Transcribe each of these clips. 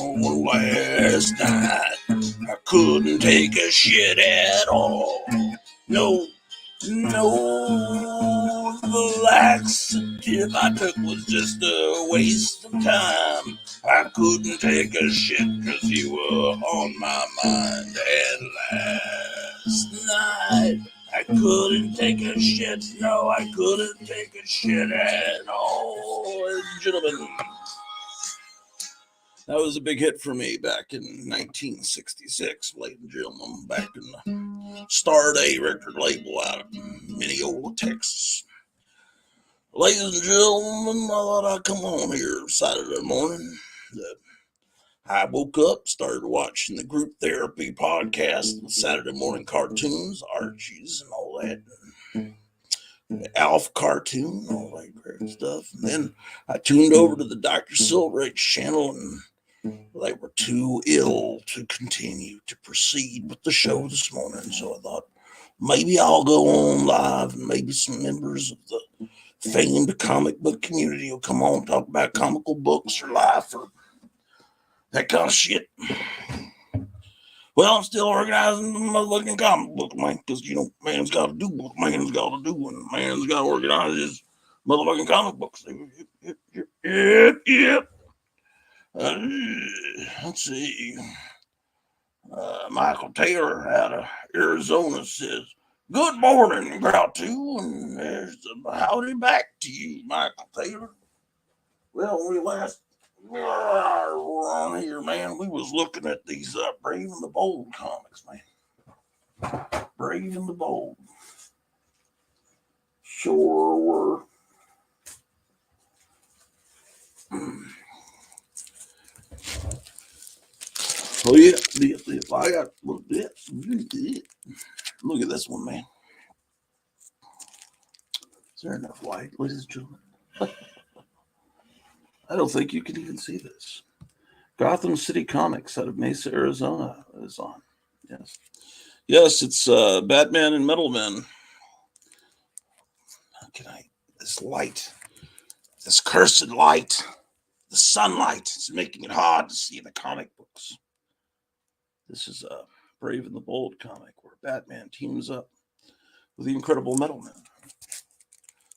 Oh, last night I couldn't take a shit at all. No, the laxative I took was just a waste of time. I couldn't take a shit cause you were on my mind. And last night I couldn't take a shit. No, I couldn't take a shit at all. Ladies and gentlemen, that was a big hit for me back in 1966, ladies and gentlemen, back in the Star Day record label out of Mineola, Texas. Ladies and gentlemen, I thought I'd come on here Saturday morning. I woke up, started watching the group therapy podcast, the Saturday morning cartoons, Archie's and all that. The Alf cartoon, all that great stuff. And then I tuned over to the Dr. Silverage channel, and they were too ill to continue to proceed with the show this morning. So I thought maybe I'll go on live, and maybe some members of the famed comic book community will come on and talk about comical books or life or that kind of shit. Well, I'm still organizing the motherfucking comic book, man, because, man's got to do what man's got to do, and man's got to organize his motherfucking comic books. Yep. Let's see. Michael Taylor out of Arizona says, "Good morning, Grout 2, and there's a howdy back to you, Michael Taylor." Well, when we last were on here, man, we was looking at these Brave and the Bold comics, man. Brave and the Bold. Sure were. Oh, yeah. I got, look at this one, man. Is there enough light, ladies and gentlemen? I don't think you can even see this. Gotham City Comics out of Mesa, Arizona is on. Yes. Yes, it's Batman and Metal Men. How can this light, this cursed light, the sunlight is making it hard to see the comic books. This is a Brave and the Bold comic where Batman teams up with the Incredible Metal Men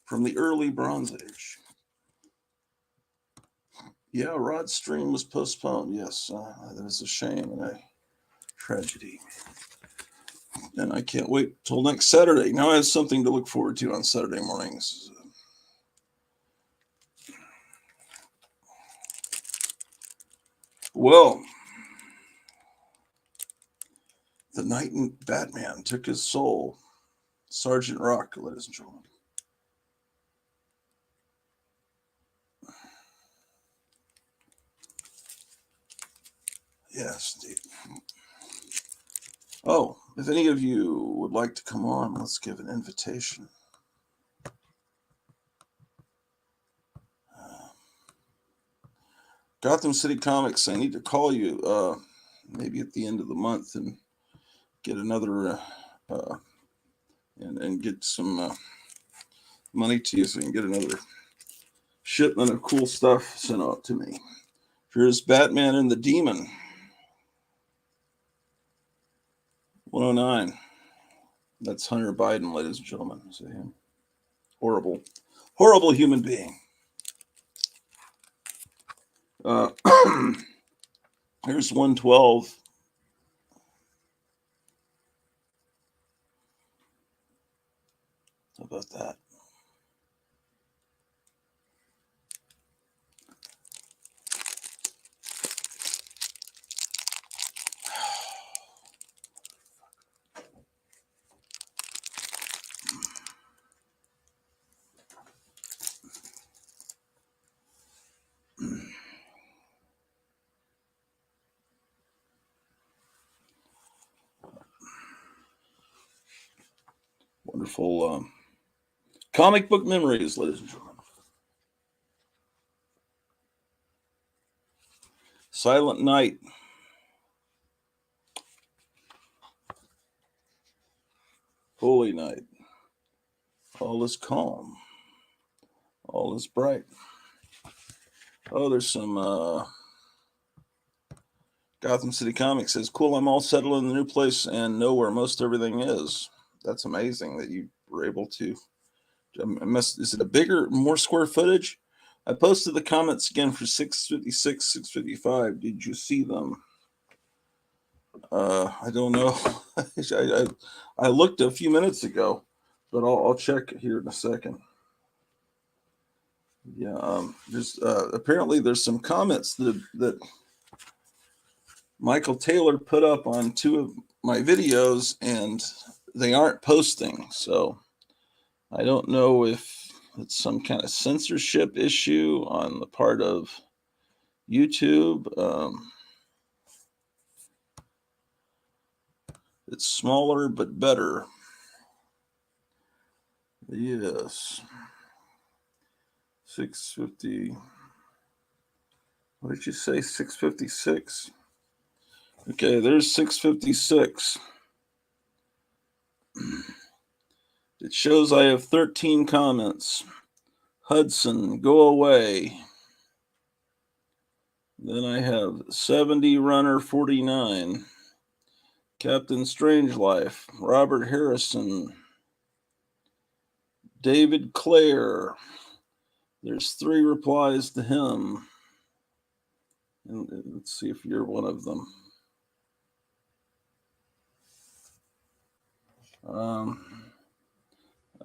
from the early Bronze Age. Yeah, Rod's stream was postponed. Yes, that is a shame and a tragedy. And I can't wait till next Saturday. Now I have something to look forward to on Saturday mornings. Well, the night Batman took his soul. Sergeant Rock, ladies and gentlemen. Yes, indeed. Oh, if any of you would like to come on, let's give an invitation. Gotham City Comics, I need to call you maybe at the end of the month and get another and get some money to you so you can get another shipment of cool stuff sent out to me. Here's Batman and the Demon. 109. That's Hunter Biden, ladies and gentlemen. See him. Horrible human being. Here's 112. How about that? Wonderful comic book memories, ladies and gentlemen. Silent Night. Holy Night. All is calm. All is bright. Oh, there's some Gotham City Comics says, cool, I'm all settled in the new place and know where most everything is. That's amazing that you were able to. Is it a bigger, more square footage? I posted the comments again for 656, 655. Did you see them? I don't know. I looked a few minutes ago, but I'll check here in a second. Yeah, there's apparently there's some comments that Michael Taylor put up on two of my videos, and they aren't posting. So I don't know if it's some kind of censorship issue on the part of YouTube. It's smaller but better. Yes. 650. What did you say? 656? Okay, there's 656. It shows I have 13 comments. Hudson, go away. Then I have 70 Runner 49. Captain Strangelife, Robert Harrison, David Clare. There's 3 replies to him. And let's see if you're one of them.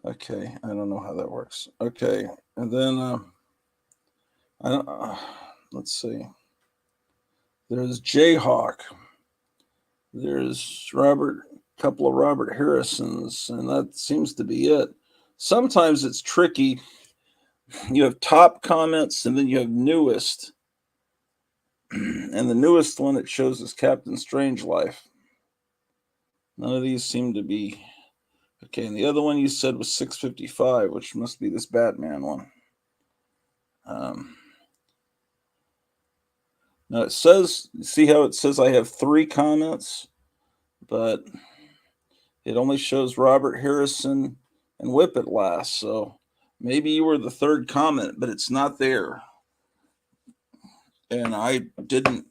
Okay, I don't know how that works. Okay, and then I don't. Let's see. There's Jayhawk. There's couple of Robert Harrisons, and that seems to be it. Sometimes it's tricky. You have top comments, and then you have newest. And the newest one it shows is Captain Strangelife. None of these seem to be okay. And the other one you said was 655, which must be this Batman one. Now it says, see how it says I have 3 comments, but it only shows Robert Harrison and Whip It Last. So maybe you were the 3rd comment, but it's not there. And I didn't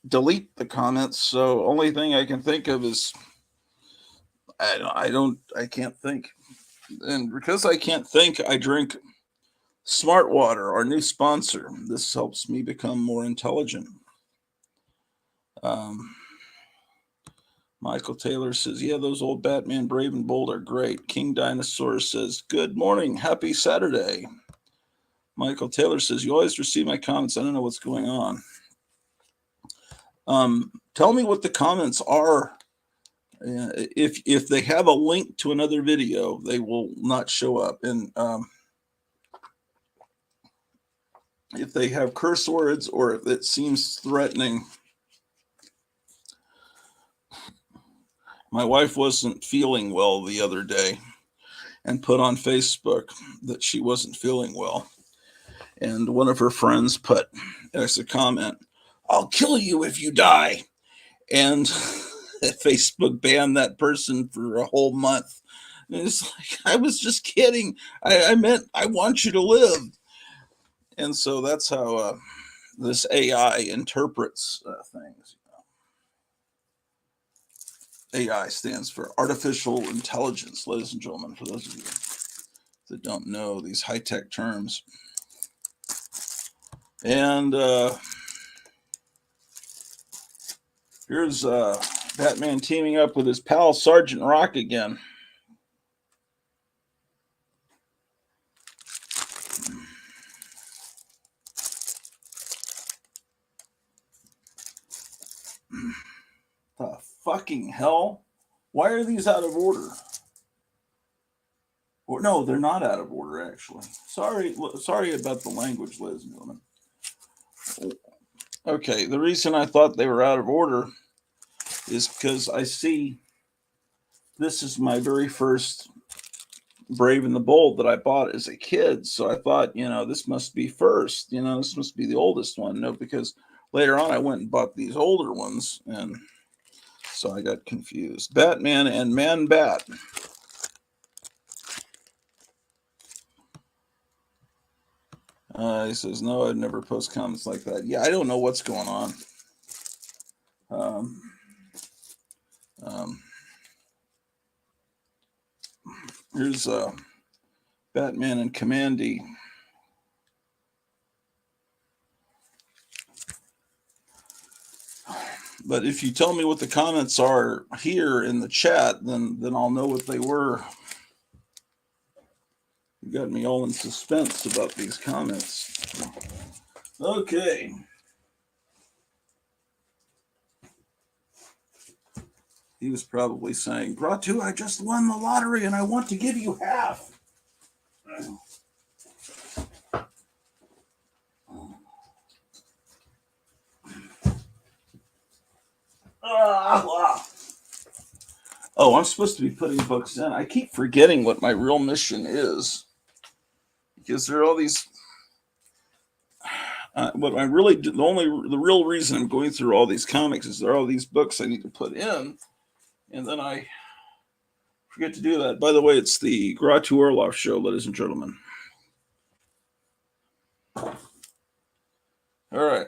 delete the comments, so only thing I can think of is I can't think. And because I can't think, I drink Smart Water, our new sponsor. This helps me become more intelligent. Michael Taylor says, yeah, those old Batman Brave and Bold are great. King Dinosaur says, good morning. Happy Saturday. Michael Taylor says, you always receive my comments. I don't know what's going on. Tell me what the comments are. If they have a link to another video, they will not show up. And if they have curse words or if it seems threatening. My wife wasn't feeling well the other day and put on Facebook that she wasn't feeling well. And one of her friends put as a comment, I'll kill you if you die. And Facebook banned that person for a whole month. And it's like, I was just kidding. I meant I want you to live. And so that's how this AI interprets things. AI stands for artificial intelligence, ladies and gentlemen, for those of you that don't know these high-tech terms. And here's Batman teaming up with his pal Sergeant Rock again. The fucking hell? Why are these out of order? Or no, they're not out of order, actually. Sorry about the language, ladies and gentlemen. Okay, the reason I thought they were out of order is because I see this is my very first Brave and the Bold that I bought as a kid. So I thought, this must be first. This must be the oldest one. No, because later on I went and bought these older ones, and so I got confused. Batman and Man Bat. He says, no, I'd never post comments like that. Yeah, I don't know what's going on. Um, um, here's Batman and Commandy. But if you tell me what the comments are here in the chat, then I'll know what they were. You got me all in suspense about these comments. Okay. He was probably saying, Bratu, I just won the lottery and I want to give you half. Oh, I'm supposed to be putting books in. I keep forgetting what my real mission is. Because there are all these... what I really do, the real reason I'm going through all these comics is there are all these books I need to put in, and then I forget to do that. By the way, it's the Gratu Orloff show, ladies and gentlemen. All right.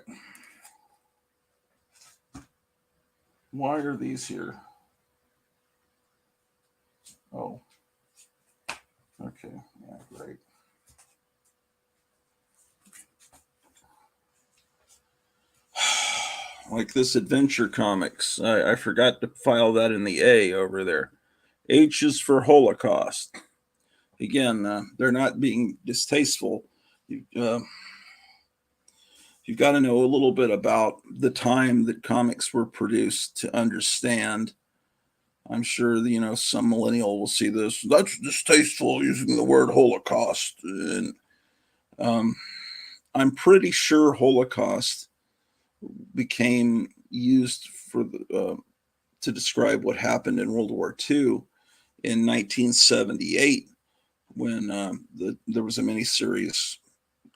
Why are these here? Oh. Okay. Yeah, great. Like this Adventure Comics. I forgot to file that in the A over there. H is for Holocaust. Again, they're not being distasteful. You've got to know a little bit about the time that comics were produced to understand. I'm sure, some millennial will see this. That's distasteful using the word Holocaust. And I'm pretty sure Holocaust became used for to describe what happened in World War II in 1978 when there was a miniseries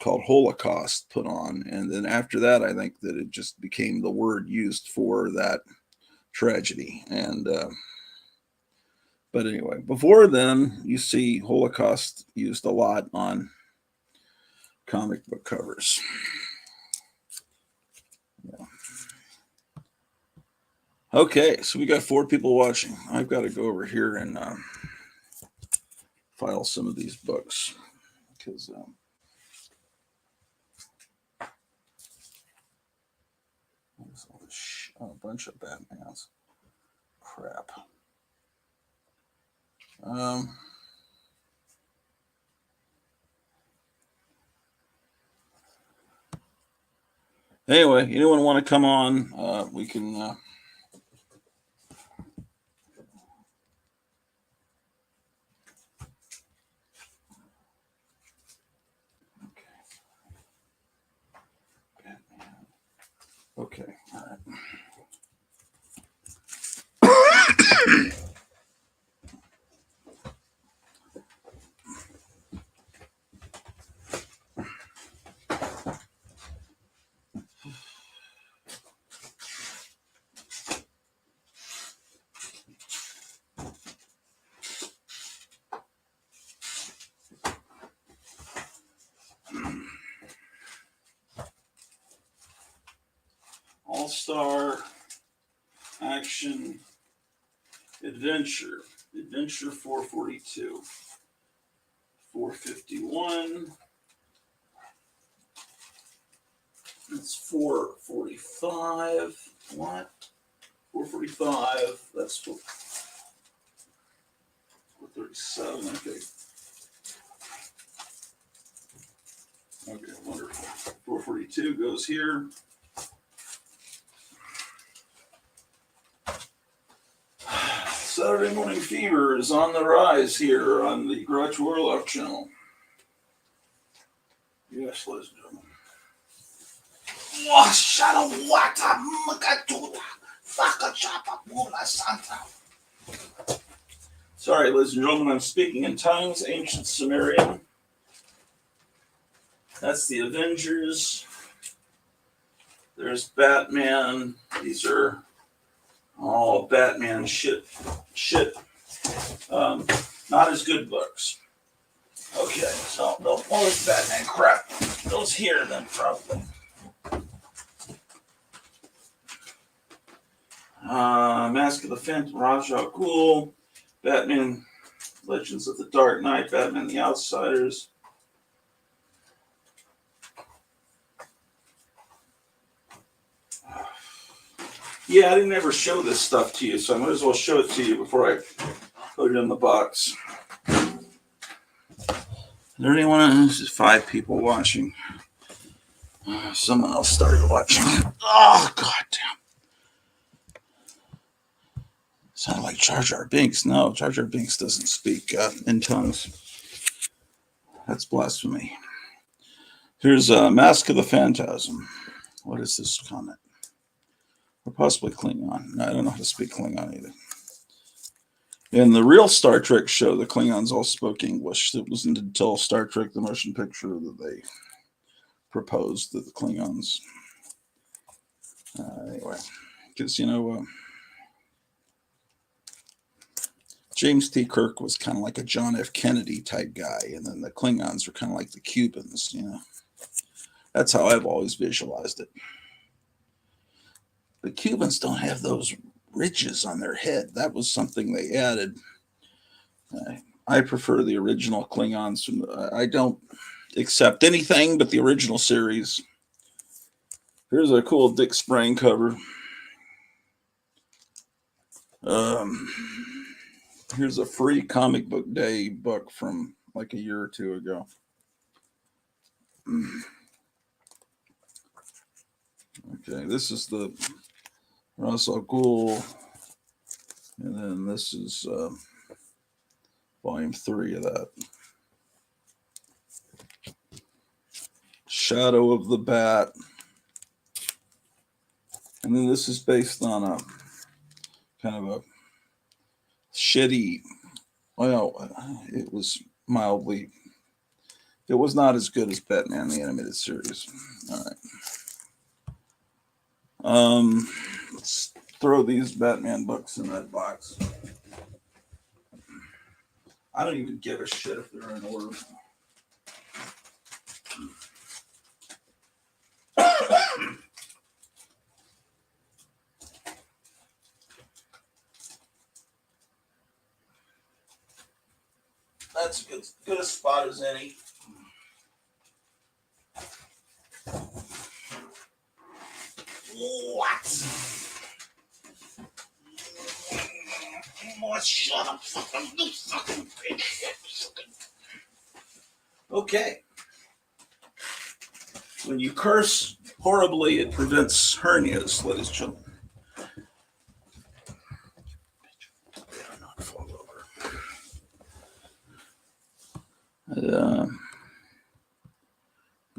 called Holocaust put on. And then after that, I think that it just became the word used for that tragedy. And but anyway, before then, you see Holocaust used a lot on comic book covers. Yeah. Okay, so we got 4 people watching. I've got to go over here and file some of these books because there's a bunch of Batmans. Crap. Anyway, anyone want to come on? We can. Okay. All right. All-Star Action Adventure 442, 451. That's 445. What? 445. That's 437. Okay. Okay, wonderful. 442 goes here. Saturday Morning Fever is on the rise here on the Grudge Warlock channel. Yes, ladies and gentlemen. Sorry, ladies and gentlemen, I'm speaking in tongues, ancient Sumerian. That's the Avengers. There's Batman. These are all Batman shit. Not as good books. Okay, so all this Batman crap goes here then, probably. Mask of the Phantom, Ra's al Ghul, Batman, Legends of the Dark Knight, Batman the Outsiders. Yeah, I didn't ever show this stuff to you, so I might as well show it to you before I put it in the box. Is there anyone? This is 5 people watching. Someone else started watching. Oh, goddamn. Sounded like Jar Jar Binks. No, Jar Jar Binks doesn't speak in tongues. That's blasphemy. Here's Mask of the Phantasm. What is this comment? Or possibly Klingon. No, I don't know how to speak Klingon either. In the real Star Trek show, the Klingons all spoke English. It wasn't until Star Trek, the motion picture, that they proposed that the Klingons. Anyway, because, James T. Kirk was kind of like a John F. Kennedy type guy, and then the Klingons are kind of like the Cubans, That's how I've always visualized it. The Cubans don't have those ridges on their head. That was something they added. I prefer the original Klingons. I don't accept anything but the original series. Here's a cool Dick Sprang cover. Here's a free comic book day book from like a year or 2 ago. Okay, this is the Ra's al Ghul, and then this is volume 3 of that. Shadow of the Bat. And then this is based on a kind of a shitty, well, it was mildly, it was not as good as Batman the Animated Series. All right. Let's throw these Batman books in that box. I don't even give a shit if they're in order. That's good a spot as any. What? Shut up, fucking bitch. Okay. When you curse horribly, it prevents hernias, ladies and gentlemen. Better not fall over.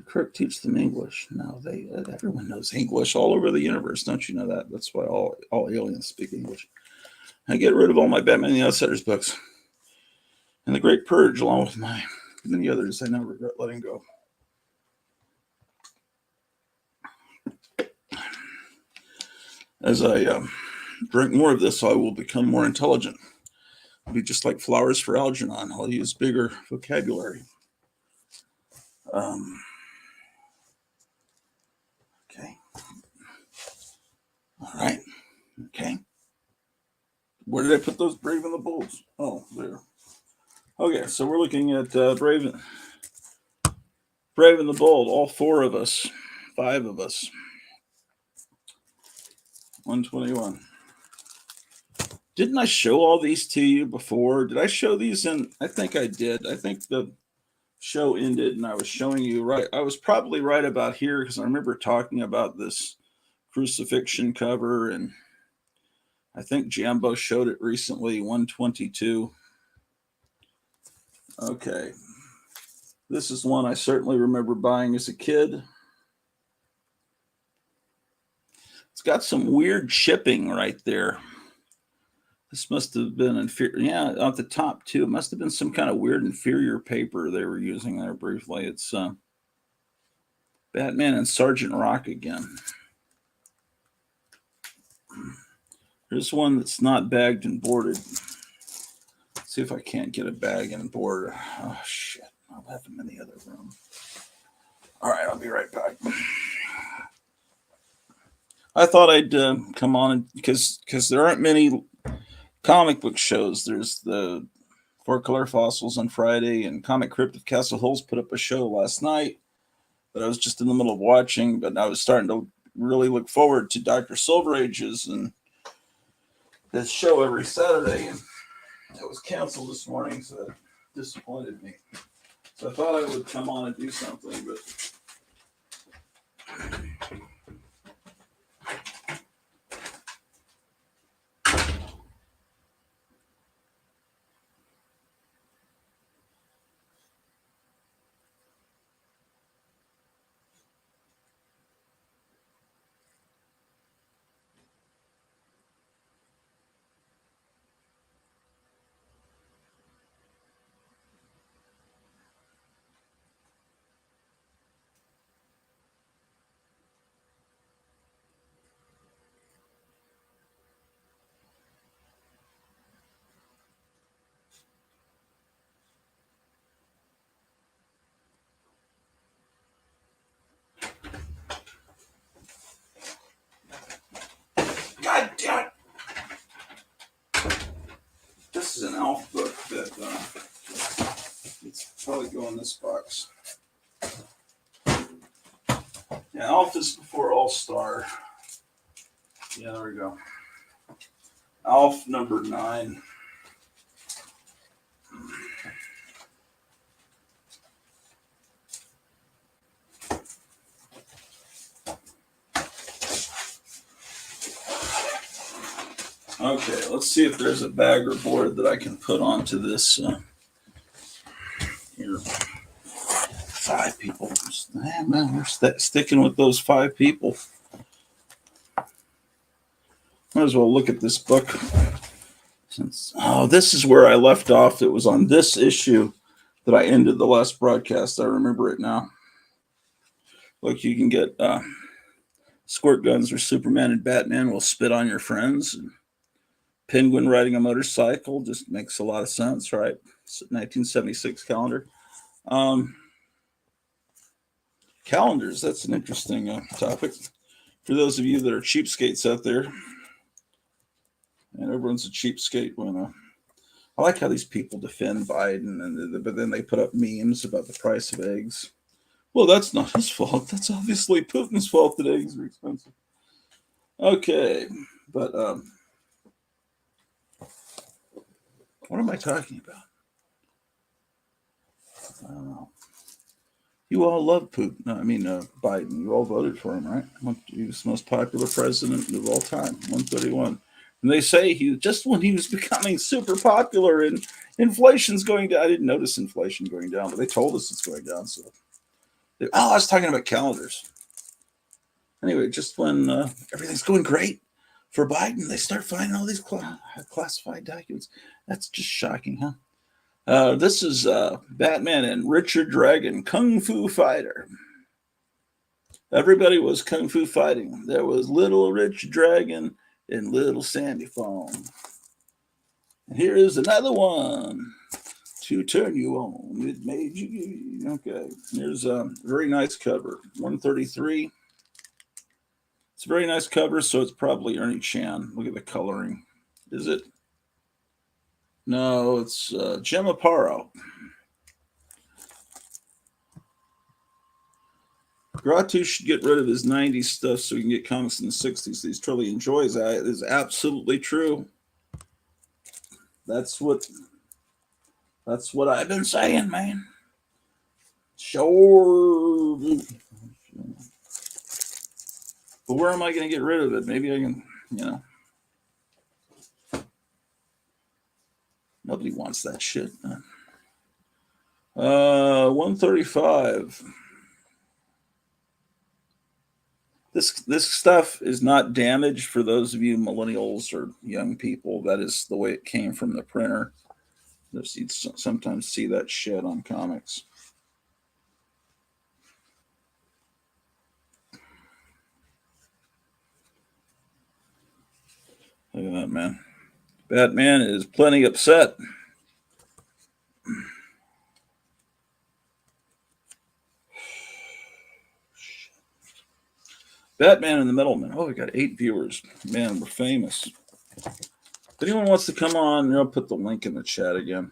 Kirk teach them English. No, everyone knows English all over the universe. Don't you know that? That's why all aliens speak English. I get rid of all my Batman the Outsiders books. And The Great Purge, along with my many others I now regret letting go. As I drink more of this, I will become more intelligent. I'll be just like Flowers for Algernon. I'll use bigger vocabulary. Okay. All right. Okay. Where did I put those Brave and the Bolds? Oh, there. Okay, so we're looking at Brave and the Bold. All 4 of us. 5 of us. 121. Didn't I show all these to you before? Did I show these in? I think I did. I think the show ended and I was showing you right. I was probably right about here because I remember talking about this crucifixion cover, and I think Jambo showed it recently, 122. Okay. This is one I certainly remember buying as a kid. It's got some weird chipping right there. This must have been inferior. Yeah, at the top too. It must have been some kind of weird inferior paper they were using there briefly. It's Batman and Sergeant Rock again. Here's one that's not bagged and boarded. Let's see if I can't get a bag and board. Oh, shit. I'll have them in the other room. All right, I'll be right back. I thought I'd come on because there aren't many comic book shows. There's the Four Color Fossils on Friday, and Comic Crypt of Castle Hills put up a show last night that I was just in the middle of watching, but I was starting to really look forward to Dr. Silver Ages and this show every Saturday, and it was canceled this morning, so that disappointed me. So I thought I would come on and do something, but God damn it! This is an Alf book that it's probably go in this box. Yeah, Alf is before All Star. Yeah, there we go. Alf number 9. Okay, let's see if there's a bag or board that I can put onto this. Here, 5 people. Man, we're sticking with those 5 people. Might as well look at this book. This is where I left off. It was on this issue that I ended the last broadcast. I remember it now. Look, you can get squirt guns where Superman and Batman will spit on your friends. And Penguin riding a motorcycle just makes a lot of sense, right? 1976 calendar. Calendars, that's an interesting topic. For those of you that are cheapskates out there, and everyone's a cheapskate when I like how these people defend Biden, but then they put up memes about the price of eggs. Well, that's not his fault. That's obviously Putin's fault that eggs are expensive. Okay, but what am I talking about? I don't know. You all love Putin. No, I mean Biden. You all voted for him, right? He was the most popular president of all time, 131. And they say he just when he was becoming super popular and inflation's going down. I didn't notice inflation going down, but they told us it's going down. So, I was talking about calendars. Anyway, just when everything's going great for Biden, they start finding all these classified documents. That's just shocking, huh? This is Batman and Richard Dragon, Kung Fu Fighter. Everybody was Kung Fu fighting. There was Little Rich Dragon and Little Sandy Foam. And here is another one to turn you on. It made you. Okay, here's a very nice cover, 133. It's a very nice cover, so it's probably Ernie Chan. Look at the coloring. Is it? No, it's Jim Aparo. Gratu should get rid of his 90s stuff so he can get comics in the 60s that he truly enjoys. That is absolutely true. That's what I've been saying, man. Sure. But where am I going to get rid of it? Maybe I can, Nobody wants that shit. 135. This stuff is not damaged for those of you millennials or young people. That is the way it came from the printer. You sometimes see that shit on comics. Look at that, man. Batman is plenty upset. Batman and the Middleman. Oh, we got 8 viewers. Man, we're famous. If anyone wants to come on, I'll put the link in the chat again.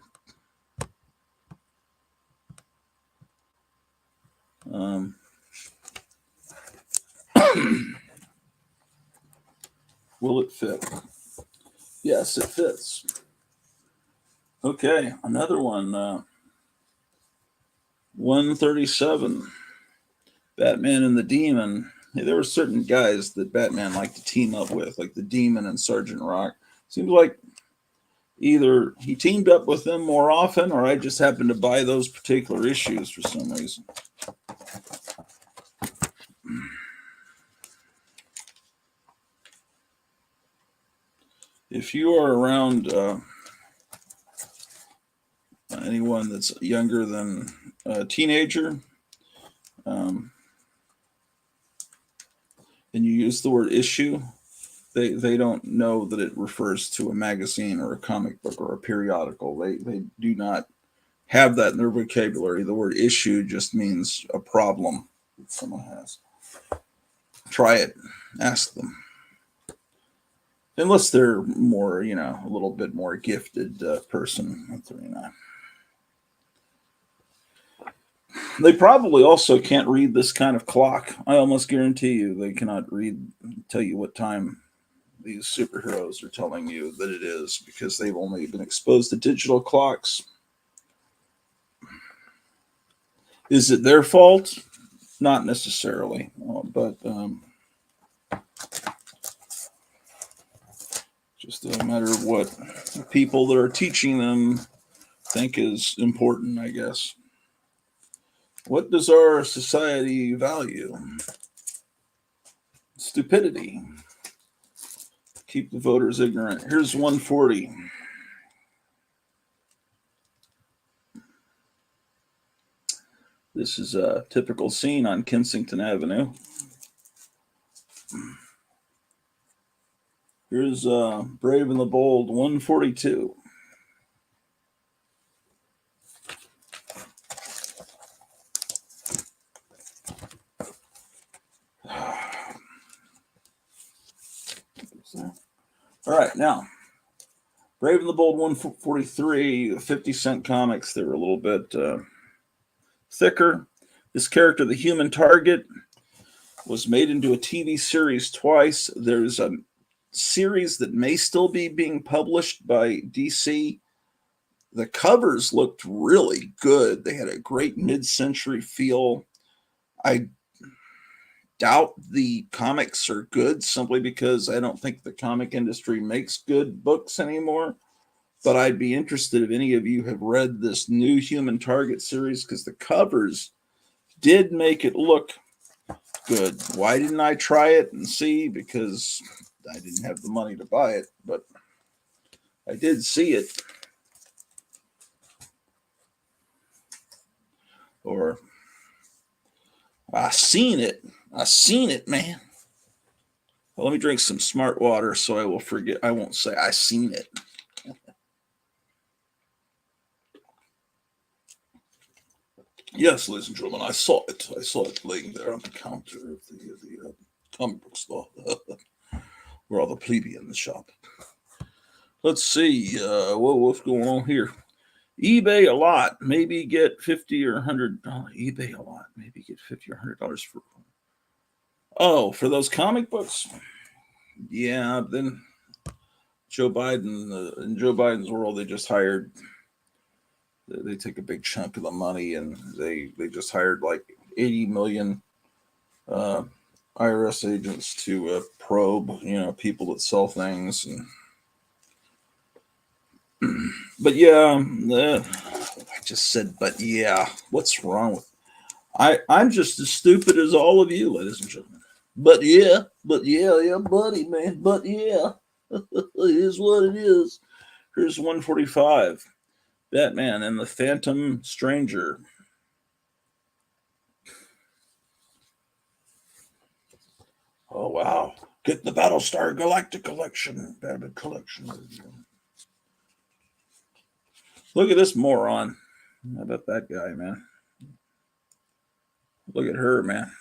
Will it fit? Yes, it fits. Okay, another one. 137. Batman and the Demon. Hey, there were certain guys that Batman liked to team up with, like the Demon and Sergeant Rock. Seems like either he teamed up with them more often, or I just happened to buy those particular issues for some reason. If you are around anyone that's younger than a teenager, and you use the word issue, they don't know that it refers to a magazine or a comic book or a periodical. They do not have that in their vocabulary. The word issue just means a problem that someone has. Try it. Ask them. Unless they're more, a little bit more gifted person. They probably also can't read this kind of clock. I almost guarantee you they cannot tell you what time these superheroes are telling you that it is, because they've only been exposed to digital clocks. Is it their fault? Not necessarily, but just a matter of what the people that are teaching them think is important, I guess. What does our society value? Stupidity. Keep the voters ignorant. Here's 140. This is a typical scene on Kensington Avenue. Here's Brave and the Bold 142. All right, now, Brave and the Bold 143, 50-cent comics. They were a little bit thicker. This character, the Human Target, was made into a TV series twice. There's a series that may still be being published by DC. The covers looked really good. They had a great mid-century feel. I doubt the comics are good simply because I don't think the comic industry makes good books anymore. But I'd be interested if any of you have read this new Human Target series, because the covers did make it look good. Why didn't I try it and see? Because I didn't have the money to buy it, but I did see it. Or I seen it, man. Well, let me drink some smart water so I won't say I seen it. Yes, ladies and gentlemen, I saw it. I saw it laying there on the counter of the comic book store where all the plebeians shop. Let's see. What's going on here? eBay a lot. Maybe get $50 or $100. eBay a lot. Maybe get $50 or $100 for. Oh, for those comic books? Yeah. Then Joe Biden, in Joe Biden's world, they just hired. They take a big chunk of the money, and they just hired like 80 million IRS agents to probe, people that sell things. But yeah, I just said, but yeah, what's wrong with? I'm just as stupid as all of you, ladies and gentlemen. But yeah, buddy, man. But yeah, it is what it is. Here's 145. Batman and the Phantom Stranger. Oh, wow. Get the Battlestar Galactic collection. Batman collection. Look at this moron. How about that guy, man? Look at her, man.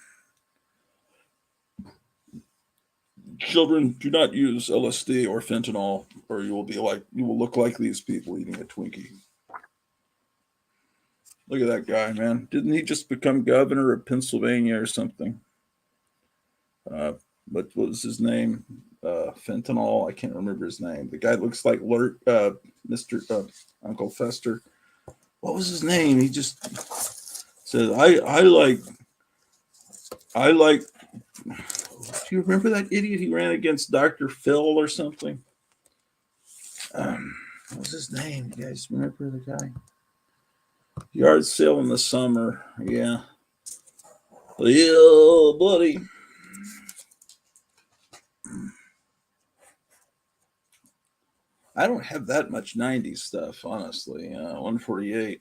Children, do not use LSD or fentanyl, or you will look like these people eating a Twinkie. Look at that guy, man. Didn't he just become governor of Pennsylvania or something? What was his name? Fentanyl. I can't remember his name. The guy looks like Mr. Uncle Fester. What was his name? He just said, I like. Do you remember that idiot? He ran against Dr. Phil or something. What was his name? You guys remember the guy? Yard sale in the summer. Yeah. Yeah, buddy. I don't have that much 90s stuff, honestly. 148.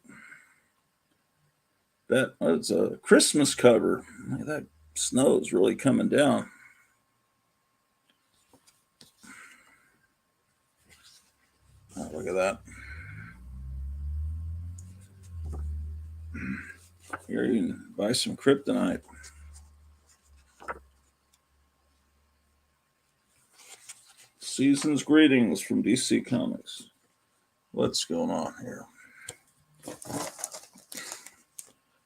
That's a Christmas cover. That snow is really coming down. Oh, look at that. Here, you can buy some kryptonite. Season's greetings from DC Comics. What's going on here?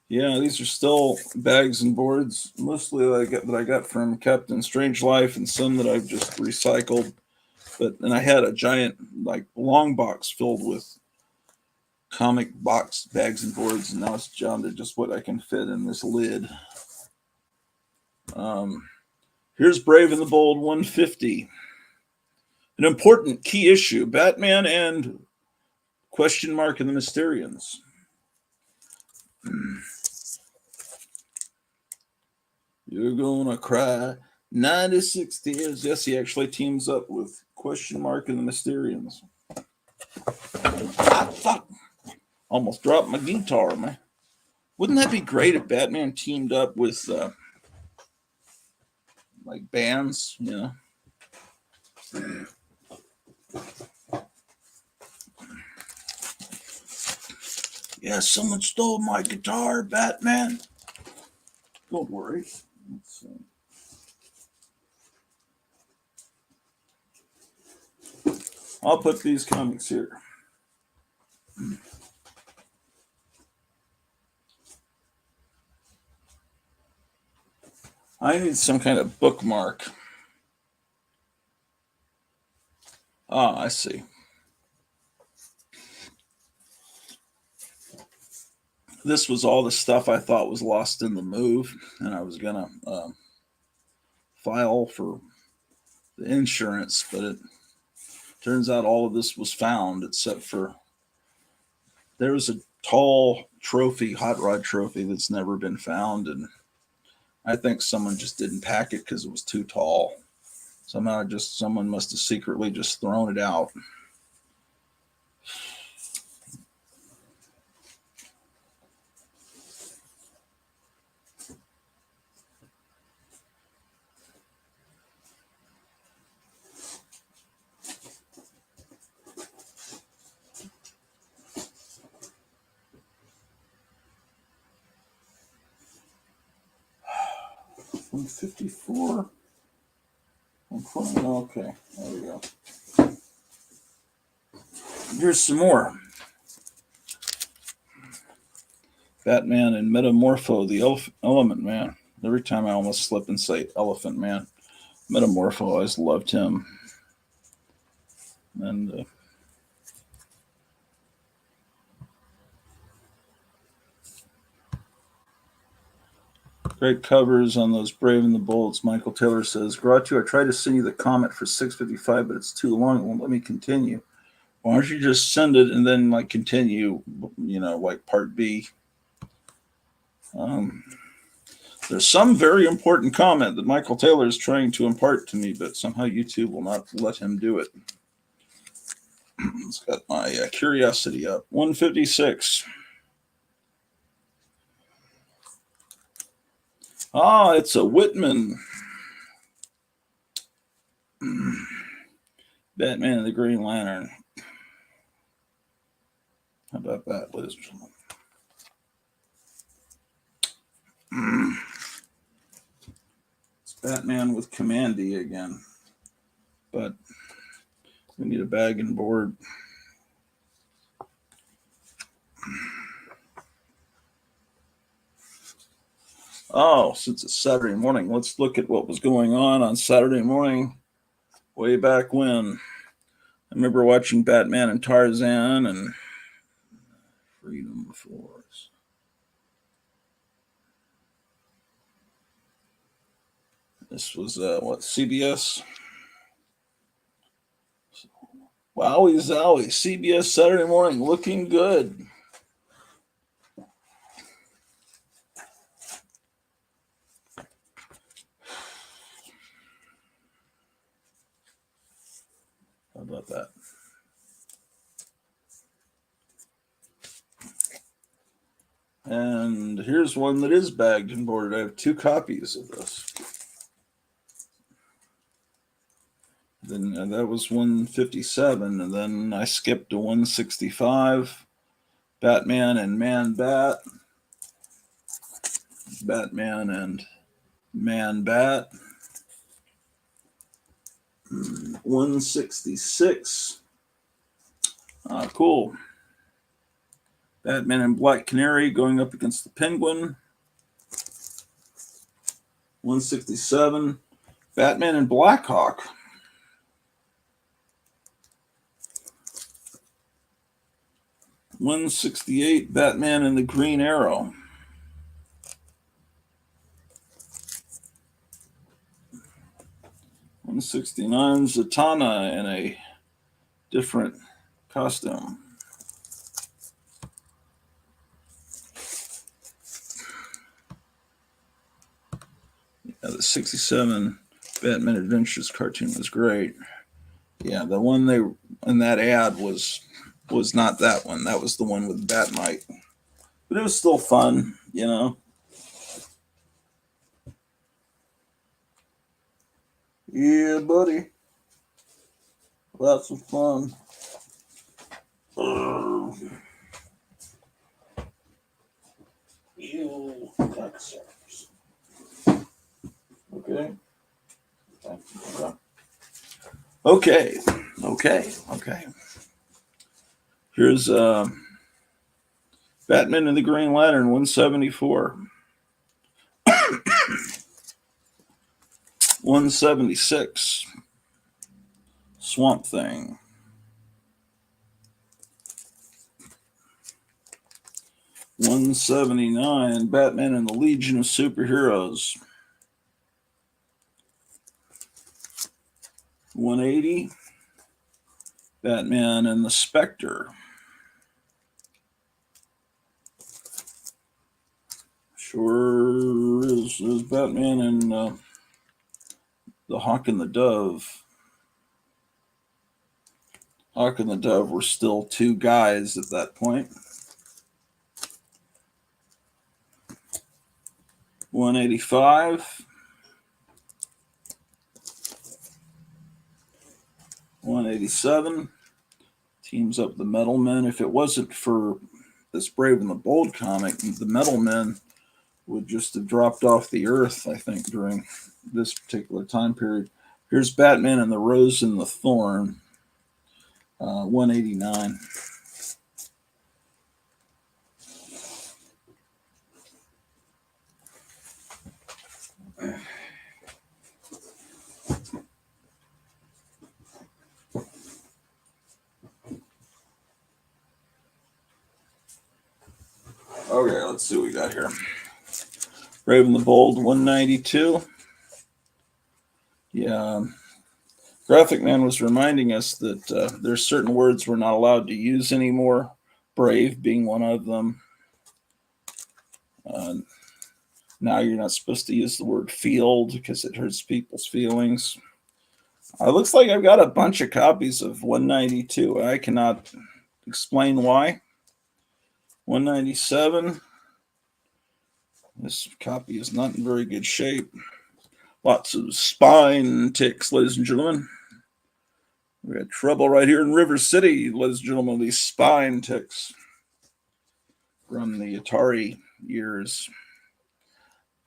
Yeah, these are still bags and boards, mostly that I got from Captain Strangeliffe, and some that I've just recycled. And I had a giant, long box filled with comic box bags and boards, and now it's down to just what I can fit in this lid. Here's Brave and the Bold 150. An important key issue: Batman and question mark and the Mysterians. You're gonna cry 96 tears. Yes, he actually teams up with question mark and the Mysterians. Ah, fuck. Almost dropped my guitar, man. Wouldn't that be great if Batman teamed up with bands, you know? Yeah, someone stole my guitar, Batman. Don't worry. Let's see. I'll put these comics here. I need some kind of bookmark. Ah, I see. This was all the stuff I thought was lost in the move, and I was gonna file for the insurance, but it turns out all of this was found, except for there was a tall trophy, hot rod trophy, that's never been found, and I think someone just didn't pack it because it was too tall. Somehow, someone must have secretly just thrown it out. $154. Okay, there we go. Here's some more. Batman and Metamorpho, the Element Man. Every time I almost slip and say Elephant Man. Metamorpho, I always loved him. And great covers on those Brave and the Bolds. Michael Taylor says, Groucho, I tried to send you the comment for 655, but it's too long. It won't let me continue. Why don't you just send it and then continue, part B? There's some very important comment that Michael Taylor is trying to impart to me, but somehow YouTube will not let him do it. It's got my curiosity up. 156. Ah, it's a Whitman. Batman and the Green Lantern. How about that, ladies and gentlemen? It's Batman with Commandy again. but we need a bag and board. Oh, since it's Saturday morning, let's look at what was going on Saturday morning, way back when. I remember watching Batman and Tarzan and Freedom Force. This was what, CBS? Wowie zowie, CBS Saturday morning, looking good. How about that? And here's one that is bagged and boarded. I have 2 copies of this. Then that was 157, and then I skipped to 165. Batman and Man-Bat. Batman and Man-Bat. 166. Cool. Batman and Black Canary going up against the Penguin. 167. Batman and Blackhawk. 168. Batman and the Green Arrow. 169. Zatanna in a different costume. Yeah, the 67 Batman Adventures cartoon was great. Yeah, the one they in that ad was not that one. That was the one with Batmite. But it was still fun, you know. Yeah, buddy. Lots of fun. You cocksuckers. Okay. Okay. Here's Batman and the Green Lantern, 174. 176. Swamp Thing. 179. Batman and the Legion of Superheroes. 180. Batman and the Spectre. Sure is Batman and the Hawk and the Dove. Hawk and the Dove were still 2 guys at that point. 185. 187. Teams up the Metal Men. If it wasn't for this Brave and the Bold comic, the Metal Men would just have dropped off the earth, I think, during this particular time period. Here's Batman and the Rose and the Thorn. 189. Okay, let's see what we got here. Brave and the Bold, 192. Yeah. Graphic Man was reminding us that there's certain words we're not allowed to use anymore. Brave being one of them. Now you're not supposed to use the word field because it hurts people's feelings. It looks like I've got a bunch of copies of 192. I cannot explain why. 197. This copy is not in very good shape. Lots of spine ticks, ladies and gentlemen. We had trouble right here in River City, ladies and gentlemen, these spine ticks from the Atari years.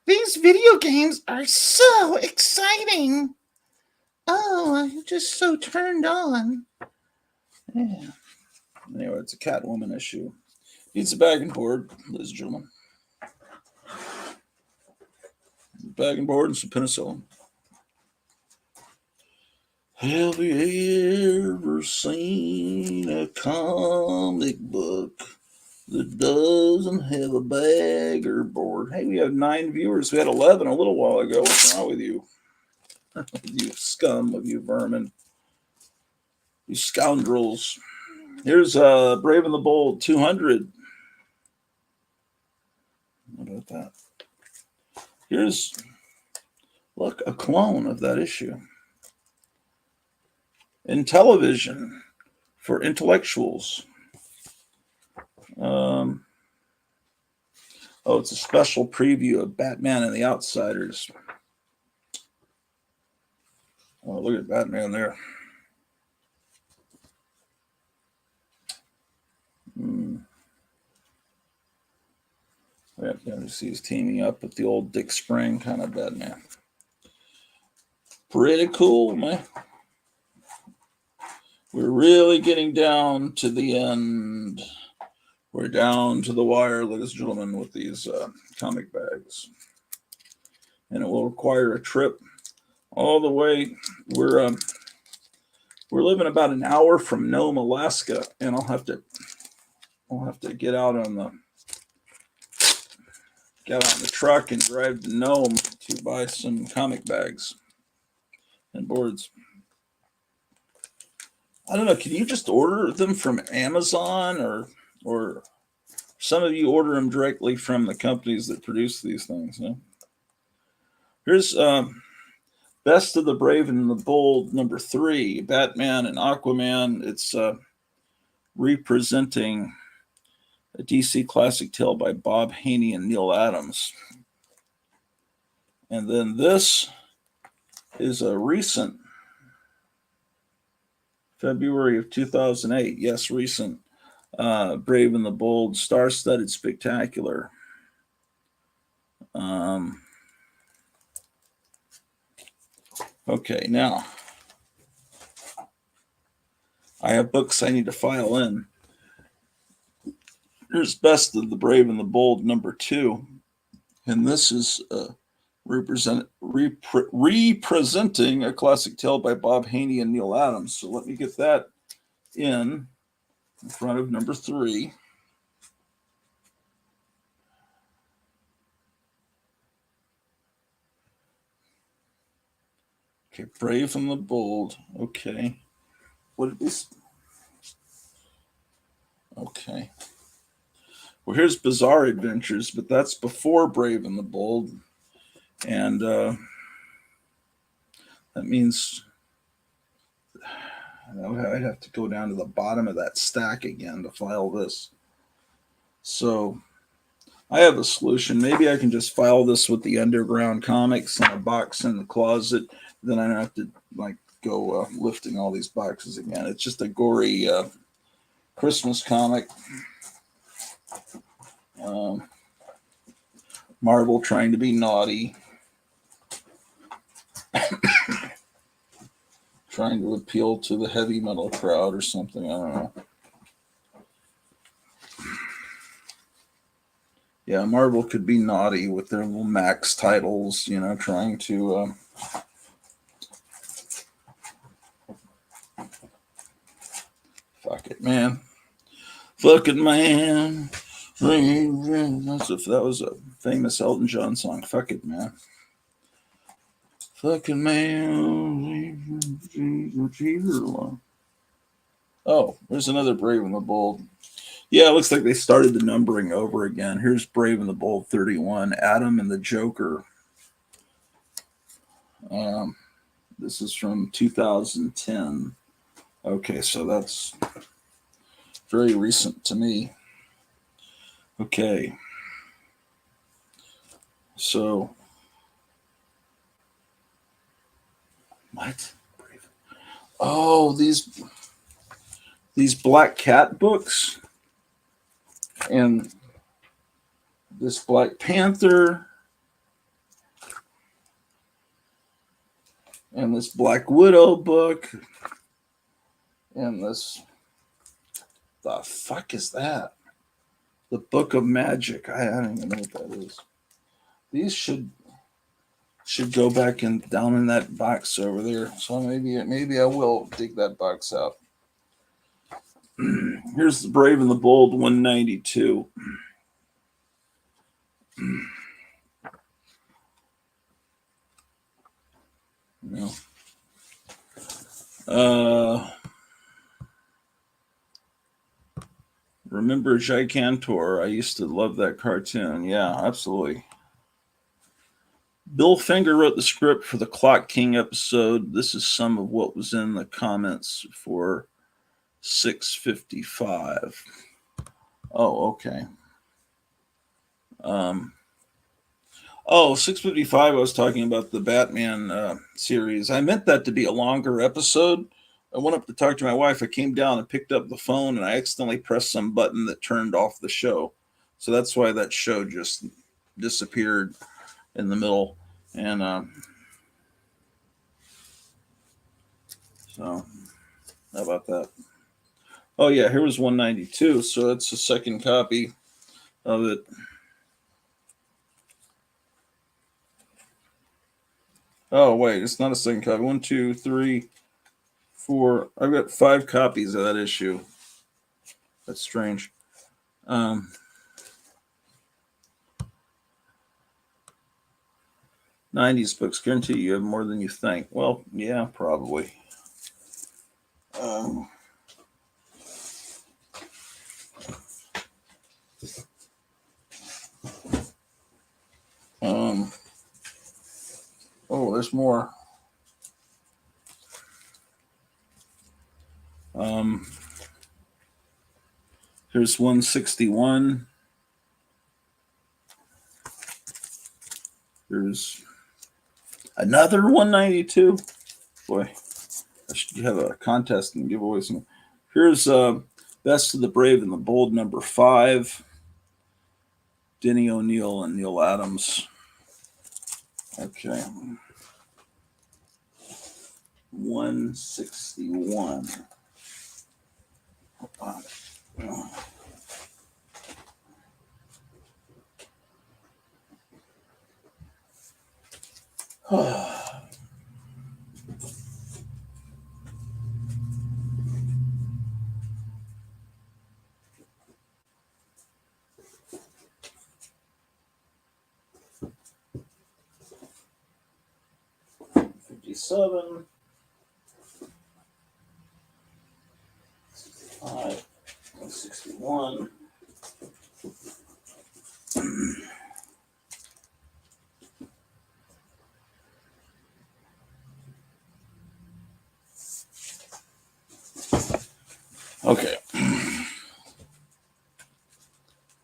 These video games are so exciting. Oh, just so turned on. Yeah. Anyway, it's a Catwoman issue. Needs a bagging board, ladies and gentlemen. Bagging board and some penicillin. Have you ever seen a comic book that doesn't have a bagger board? Hey, we have 9 viewers. We had 11 a little while ago. What's wrong with you? You scum of you vermin. You scoundrels. Here's Brave and the Bold 200. What about that? Here's, look, a clone of that issue. In television for intellectuals. Oh, it's a special preview of Batman and the Outsiders. Oh, look at Batman there. Yeah, you see he's teaming up with the old Dick Spring kind of Batman. Pretty cool, man. We're really getting down to the end. We're down to the wire, ladies and gentlemen, with these comic bags. And it will require a trip all the way. We're living about an hour from Nome, Alaska, and I'll have to get out on the truck and drive to Nome to buy some comic bags and boards. I don't know. Can you just order them from Amazon, or some of you order them directly from the companies that produce these things? You know? Here's Best of the Brave and the Bold #3, Batman and Aquaman. It's representing a DC classic tale by Bob Haney and Neil Adams. And then this is a recent February of 2008. Yes, recent. Brave and the Bold, star-studded spectacular. Okay, now I have books I need to file in. Here's Best of the Brave and the Bold #2, and this is representing a classic tale by Bob Haney and Neil Adams. So let me get that in front of #3. Okay, Brave and the Bold. Okay. What did this? Okay. Well, here's Bizarre Adventures, but that's before Brave and the Bold. And that means I'd have to go down to the bottom of that stack again to file this. So I have a solution. Maybe I can just file this with the Underground Comics in a box in the closet. Then I don't have to go lifting all these boxes again. It's just a gory Christmas comic. Marvel trying to be naughty. Trying to appeal to the heavy metal crowd or something. I don't know. Yeah, Marvel could be naughty with their little Max titles, trying to... Fuck it, man. Fuck it, man. That was a famous Elton John song. Fuck it, man. Fucking man. Oh, there's another Brave and the Bold. Yeah, it looks like they started the numbering over again. Here's Brave and the Bold 31, Adam and the Joker. This is from 2010. Okay, so that's very recent to me. Okay. So, what? Oh, these Black Cat books and this Black Panther and this Black Widow book, and this, the fuck is that? The Book of Magic. I don't even know what that is. These should go back in down in that box over there. So maybe I will dig that box out. Here's the Brave and the Bold 192. No. Remember Gigantor? I used to love that cartoon. Yeah, absolutely. Bill Finger wrote the script for the Clock King episode. This is some of what was in the comments for 655. Oh, okay. 655, I was talking about the Batman series. I meant that to be a longer episode. I went up to talk to my wife. I came down and picked up the phone, and I accidentally pressed some button that turned off the show. So that's why that show just disappeared in the middle. And so, how about that? Oh, yeah, here was 192. So that's the second copy of it. Oh, wait, it's not a second copy. 1, 2, 3, 4. I've got 5 copies of that issue. That's strange. 90s books guarantee you have more than you think. Well, yeah, probably. Oh, there's more. Here's 161. There's another 192. Boy, I should have a contest and give away some. Here's Best of the Brave and the Bold number 5. Denny O'Neil and Neil Adams. Okay. 161. Hold on. 57. 65. 161. Okay.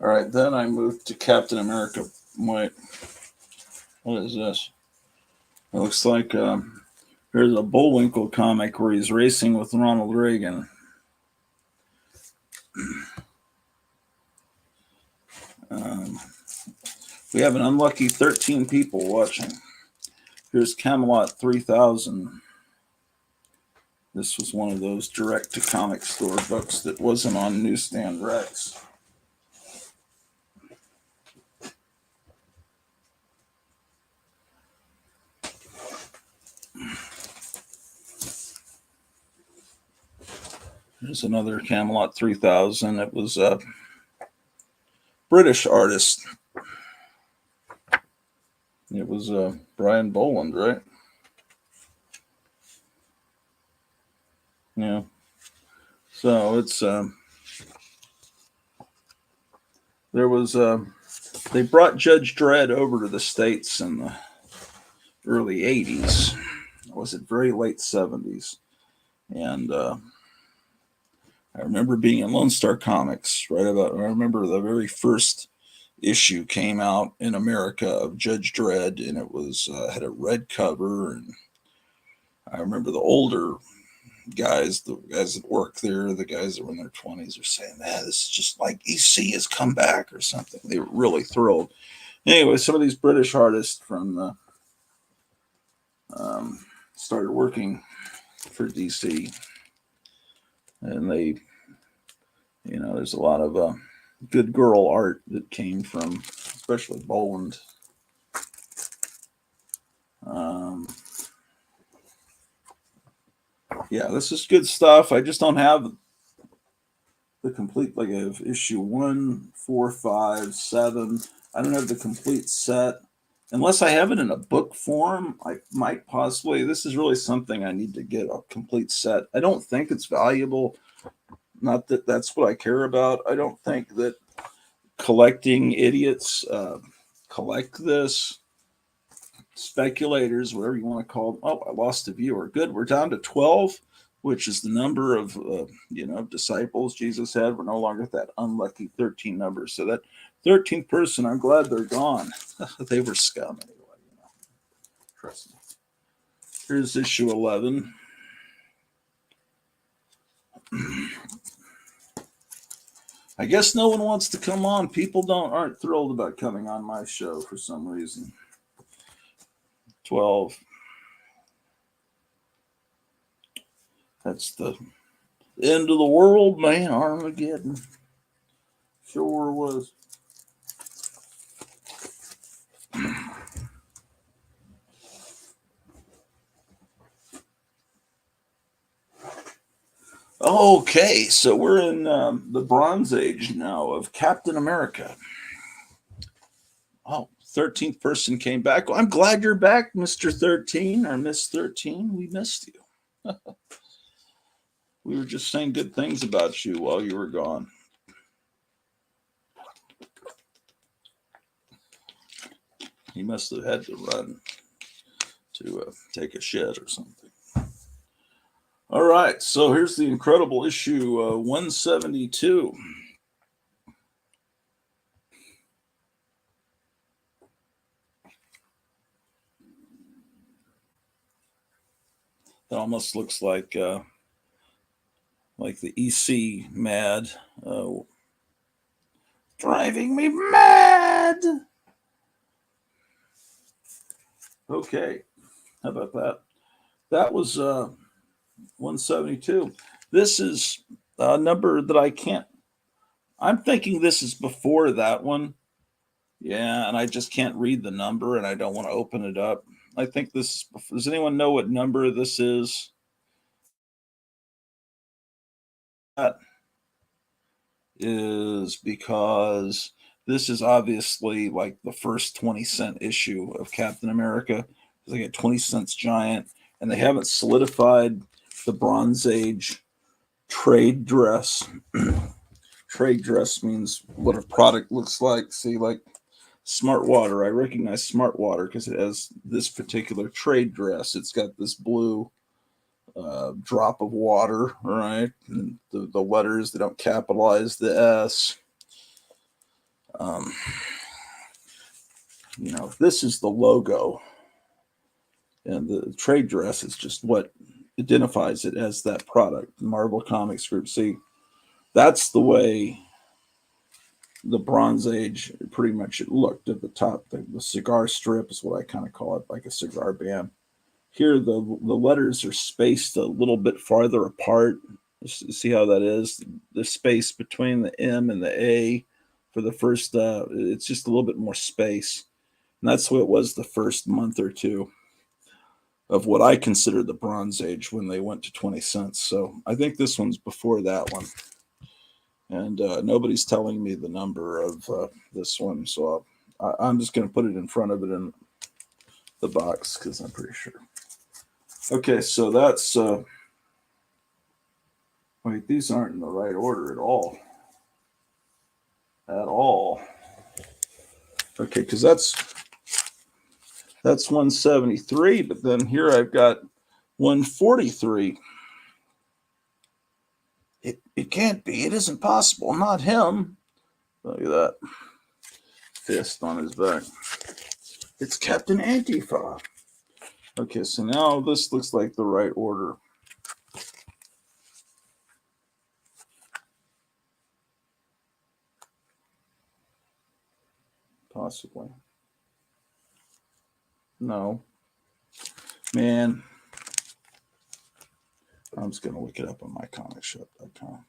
All right, then I moved to Captain America. Wait, what is this? It looks like here's a Bullwinkle comic where he's racing with Ronald Reagan. We have an unlucky 13 people watching. Here's Camelot 3000. This was one of those direct-to-comic store books that wasn't on newsstand racks. There's another Camelot 3000. It was a British artist. It was Brian Boland, right? Yeah. So it's there was they brought Judge Dredd over to the States in the early 80s. Was it very late 70s? And I remember being in Lone Star Comics I remember the very first issue came out in America of Judge Dredd, and it was had a red cover, and I remember the older guys, the guys that work there, the guys that were in their 20s are saying, man, this is just like EC has come back or something. They were really thrilled. Anyway, some of these British artists from the started working for DC, and they, there's a lot of good girl art that came from, especially Boland. Yeah, this is good stuff. I just don't have the complete, like I have issue 1, 4, 5, 7. I don't have the complete set. Unless I have it in a book form, I might possibly. This is really something I need to get a complete set. I don't think it's valuable. Not that that's what I care about. I don't think that collecting idiots collect this. Speculators, whatever you want to call them. Oh, I lost a viewer. Good. We're down to 12, which is the number of disciples Jesus had. We're no longer at that unlucky 13 number. So that 13th person, I'm glad they're gone. They were scum anyway. Trust me. Here's issue 11. I guess no one wants to come on. People aren't thrilled about coming on my show for some reason. 12. That's the end of the world, man. Armageddon. Sure was. Okay, so we're in the Bronze Age now of Captain America. Oh, 13th person came back. Well, I'm glad you're back, Mr. 13 or Miss 13. We missed you. We were just saying good things about you while you were gone. He must have had to run to take a shit or something. All right, so here's the incredible issue 172. It almost looks like the EC Mad, driving me mad. Okay, how about that? That was 172. This is a number that I can't. I'm thinking this is before that one. Yeah, and I just can't read the number, and I don't want to open it up. I think this is. Does anyone know what number this is? That is because this is obviously like the first 20-cent issue of Captain America. They get 20 cents giant, and they haven't solidified the Bronze Age trade dress. Trade dress means what a product looks like. See, like Smart Water. I recognize Smart Water because it has this particular trade dress. It's got this blue drop of water, right? And the letters, they don't capitalize the S. This is the logo. And the trade dress is just what identifies it as that product. Marvel Comics Group. See, that's the way the Bronze Age pretty much it looked at the top. The cigar strip is what I kind of call it, like a cigar band. Here, the letters are spaced a little bit farther apart. See how that is? The space between the M and the A for the first, it's just a little bit more space. And that's what it was the first month or two of what I consider the Bronze Age when they went to 20 cents. So I think this one's before that one. And nobody's telling me the number of this one. So I'm just going to put it in front of it in the box because I'm pretty sure. Okay, so that's. Wait, these aren't in the right order at all. At all. Okay, because that's 173, but then here I've got 143. It can't be. It isn't possible. Not him. Look at that. Fist on his back. It's Captain Antifa. Okay, so now this looks like the right order. Possibly. No. Man, I'm just going to look it up on mycomicshop.com.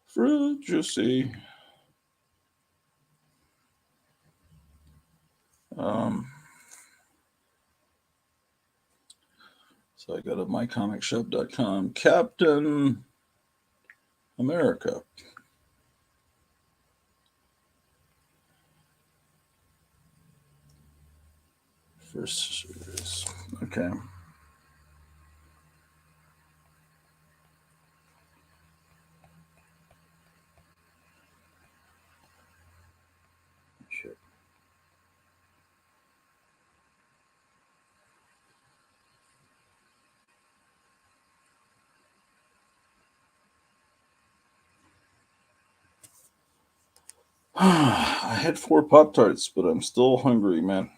Fruit juicy. So I go to mycomicshop.com. Captain America. First series. Okay. Shit. I had 4 Pop-Tarts, but I'm still hungry, man.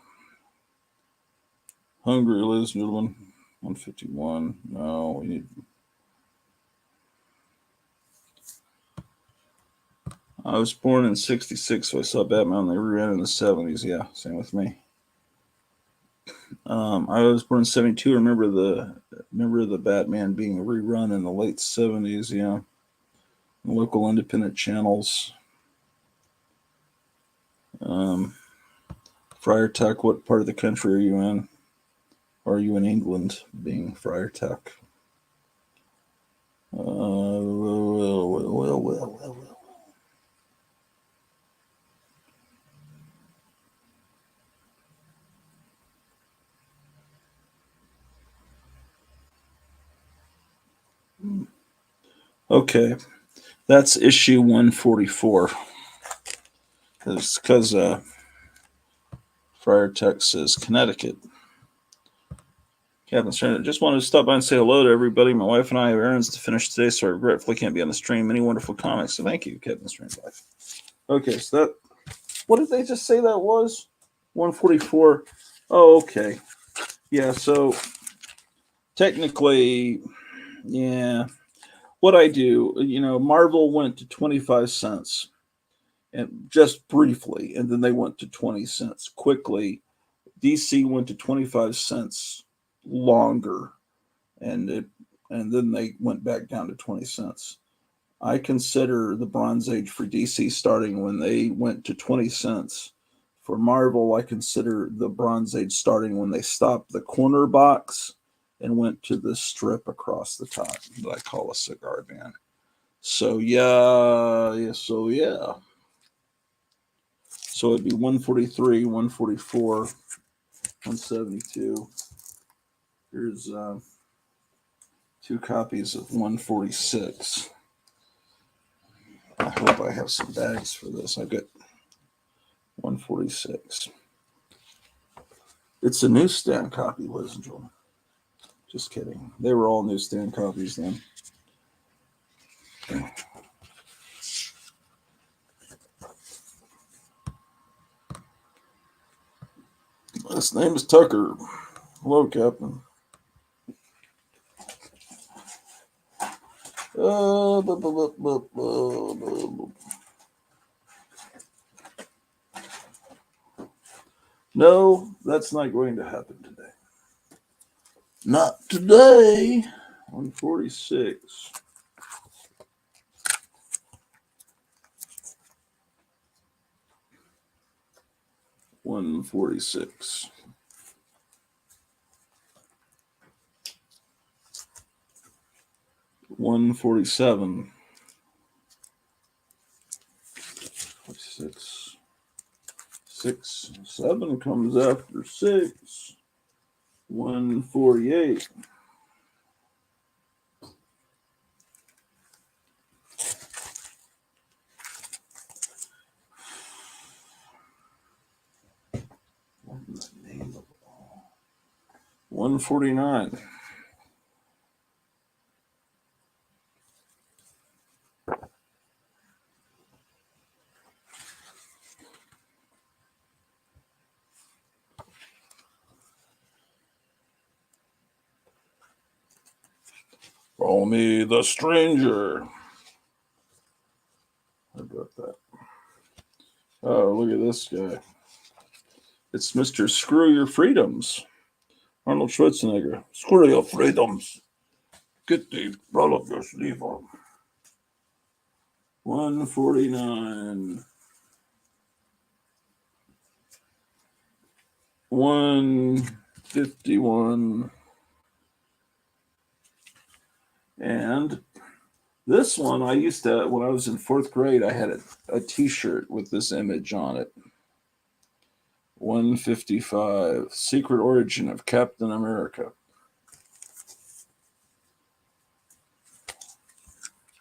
Hungry, ladies and gentlemen. 151. No, we need. I was born in '66, so I saw Batman. They reran in the '70s. Yeah, same with me. I was born in '72. Remember the Batman being rerun in the late '70s. Yeah, local independent channels. Friar Tuck, what part of the country are you in? Or are you in England, being Friar Tuck? Well. Okay, that's issue 144. It's because Friar Tuck says Connecticut. Captain Stranger, just wanted to stop by and say hello to everybody. My wife and I have errands to finish today, so I regretfully can't be on the stream. Many wonderful comics, so thank you, Captain Strange Life. Okay, so that, what did they just say that was? 144. Oh, okay. Yeah, so technically, yeah. What I do, Marvel went to 25 cents and just briefly, and then they went to 20 cents quickly. DC went to 25 cents longer, and then they went back down to 20 cents. I consider the Bronze Age for DC starting when they went to 20 cents. For Marvel, I consider the Bronze Age starting when they stopped the corner box and went to the strip across the top that I call a cigar band. So yeah. So it'd be 143, 144, 172. Here's 2 copies of 146. I hope I have some bags for this. I got 146. It's a newsstand copy, ladies and gentlemen. Just kidding. They were all newsstand copies then. Last name is Tucker. Hello, Captain. No, that's not going to happen today. Not today. 146. $146. 147. 46. 6. 7 comes after 6. 148. What's the name of it? 149. Call me the stranger. I got that. Oh, look at this guy. It's Mr. Screw Your Freedoms. Arnold Schwarzenegger. Screw your freedoms. Get the roll up your sleeve on. 149. 151. And this one, I used to, when I was in fourth grade, I had a t-shirt with this image on it. 155. Secret Origin of Captain America.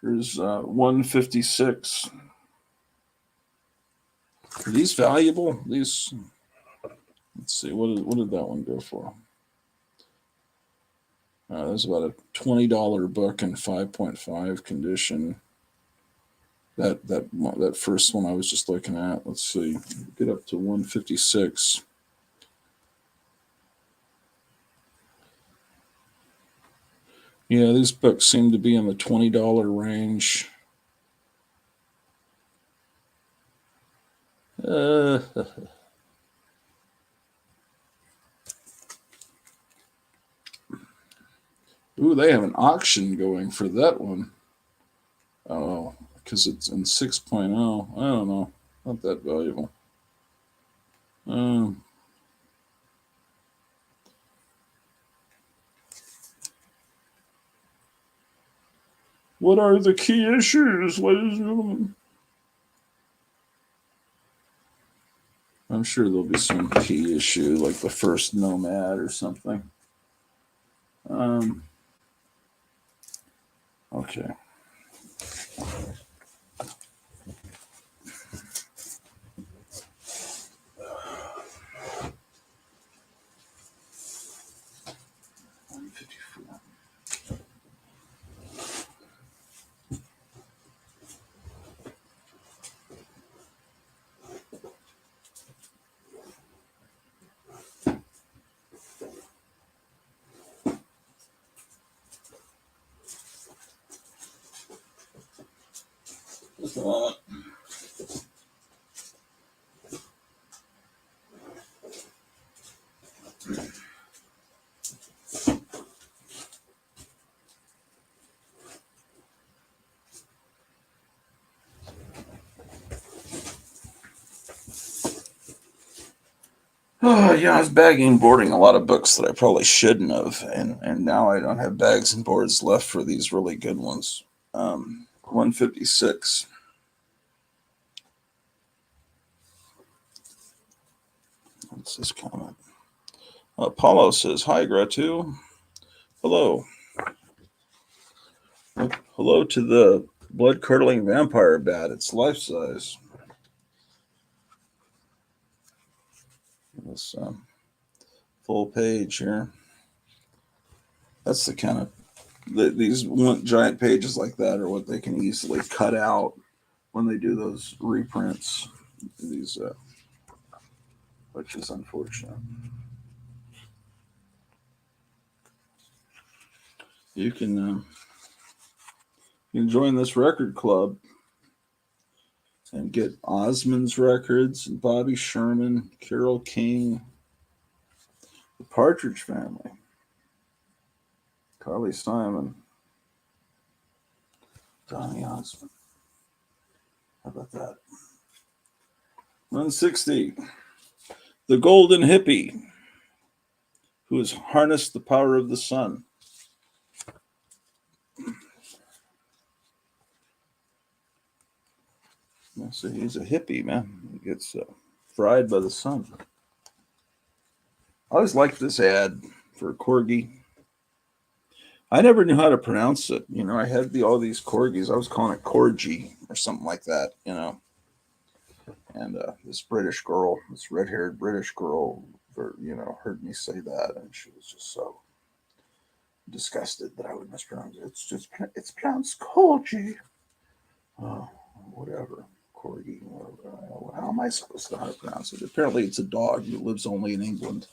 Here's 156. Are these valuable? These, let's see, what did that one go for? There's about a $20 book in 5.5 condition. That first one I was just looking at. Let's see, get up to 156. Yeah, these books seem to be in the $20 range. Ooh, they have an auction going for that one. Oh, because it's in 6.0. I don't know. Not that valuable. What are the key issues, ladies and gentlemen? I'm sure there'll be some key issue, like the first Nomad or something. Okay. Just a moment. Oh, yeah, I was bagging and boarding a lot of books that I probably shouldn't have, and now I don't have bags and boards left for these really good ones. 156. What's this comment? Paulo says, "Hi, Gratu. Hello. Hello to the blood-curdling vampire bat. It's life-size." This full page here. That's the kind of these giant pages like that are what they can easily cut out when they do those reprints. These, which is unfortunate. You can join this record club and get Osmond's records, and Bobby Sherman, Carole King, the Partridge Family, Carly Simon, Donny Osmond. How about that? 160. The Golden Hippie, who has harnessed the power of the sun. So he's a hippie, man. He gets fried by the sun. I always liked this ad for Corgi. I never knew how to pronounce it. You know, I had all these Corgis. I was calling it Corgi or something like that, you know. And this British girl, this red-haired British girl, heard me say that, and she was just so disgusted that I would mispronounce it. It's pronounced Corgi. Oh, whatever. Corgi. Whatever. How am I supposed to know how to pronounce it? Apparently, it's a dog that lives only in England.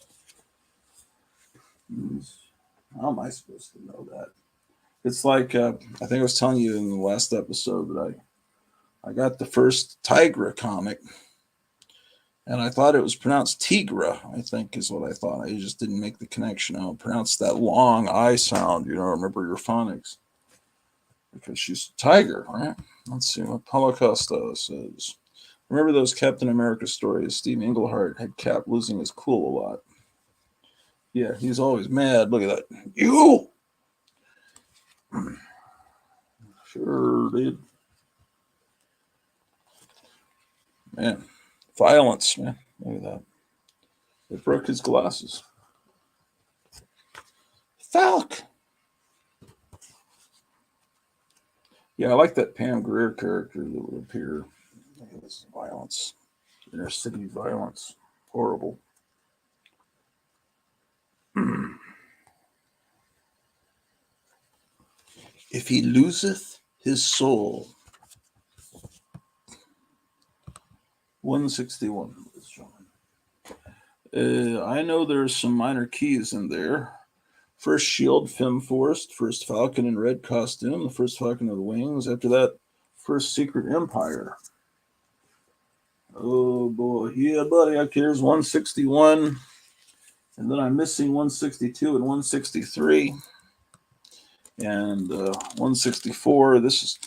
How am I supposed to know that? It's like I think I was telling you in the last episode that I got the first Tigra comic And I thought it was pronounced Tigra, I think is what I thought. I just didn't make the connection. I pronounced that long I sound, remember your phonics. Because she's a tiger, right? Let's see what Holocaust says. Remember those Captain America stories? Steve Englehart had Cap losing his cool a lot. Yeah, he's always mad. Look at that. You! Sure did. Man, violence, man. Look at that. It broke his glasses. Falk! Yeah, I like that Pam Grier character that would appear. Look at this violence. Inner city violence. Horrible. If he loseth his soul. 161. I know there's some minor keys in there. First Shield, Fem Forest, first Falcon in red costume, the first Falcon of the Wings. After that, first Secret Empire. Oh boy, yeah, buddy. Okay, here's 161, and then I'm missing 162 and 163, and 164. This is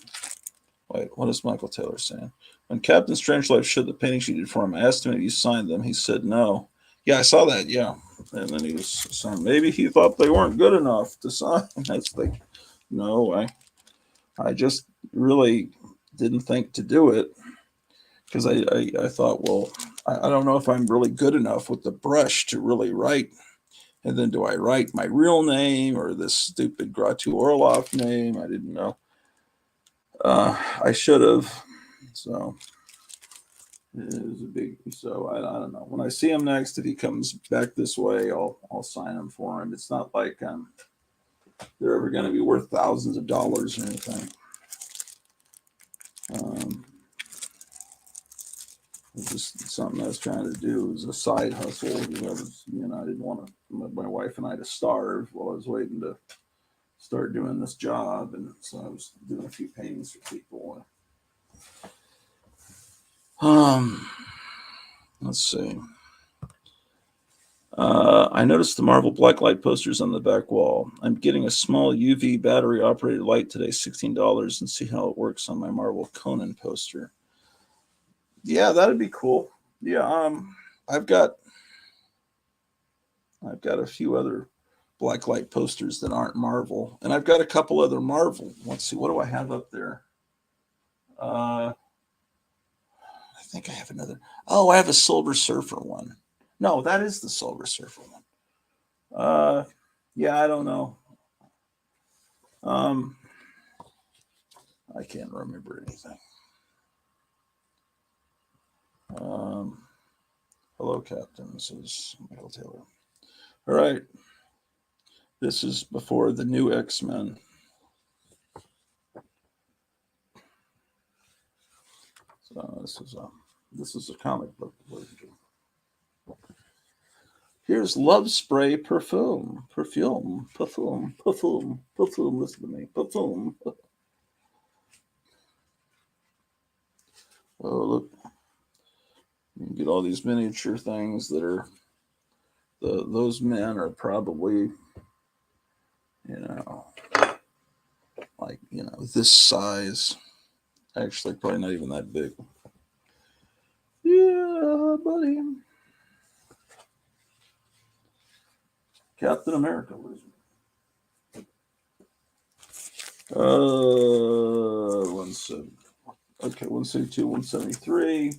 wait. What is Michael Taylor saying? When Captain Strangelove showed the paintings she did for him, I asked him if he signed them. He said no. Yeah, I saw that. Yeah, and then he was saying maybe he thought they weren't good enough to sign. That's like, no, I just really didn't think to do it because I thought, well, I don't know if I'm really good enough with the brush to really write. And then do I write my real name or this stupid Gratu Orloff name? I didn't know. I should have. So it was a big. So I don't know. When I see him next, if he comes back this way, I'll sign him for him. It's not like they're ever going to be worth thousands of dollars or anything. It's just something I was trying to do. It was a side hustle. I didn't want my wife and I to starve while I was waiting to start doing this job, and so I was doing a few paintings for people. Let's see. I noticed the Marvel blacklight posters on the back wall. I'm getting a small UV battery operated light today, $16, and see how it works on my Marvel Conan poster. Yeah, that'd be cool. Yeah, I've got a few other blacklight posters that aren't Marvel, and I've got a couple other Marvel. Let's see, what do I have up there? I think I have another. Oh, I have a Silver Surfer one. No, that is the Silver Surfer one. Yeah, I don't know. I can't remember anything. Hello, Captain. This is Michael Taylor. All right. This is before the new X-Men. So this is a comic book version. Here's Love Spray Perfume. Perfume. Perfume. Perfume. Perfume. Listen to me. Perfume. Oh, look. You get all these miniature things that are those men are probably, like, this size. Actually, probably not even that big. Yeah, buddy. Captain America. One seven. Okay, 172, 173.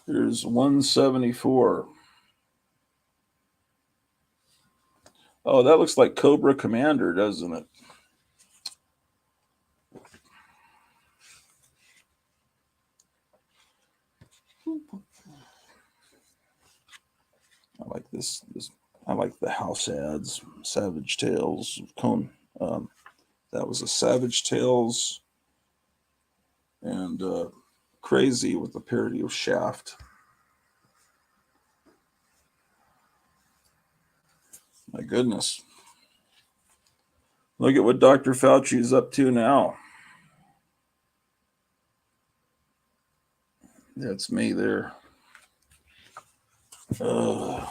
Here's 174. Oh, that looks like Cobra Commander, doesn't it? I like this. I like the house ads. Savage Tales. Cone. That was a Savage Tales and Crazy with a parody of Shaft. My goodness. Look at what Dr. Fauci is up to now. That's me there. Look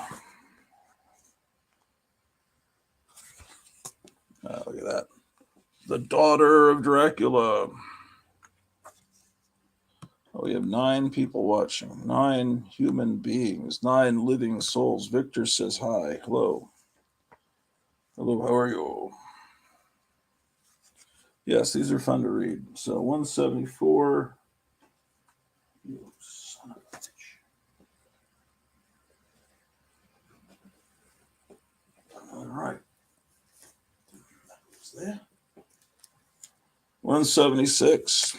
at that. The daughter of Dracula. Oh, we have 9 people watching. 9 human beings. 9 living souls. Victor says hi. Hello. Hello, how are you? Yes, these are fun to read. So 174. You son of a bitch. All right. That was there. 176.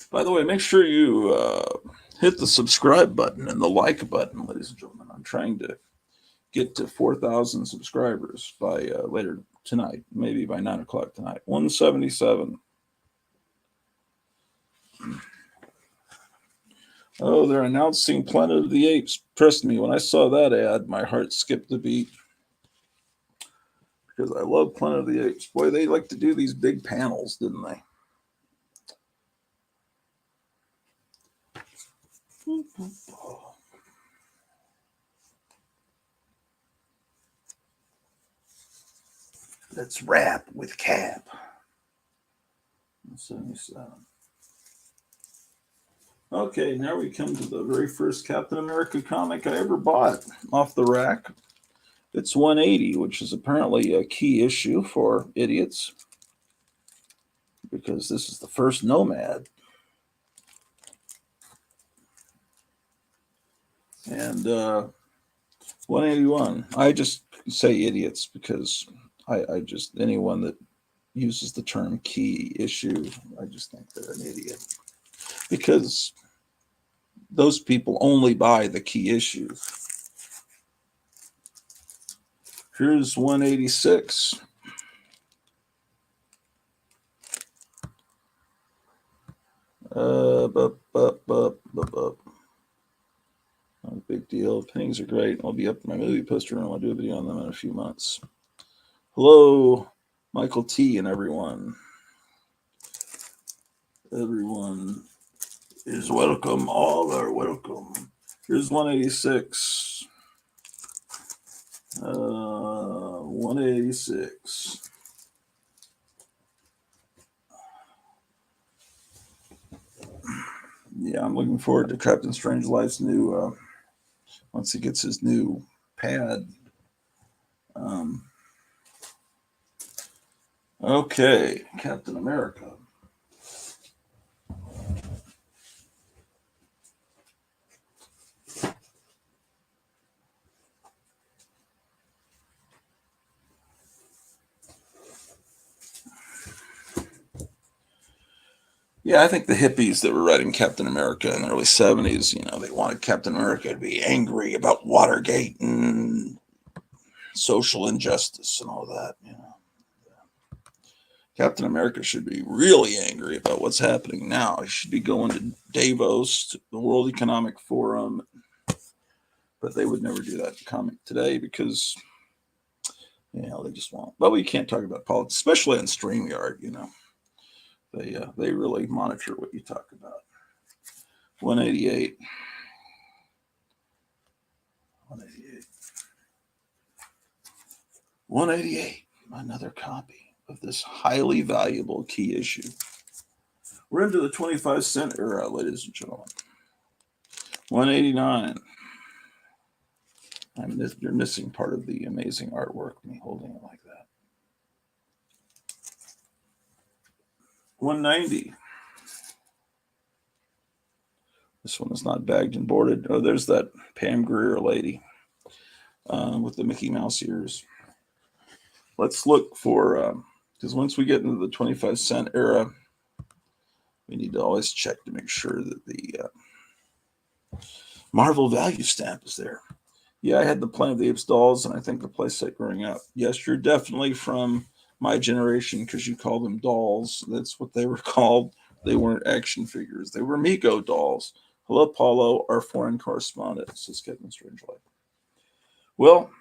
By the way, make sure you hit the subscribe button and the like button, ladies and gentlemen. I'm trying to get to 4,000 subscribers by later tonight, maybe by 9 o'clock tonight. 177. Oh, they're announcing Planet of the Apes. Trust me, when I saw that ad, my heart skipped a beat because I love Planet of the Apes. Boy, they like to do these big panels, didn't they? Let's rap with Cap. 77. Okay, now we come to the very first Captain America comic I ever bought off the rack. It's 180, which is apparently a key issue for idiots because this is the first Nomad. And 181. I just say idiots because I just, anyone that uses the term key issue, I just think they're an idiot. Because those people only buy the key issues. Here's 186. Not a big deal. Paintings are great. I'll be up in my movie poster and I'll do a video on them in a few months. Hello, Michael T. and everyone. Everyone is welcome. All are welcome. Here's 186. 186. Yeah, I'm looking forward to Captain Strangelife's new, once he gets his new pad. Okay, Captain America. Yeah, I think the hippies that were writing Captain America in the early 70s, they wanted Captain America to be angry about Watergate and social injustice and all that. Captain America should be really angry about what's happening now. He should be going to Davos, to the World Economic Forum, but they would never do that in comic today because, they just won't. But we can't talk about politics, especially on StreamYard, They really monitor what you talk about. 188. 188. 188. Another copy of this highly valuable key issue. We're into the 25-cent era, ladies and gentlemen. 189. You're missing part of the amazing artwork, me holding it like that. 190. This one is not bagged and boarded. Oh, there's that Pam Grier lady with the Mickey Mouse ears. Let's look for, because once we get into the 25-cent era, we need to always check to make sure that the Marvel value stamp is there. Yeah, I had the Planet of the Apes dolls, and I think the playset growing up. Yes, you're definitely from my generation, because you call them dolls. That's what they were called. They weren't action figures. They were Mego dolls. Hello, Paulo, our foreign correspondent, says Kevin Strangelight. Well,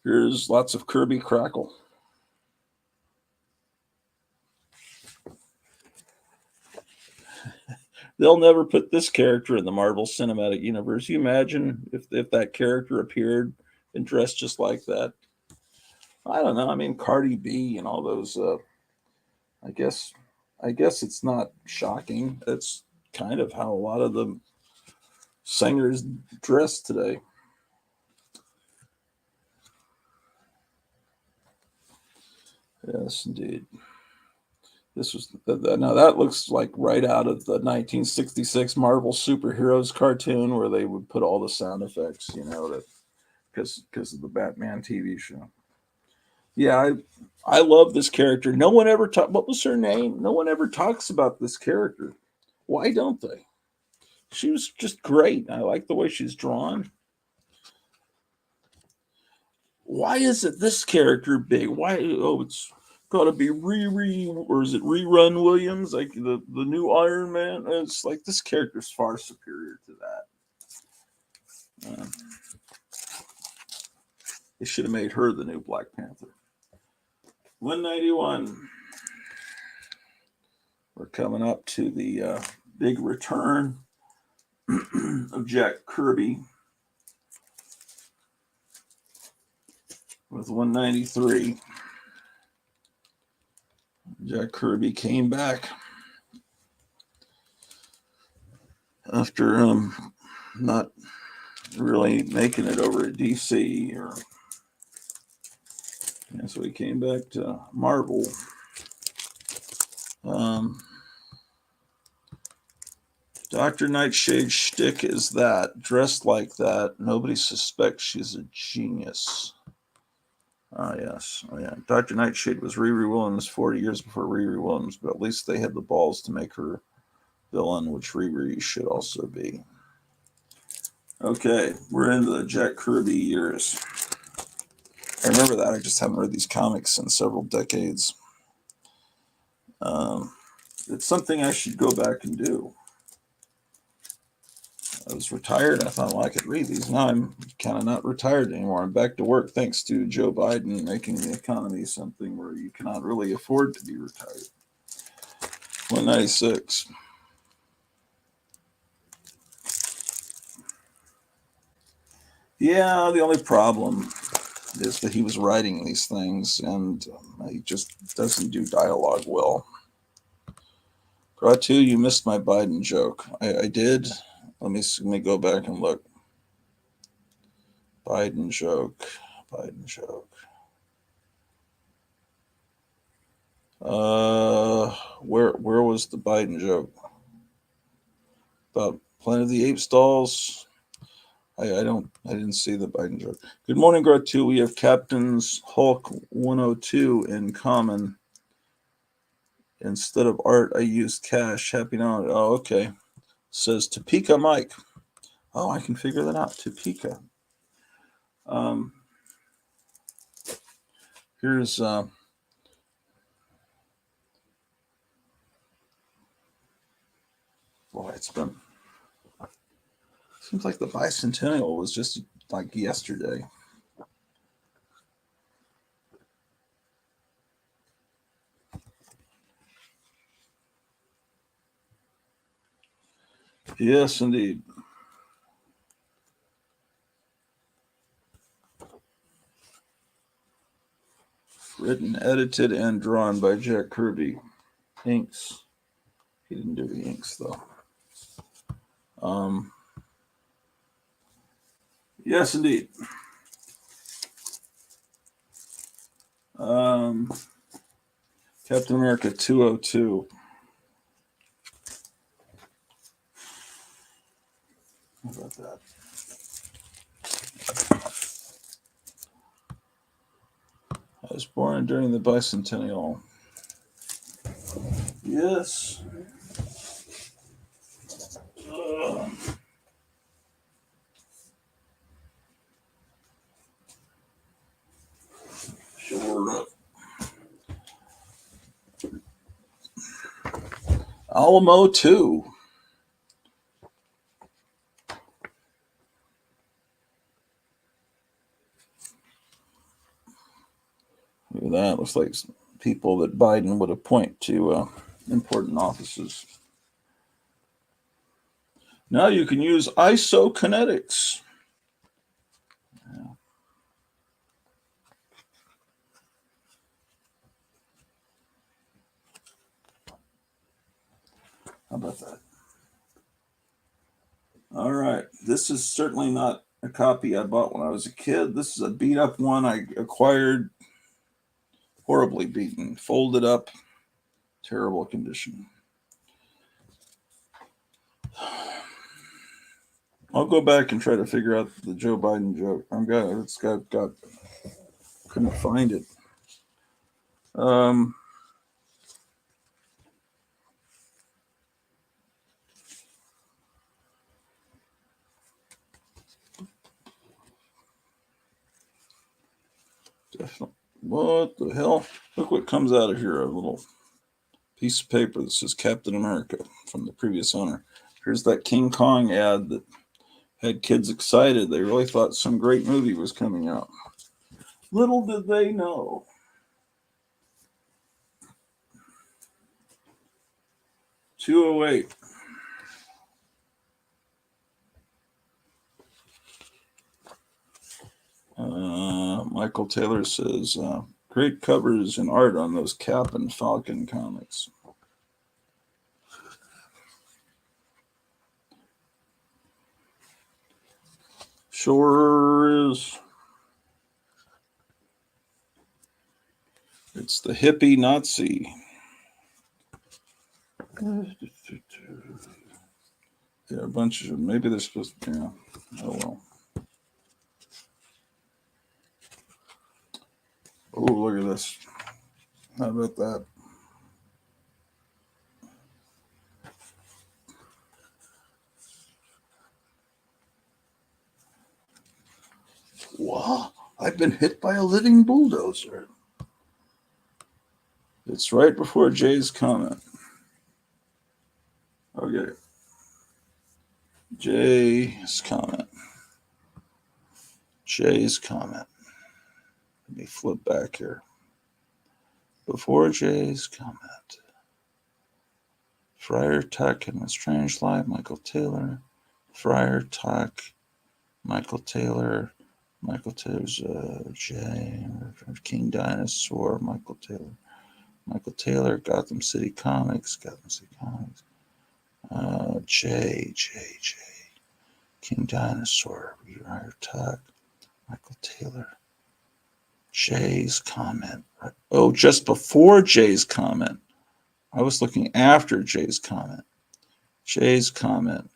here's lots of Kirby crackle. They'll never put this character in the Marvel Cinematic Universe. You imagine if that character appeared and dressed just like that? I don't know. I mean, Cardi B and all those. I guess, I guess it's not shocking. That's kind of how a lot of the singers dress today. Yes, indeed. This was now that looks like right out of the 1966 Marvel superheroes cartoon where they would put all the sound effects, that because of the Batman TV show. Yeah, I love this character. No one ever talk. What was her name? No one ever talks about this character. Why don't they? She was just great. I like the way she's drawn. Why is it this character big? Why? Oh, it's got to be Riri, or is it Rerun Williams, like the new Iron Man? It's like this character's far superior to that. They should have made her the new Black Panther. 191. We're coming up to the big return of Jack Kirby with 193. Jack Kirby came back after not really making it over at DC, so he came back to Marvel. Dr. Nightshade's shtick is that, dressed like that, nobody suspects she's a genius. Ah, yes. Oh, yeah. Dr. Nightshade was Riri Williams 40 years before Riri Williams, but at least they had the balls to make her villain, which Riri should also be. Okay, we're into the Jack Kirby years. I remember that. I just haven't read these comics in several decades. It's something I should go back and do. I was retired. I thought, well, I could read these. Now I'm kind of not retired anymore. I'm back to work thanks to Joe Biden making the economy something where you cannot really afford to be retired. 196. Yeah, the only problem is that he was writing these things and he just doesn't do dialogue well. Gratu, you missed my Biden joke. I did. Let me go back and look. Biden joke. Biden joke. Where was the Biden joke? About Planet of the Apes dolls? I didn't see the Biden joke. Good morning, Gratu. We have Captain's Hulk 102 in common. Instead of art, I used cash. Happy now. Oh, okay. Says Topeka Mike. Oh, I can figure that out. Topeka. Here's boy, it's been seems like the bicentennial was just like yesterday. Yes, indeed. Written, edited, and drawn by Jack Kirby. Inks. He didn't do the inks though. Yes, indeed. Captain America 202. How about that? I was born during the bicentennial. Yes. Sure. Alamo 2. Look at that. Looks like people that Biden would appoint to important offices. Now you can use isokinetics. How about that? All right. This is certainly not a copy I bought when I was a kid. This is a beat up one I acquired, horribly beaten, folded up, terrible condition. I'll go back and try to figure out the Joe Biden joke. Couldn't find it. Definitely. What the hell? Look what comes out of here. A little piece of paper that says Captain America from the previous owner. Here's that King Kong ad that had kids excited. They really thought some great movie was coming out. Little did they know. $208. Michael Taylor says, great covers and art on those Cap and Falcon comics. Sure is. It's the hippie Nazi. Yeah, a bunch of, maybe they're supposed to, yeah. Oh well. Oh, look at this. How about that? Wow, I've been hit by a living bulldozer. It's right before Jay's comment. Okay. Jay's comment. Jay's comment. Let me flip back here. Before Jay's comment. Friar Tuck and A Strange Life, Michael Taylor. Friar Tuck, Michael Taylor's Jay, King Dinosaur, Michael Taylor, Gotham City Comics, J, King Dinosaur, Friar Tuck, Michael Taylor, Jay's comment. Oh, just before Jay's comment. I was looking after Jay's comment. Jay's comment.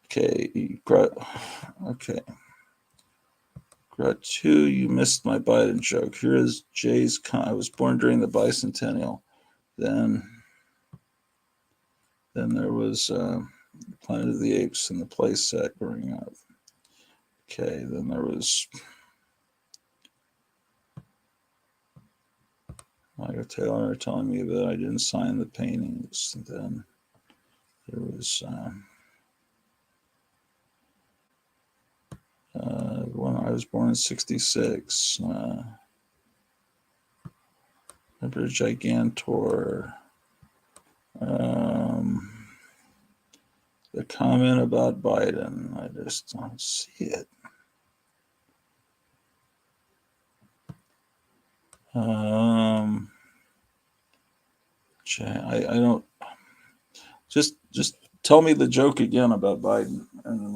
Okay. Okay. Two, you missed my Biden joke. Here is Jay's comment. I was born during the bicentennial. Then there was Planet of the Apes and the play set growing up. Okay. Then there was Michael Taylor telling me that I didn't sign the paintings. And then there was when I was born in '66. Remember Gigantor. The comment about Biden. I just don't see it. I don't. Just tell me the joke again about Biden, and then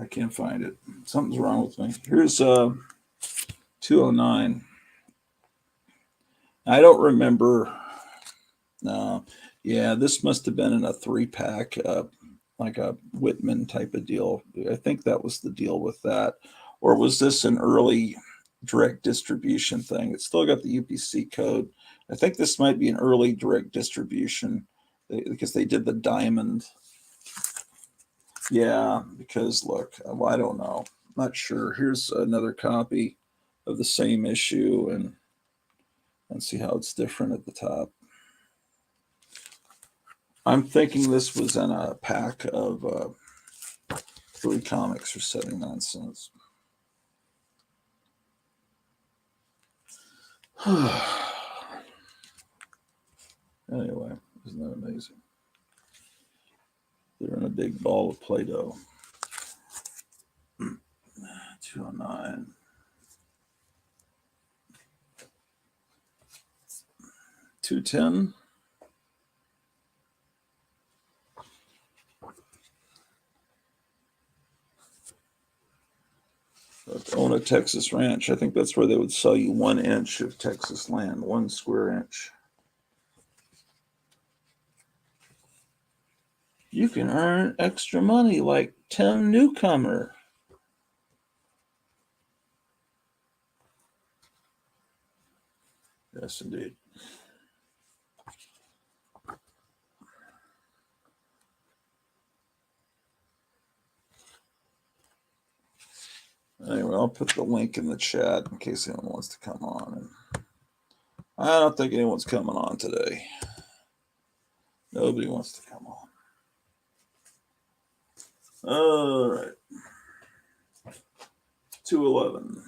I can't find it. Something's wrong with me. Here's 209. I don't remember. No, yeah, this must have been in a 3-pack, like a Whitman type of deal. I think that was the deal with that, or was this an early direct distribution thing? It's still got the UPC code. I think this might be an early direct distribution because they did the diamond. Yeah, because look, well, I don't know. I'm not sure. Here's another copy of the same issue and see how it's different at the top. I'm thinking this was in a pack of 3 comics for 79 cents. Anyway, isn't that amazing? They're in a big ball of Play-Doh. 209. 210. Own a Texas ranch. I think that's where they would sell you 1 inch of Texas land, 1 square inch. You can earn extra money like Tim Newcomer. Yes, indeed. Anyway, I'll put the link in the chat in case anyone wants to come on. And I don't think anyone's coming on today. Nobody wants to come on. All right. 211.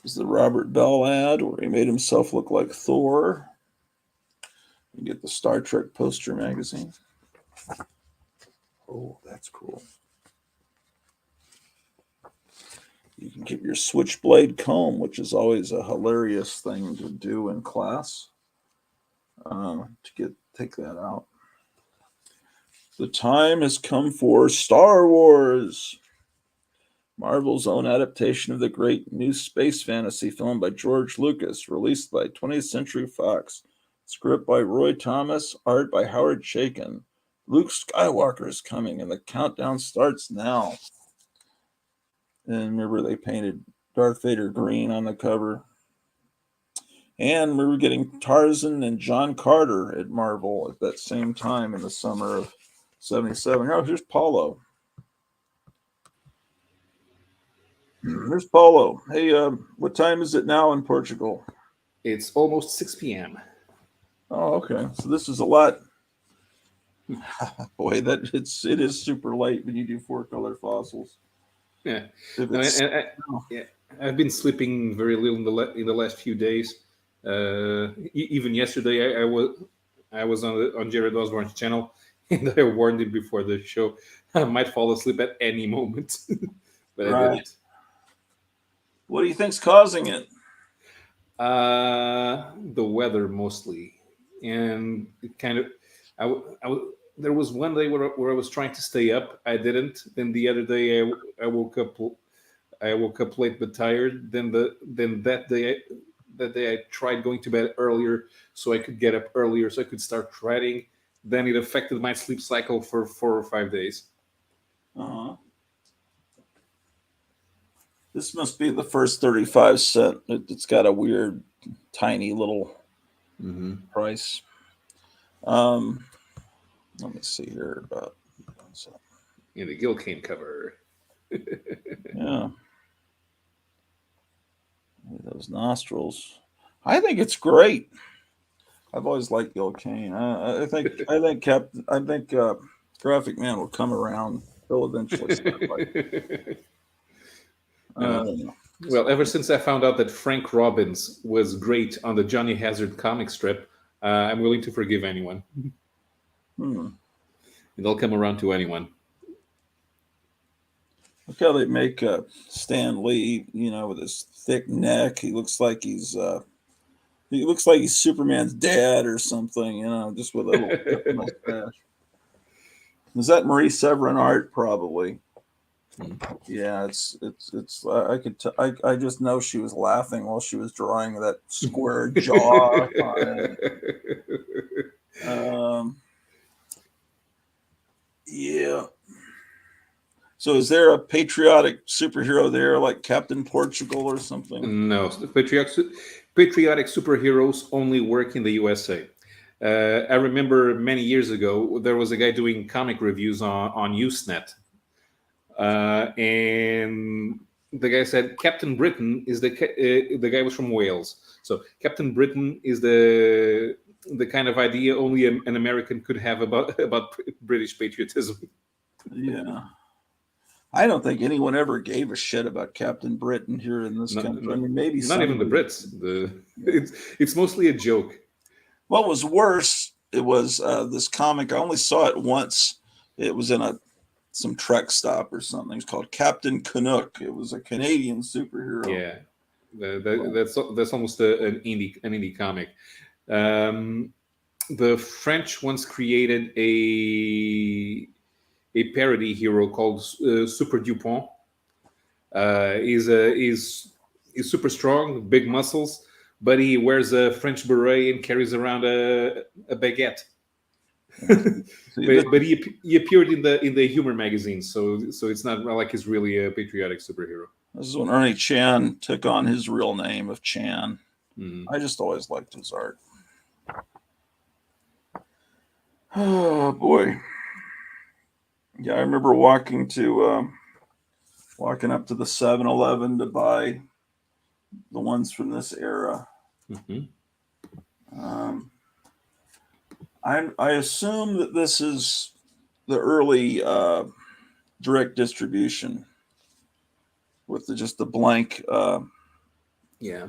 This is the Robert Bell ad where he made himself look like Thor. You get the Star Trek poster magazine. Oh, that's cool. You can get your switchblade comb, which is always a hilarious thing to do in class. Take that out. The time has come for Star Wars. Marvel's own adaptation of the great new space fantasy film by George Lucas, released by 20th Century Fox. Script by Roy Thomas, art by Howard Chaykin. Luke Skywalker is coming, and the countdown starts now. And remember, they painted Darth Vader green on the cover. And we were getting Tarzan and John Carter at Marvel at that same time in the summer of 77. Oh, here's Paulo. There's Paulo. Hey, what time is it now in Portugal? It's almost 6 p.m. Oh, okay. So this is a lot. Boy, it is super late when you do 4-color fossils. Yeah. I've been sleeping very little in the last few days. Even yesterday, I was on Jared Osborne's channel, and I warned him before the show I might fall asleep at any moment, but I didn't. What do you think's causing it? The weather mostly, and it kind of. There was one day where I was trying to stay up. I didn't. Then the other day I woke up. I woke up late but tired. Then that day I tried going to bed earlier so I could get up earlier so I could start writing. Then it affected my sleep cycle for 4 or 5 days. Uh-huh. This must be the first 35 cent. It's got a weird, tiny little price. Let me see here about. In the Gil Kane cover. Yeah. Those nostrils. I think it's great. I've always liked Gil Kane. I think Graphic Man will come around. He'll eventually start like. Well, ever since I found out that Frank Robbins was great on the Johnny Hazard comic strip, I'm willing to forgive anyone. They'll come around to anyone. Look how they make Stan Lee, with his thick neck. He looks like he's Superman's dad or something, just with a little mustache. Is that Marie Severin art? Probably. Yeah, it's. I just know she was laughing while she was drawing that square jaw on it. Yeah. So is there a patriotic superhero there like Captain Portugal or something? No, patriotic superheroes only work in the USA. I remember many years ago there was a guy doing comic reviews on Usenet, and the guy said Captain Britain is the guy was from Wales. So Captain Britain is the kind of idea only an American could have about British patriotism. Yeah. I don't think anyone ever gave a shit about Captain Britain here in this Not, country. I not, mean, maybe not even the somebody. Brits. It's mostly a joke. What was worse, it was this comic. I only saw it once. It was in some Trek stop or something. It's called Captain Canuck. It was a Canadian superhero. Yeah, that's almost an indie comic. Um, the French once created a parody hero called Super Dupont. He's super strong, big muscles, but he wears a French beret and carries around a baguette. See, but he appeared in the humor magazine, so it's not like he's really a patriotic superhero. this is when Ernie Chan took on his real name of Chan. Mhm. I just always liked his art. Oh boy. Yeah, I remember walking up to the 7-Eleven to buy the ones from this era. Mhm. Um, I assume that this is the early direct distribution with just the blank. Yeah.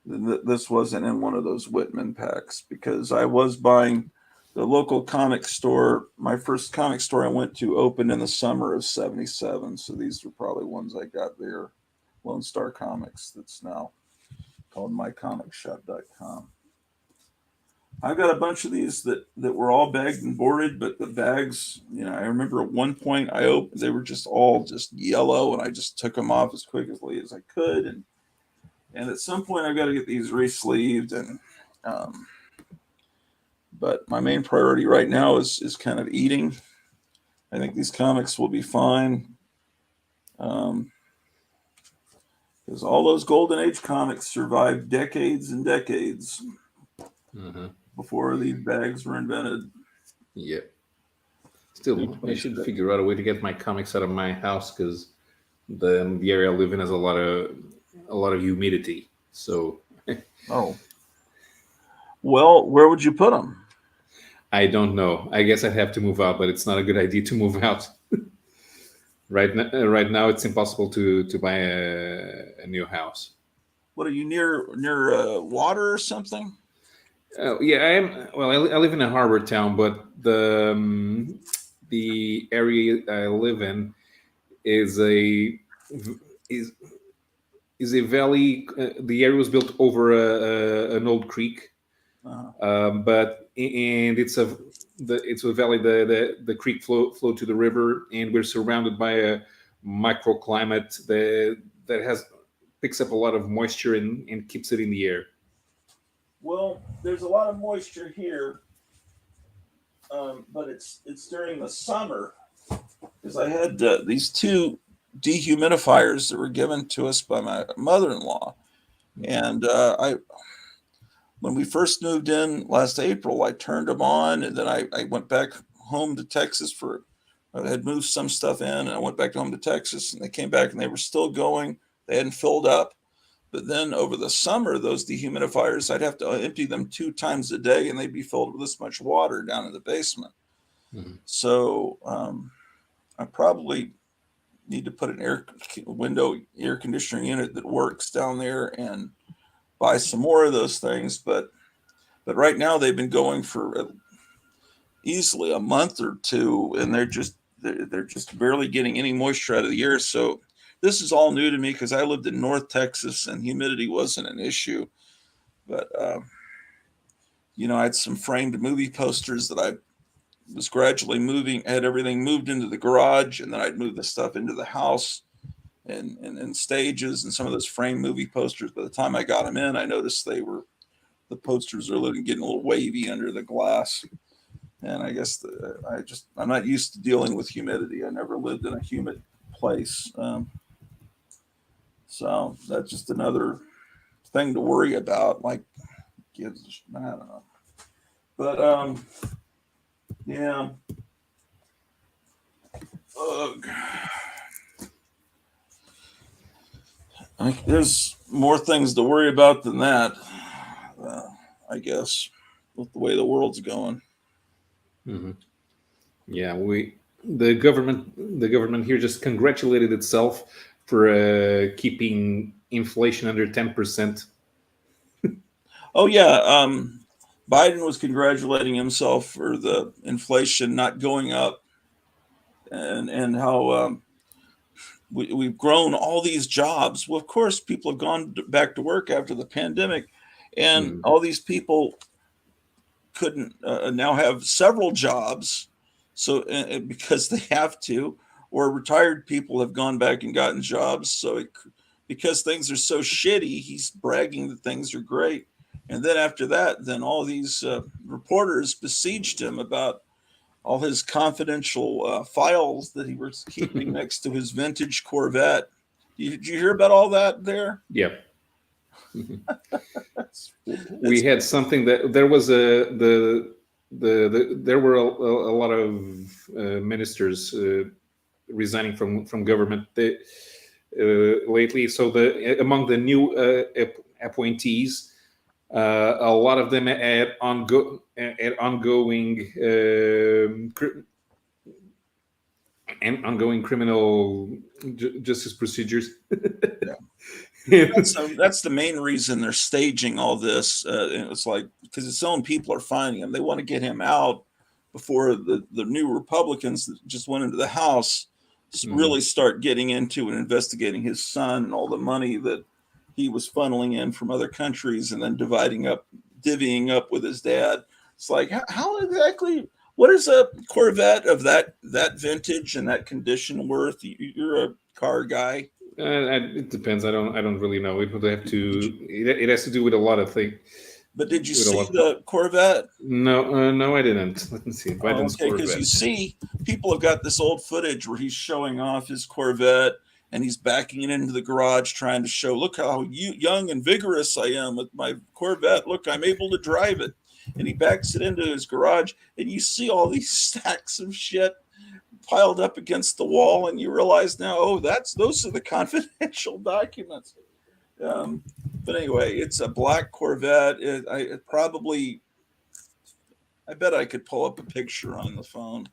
This wasn't in one of those Whitman packs because I was buying the local comic store. My first comic store I went to opened in the summer of '77, so these were probably ones I got there. Lone Star Comics, that's now called mycomicshop.com. I've got a bunch of these that were all bagged and boarded, but the bags, I remember at one point they were just all just yellow, and I just took them off as quickly as I could, and at some point I've got to get these re-sleeved, and um, but my main priority right now is kind of eating. I think these comics will be fine. Because all those Golden Age comics survived decades and decades Uh-huh. before these bags were invented. Yeah. Still, I should figure out a way to get my comics out of my house because the area I live in has a lot of humidity. So Oh, well, where would you put them? I don't know. I guess I'd have to move out, but it's not a good idea to move out. Right now, it's impossible to buy a new house. What are you near water or something? Yeah, I am. Well, I live in a harbor town, but the area I live in is is is a valley. The area was built over an old creek, but and it's a valley. The creek flow to the river, and we're surrounded by a microclimate that has picks up a lot of moisture and keeps it in the air. Well, there's a lot of moisture here, but it's during the summer because I had these two dehumidifiers that were given to us by my mother-in-law, and I when we first moved in last April, I turned them on, and then I went back home to Texas for. I had moved some stuff in, and I went back home to Texas, and they came back, and they were still going. They hadn't filled up, but then over the summer, those dehumidifiers, I'd have to empty them 2 times a day, and they'd be filled with this much water down in the basement. Mhm. So I probably need to put an window air conditioning unit that works down there and buy some more of those things. But right now they've been going for easily a month or two, and they're just barely getting any moisture out of the air. So this is all new to me because I lived in North Texas and humidity wasn't an issue. But I had some framed movie posters that I was gradually moving. I had everything moved into the garage, and then I'd move the stuff into the house and in stages. And some of those framed movie posters, by the time I got them in, I noticed the posters are getting a little wavy under the glass. And I guess I'm not used to dealing with humidity. I never lived in a humid place, so that's just another thing to worry about. Like kids, I don't know, but yeah. Ugh. There's more things to worry about than that, uh, I guess, with the way the world's going. Hmm. Yeah, the government here just congratulated itself for keeping inflation under 10%. Oh yeah, Biden was congratulating himself for the inflation not going up, and how we've grown all these jobs. Well, of course, people have gone back to work after the pandemic, and Mhm. all these people couldn't now have several jobs, so because they have to, or retired people have gone back and gotten jobs. So because things are so shitty, he's bragging that things are great, and then after that, then all these reporters besieged him about all his confidential files that he was keeping next to his vintage Corvette. Did you hear about all that there? Yeah. Mhm. It's, We it's had something that there was there were a lot of ministers resigning from government lately. So the among the new appointees, a lot of them at ongoing and ongoing criminal justice procedures. yeah. Mhm. That's the main reason they're staging all this. And it's like because his own people are finding him. They want to get him out before the new Republicans that just went into the House really start getting into and investigating his son and all the money that he was funneling in from other countries and then divvying up with his dad. It's like how exactly what is a Corvette of that vintage and that condition worth? You're a car guy. It depends. I don't really know. It would have Did you to. It has to do with a lot of things. But did you With a see lot. the Corvette? No, no, I didn't. Let me see. Oh, Biden's okay, because you Corvette. see, people have got this old footage where he's showing off his Corvette and he's backing it into the garage trying to show, look how young and vigorous I am with my Corvette. Look, I'm able to drive it. And he backs it into his garage, and you see all these stacks of shit piled up against the wall, and you realize now, oh, those are the confidential documents. Um, but anyway, it's a black Corvette. I bet I could pull up a picture on the phone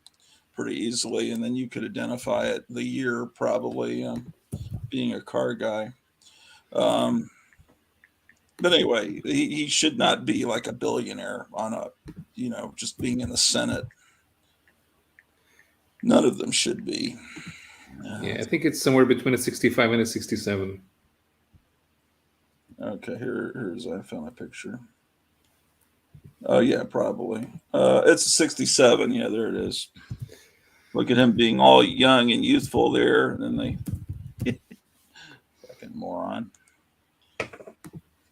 pretty easily, and then you could identify it. The year, probably, being a car guy. Um, but anyway, he should not be like a billionaire on just being in the Senate. None of them should be. Yeah, I think it's somewhere between a 65 and a 67. Okay, I found a picture. Oh yeah, probably. It's a 67. Yeah, there it is. Look at him being all young and youthful there, and then they fucking moron.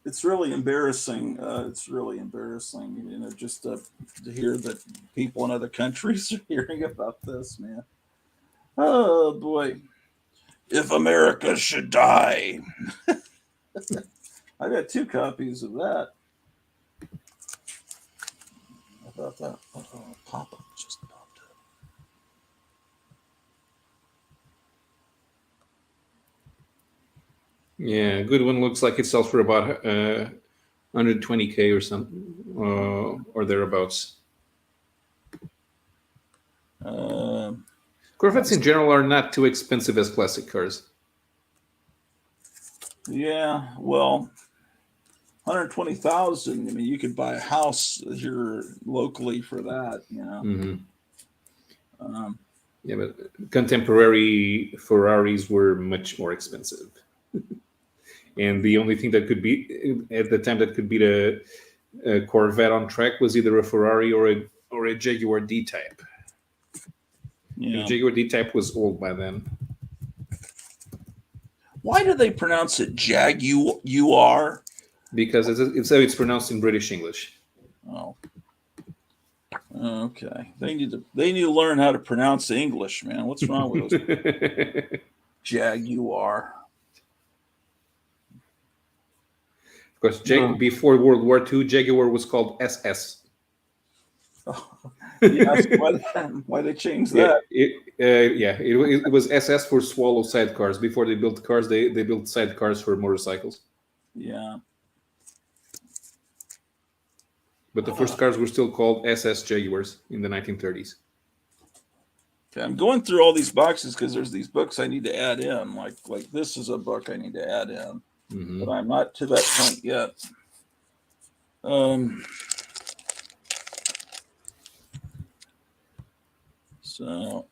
It's really embarrassing. It's really embarrassing, just to hear that people in other countries are hearing about this, man. Oh boy, if America should die, I got two copies of that. How about that? Pop up just popped up. Yeah, good one looks like it sells for about 120K or something, or thereabouts. Um, Corvettes that's, in general are not too expensive as classic cars. yeah, well, 120,000. I mean, you could buy a house here locally for that. Hmm. Um, Yeah, but contemporary Ferraris were much more expensive, and the only thing that could be at the time that could beat a Corvette on track was either a Ferrari or a Jaguar D Type. The yeah. Jaguar D Type was old by then Why do they pronounce it Jaguar? because it's how it's pronounced in British English. Oh, okay. They need to learn how to pronounce English, man. What's wrong with those Jaguar? Because No. before World War II, Jaguar was called SS. Yes. Why they changed Yeah, that? it was SS for swallow sidecars. Before they built cars, they built sidecars for motorcycles. Yeah. But the first cars were still called SS Jaguars in the 1930s. Okay, I'm going through all these boxes because there's these books I need to add in. Like this is a book I need to add in, but I'm not to that point yet. Um. So.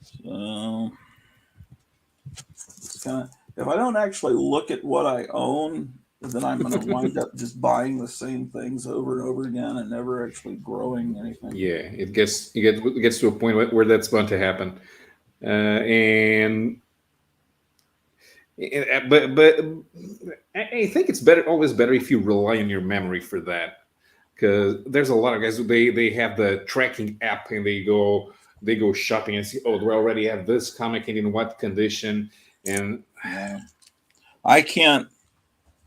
So. It's kind of, if I don't actually look at what I own, then I'm going to wind up just buying the same things over and over again and never actually growing anything. Yeah, it gets to a point where that's going to happen, and but I think it's always better if you rely on your memory for that, because there's a lot of guys who they have the tracking app and they go shopping and see, oh, they already have this comic and in what condition. And Yeah. I can't.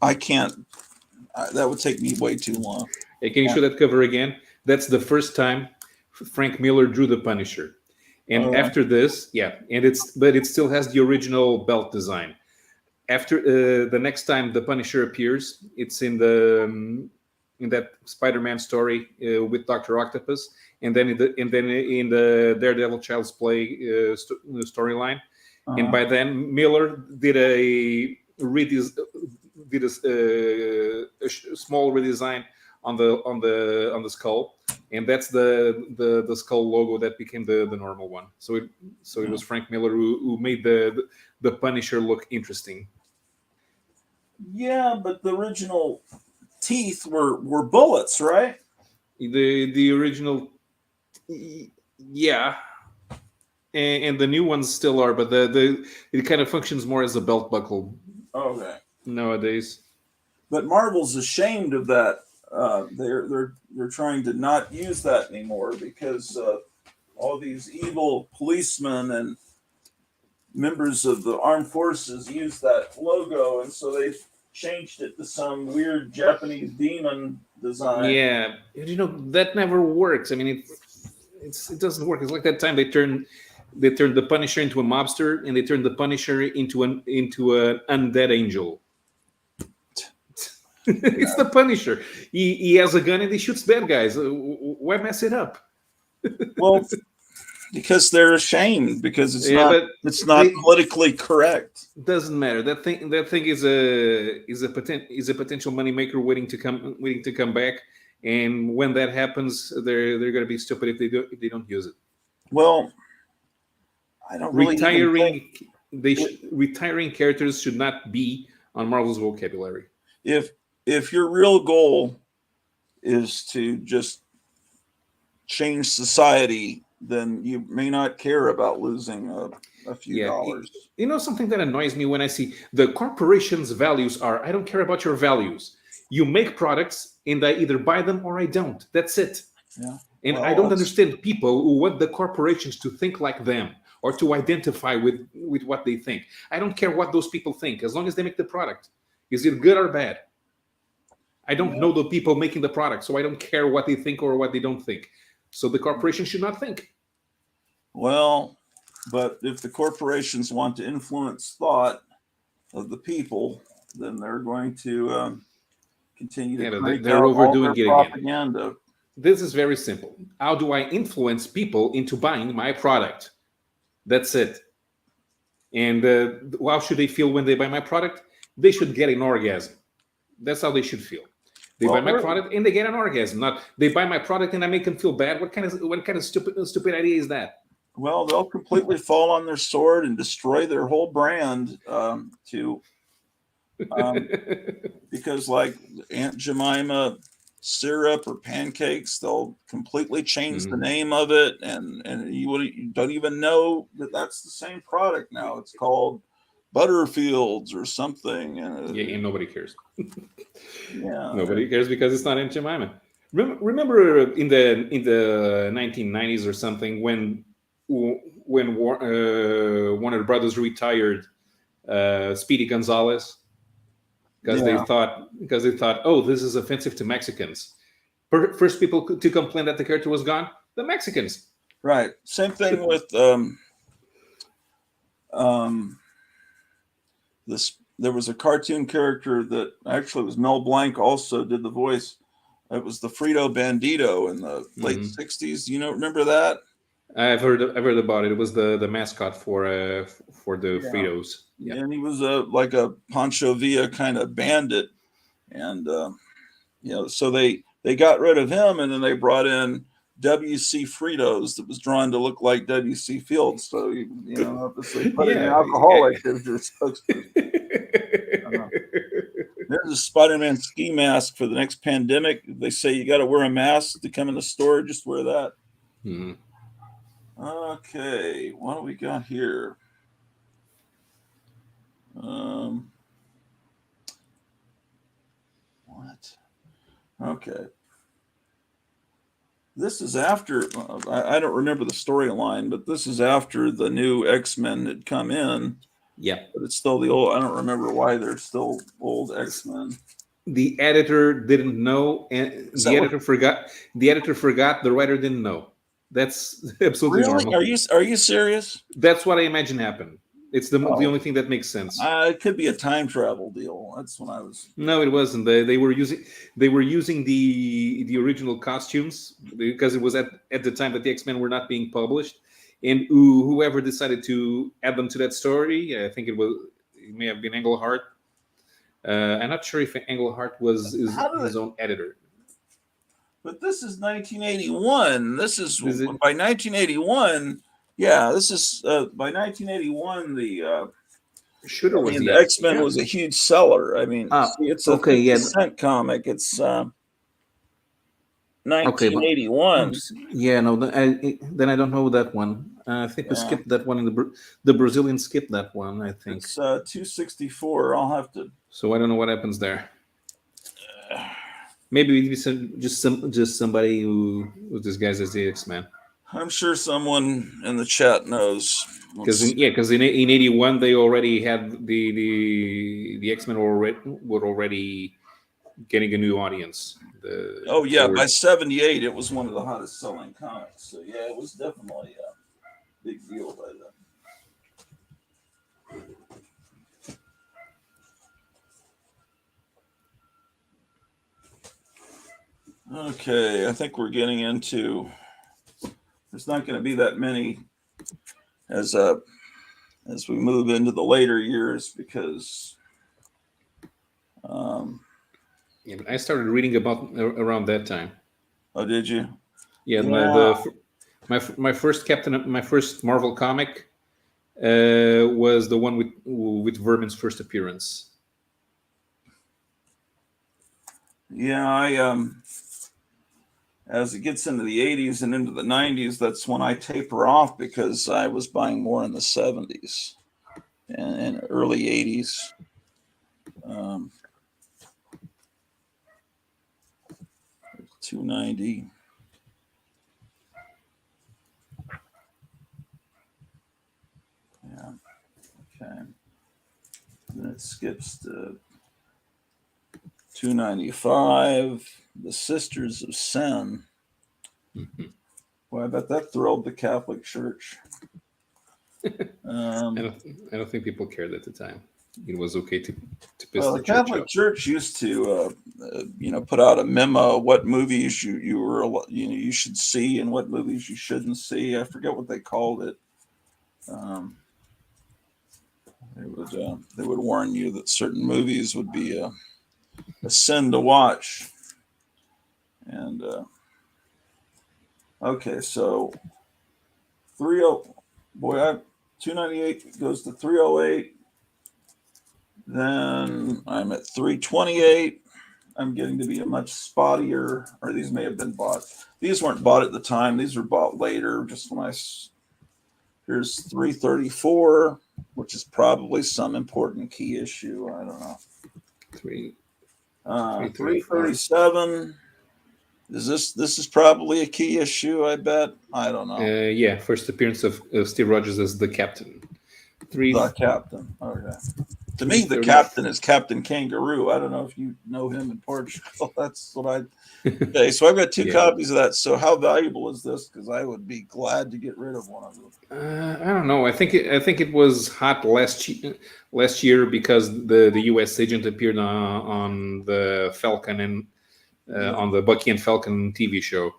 I can't. That would take me way too long. hey, can you show that cover again? That's the first time Frank Miller drew the Punisher. And Uh, after this, yeah, and it still has the original belt design. After the next time the Punisher appears, it's in that Spider-Man story with Dr. Octopus, and then in the Daredevil Child's Play storyline. And by then, Miller did a small redesign on the skull, and that's the skull logo that became the normal one. So it was Frank Miller who made the Punisher look interesting. yeah, but the original teeth were bullets, right? The original, yeah, and the new ones still are, but the it kind of functions more as a belt buckle Okay. nowadays. But Marvel's ashamed of that. They're trying to not use that anymore because all these evil policemen and members of the armed forces use that logo, and so they changed it to some weird Japanese demon design. Yeah, that never works. I mean, it doesn't work. It's like that time they turned the Punisher into a mobster, and they turned the Punisher into an undead angel. It's the Punisher. He has a gun and he shoots bad guys. Why mess it up? Well, because they're ashamed because But it's not politically correct. Doesn't matter. That thing is a potential moneymaker waiting to come back. And when that happens, they're going to be stupid if they don't use it. Well, I don't really retiring characters should not be on Marvel's vocabulary. If your real goal is to just change society, then you may not care about losing a few dollars. Something that annoys me when I see the corporation's values are, I don't care about your values. You make products and I either buy them or I don't. That's it. Yeah. And I don't understand people who want the corporations to think like them or to identify with what they think. I don't care what those people think as long as they make the product. Is it good or bad? I don't know the people making the product, so I don't care what they think or what they don't think. So the corporation should not think. Well, but if the corporations want to influence thought of the people, then they're going to continue to they're overdoing it propaganda. Again. This is very simple. How do I influence people into buying my product? That's it. And how should they feel when they buy my product? They should get an orgasm. That's how they should feel. They buy my product and they get an orgasm. Not they buy my product and I make them feel bad. What kind of stupid idea is that? Well, they'll completely fall on their sword and destroy their whole brand because like Aunt Jemima syrup or pancakes, they'll completely change the name of it, and you don't even know that that's the same product now. It's called Butterfields or something. And nobody cares. Yeah, nobody cares because it's not Aunt Jemima. Remember in the 1990s or something when Warner Brothers retired Speedy Gonzalez. Yeah, because they thought, oh, this is offensive to Mexicans. First people to complain that the character was gone, the Mexicans. right. Same thing with um, this. There was a cartoon character that actually was Mel Blanc also did the voice. It was the Frito Bandito in the late Mhm. '60s. You know, remember that? I've heard about it. It was the mascot for the Yeah. Fritos. Yeah. And he was a like a Pancho Villa kind of bandit, and so they got rid of him, and then they brought in W.C. Fritos that was drawn to look like W.C. Fields. So obviously putting an Yeah. alcoholic as your spokesperson. Uh, there's a Spider-Man ski mask for the next pandemic. They say you got to wear a mask to come in the store. Just wear that. Mhm. Okay, what do we got here? Um, what? Okay. This is after, I don't remember the storyline, but this is after the new X-Men had come in, Yeah. but it's still the old, I don't remember why they're still old X-Men. The editor didn't know, and Is the that what, editor forgot. The editor forgot. The writer didn't know. That's absolutely really? normal. Are you serious? That's what I imagine happened. It's the Oh, only thing that makes sense. it could be a time travel deal. That's when I was, No, it wasn't. They were using the original costumes because it was at the time that the X-Men were not being published, and whoever decided to add them to that story, I think it may have been Englehart. I'm not sure if Englehart was how did it, his own editor. but this is 1981. This is Is it? by 1981. Yeah, this is by 1981. Shooter I was mean, the the editor. X Men Yeah. was a huge seller. I mean, Ah, see, it's a okay, 50 yeah, cent comic. It's okay, but 1981. yeah, no, then I don't know that one. I think we Yeah, skipped that one. The Brazilian skipped that one, I think. it's 264. I'll have to. So I don't know what happens there. Maybe just somebody who disguises the X-Men. I'm sure someone in the chat knows. Because Let's, in '81 they already had the X-Men were already getting a new audience. oh They yeah, were by '78 it was one of the hottest selling comics. So yeah, it was definitely a big deal by then. Okay, I think we're getting into. There's not going to be that many as as we move into the later years because um, yeah, I started reading about around that time. oh, did you? Yeah, Yeah, my first Marvel comic was the one with Vermin's first appearance. yeah. I as it gets into the '80s and into the '90s, that's when I taper off because I was buying more in the '70s and early '80s. Um, 290. Yeah. Okay. Then it skips to 295. The Sisters of Sin. Mhm. Well, I bet that thrilled the Catholic Church. I Um, don't I don't think people cared at the time. It was okay to piss well, the the church Catholic off. Church used to, put out a memo what movies you should see and what movies you shouldn't see. I forget what they called it. Um, they would warn you that certain movies would be a sin to watch. And okay, so 30 boy, 298 goes to 308. Then I'm at 328. I'm getting to be a much spottier, or these may have been bought. These weren't bought at the time. These were bought later. Just when here's 334, which is probably some important key issue. I don't know. Three 334. 337. This is probably a key issue? I bet. I don't know. Yeah, first appearance of Steve Rogers as the captain. Three The captain. Okay. To me, the captain is Captain Kangaroo. I don't know if you know him in Portugal. That's what I. Okay, so I've got two copies of that. So how valuable is this? Because I would be glad to get rid of one of them. I don't know. I think it was hot last year because the U.S. agent appeared on the Falcon and on the Bucky and Falcon TV show.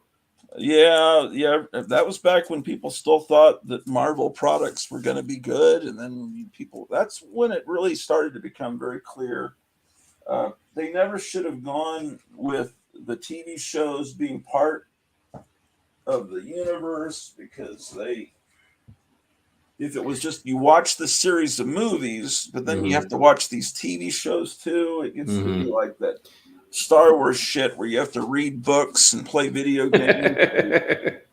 Yeah, that was back when people still thought that Marvel products were going to be good, and then that's when it really started to become very clear. They never should have gone with the TV shows being part of the universe, because if it was just you watch the series of movies, but then you have to watch these TV shows too, it gets to be like that Star Wars shit where you have to read books and play video games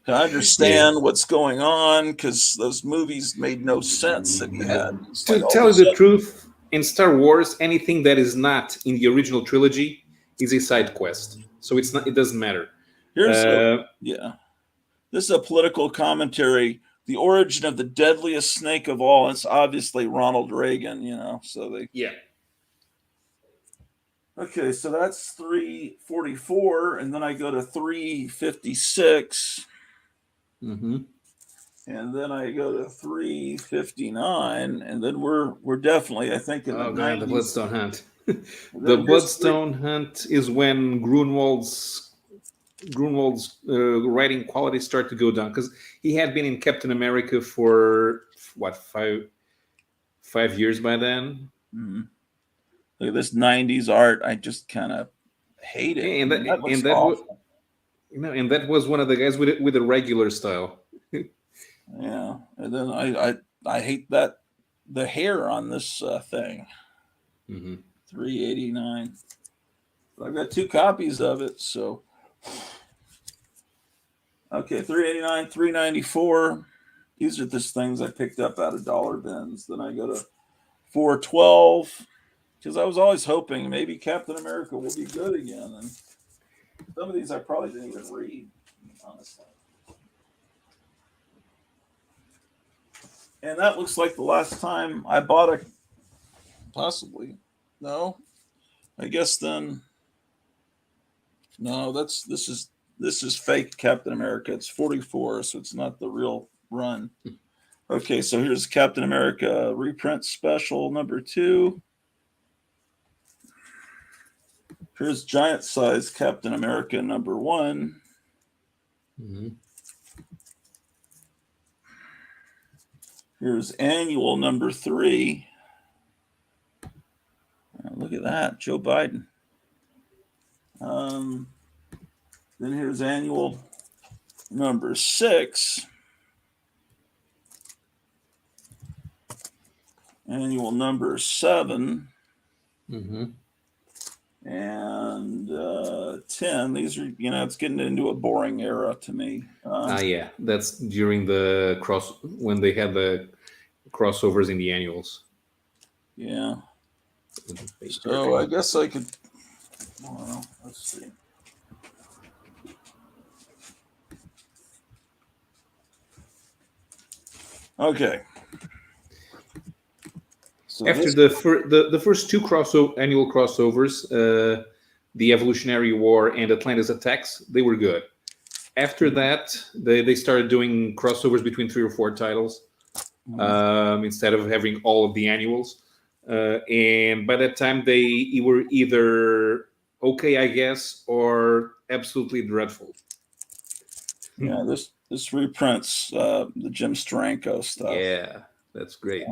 to understand what's going on, because those movies made no sense if you had. To tell you the truth, in Star Wars, anything that is not in the original trilogy is a side quest, so it's not. It doesn't matter. This is a political commentary. The origin of the deadliest snake of all. It's obviously Ronald Reagan. So they. Yeah. Okay, so that's 344, and then I go to 356, and then I go to 359, and then we're definitely, I think, in the 90s. The Bloodstone Hunt. The Bloodstone Hunt is when Grunwald's writing quality start to go down, because he had been in Captain America for what, 5 years by then. Look at this 90s art. I just kind of hate it. And that was one of the guys with a regular style. Yeah, and then I hate that the hair on this thing. 389. I've got 2 copies of it, so okay, 389, 394. These are just things I picked up out of dollar bins. Then I go to 412. Because I was always hoping maybe Captain America will be good again. And some of these I probably didn't even read, honestly. And that looks like the last time I bought a... Possibly. No? I guess then... No, this is fake Captain America. It's 44, so it's not the real run. Okay, so here's Captain America reprint special number 2. Here's giant size Captain America number 1. Here's annual number 3. Look at that, Joe Biden. Then here's annual number 6. Annual number 7. And 10. These are, it's getting into a boring era to me. That's during the when they had the crossovers in the annuals. Yeah. So I guess I could. Well, let's see. Okay. So after the first 2 annual crossovers, the Evolutionary War and Atlantis Attacks, they were good. After that, they started doing crossovers between 3 or 4 titles instead of having all of the annuals. And by that time, they were either okay, I guess, or absolutely dreadful. Yeah, this reprints the Jim Steranko stuff. Yeah, that's great.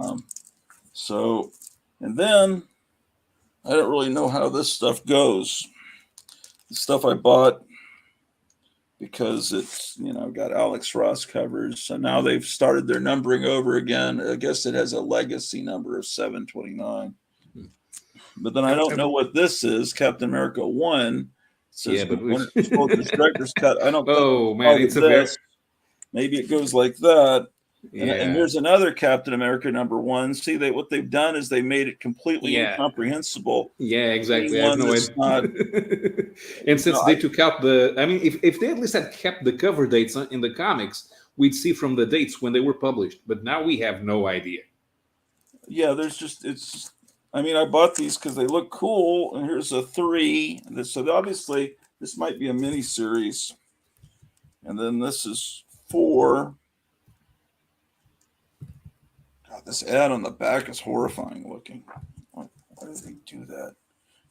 So, and then I don't really know how this stuff goes. The stuff I bought because it's, got Alex Ross covers. So now they've started their numbering over again. I guess it has a legacy number of 729. But then I don't know what this is. Captain America 1. Says when it's director's cut. I don't think it's this. Maybe it goes like that. Yeah. And there's another Captain America number 1. See, what they've done is they made it completely incomprehensible. Yeah, exactly. I have no idea. And since they took out if they at least had kept the cover dates in the comics, we'd see from the dates when they were published. But now we have no idea. Yeah, I mean, I bought these because they look cool. And here's a 3. So obviously, this might be a mini series. And then this is 4. God, this ad on the back is horrifying looking. Why did they do that?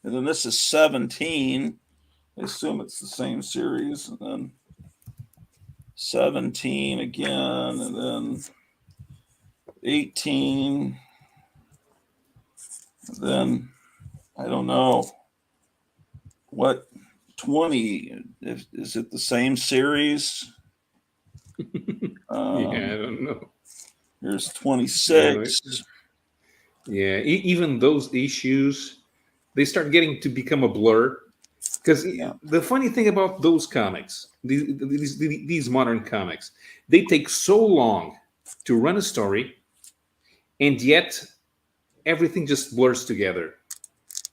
And then this is 17. I assume it's the same series. And then 17 again. And then 18. And then I don't know what 20. Is it the same series? Yeah, I don't know. Here's Yeah, 26. yeah. Even those issues, they start getting to become a blur. Because Yeah. the funny thing about those comics, these modern comics, they take so long to run a story, and yet everything just blurs together.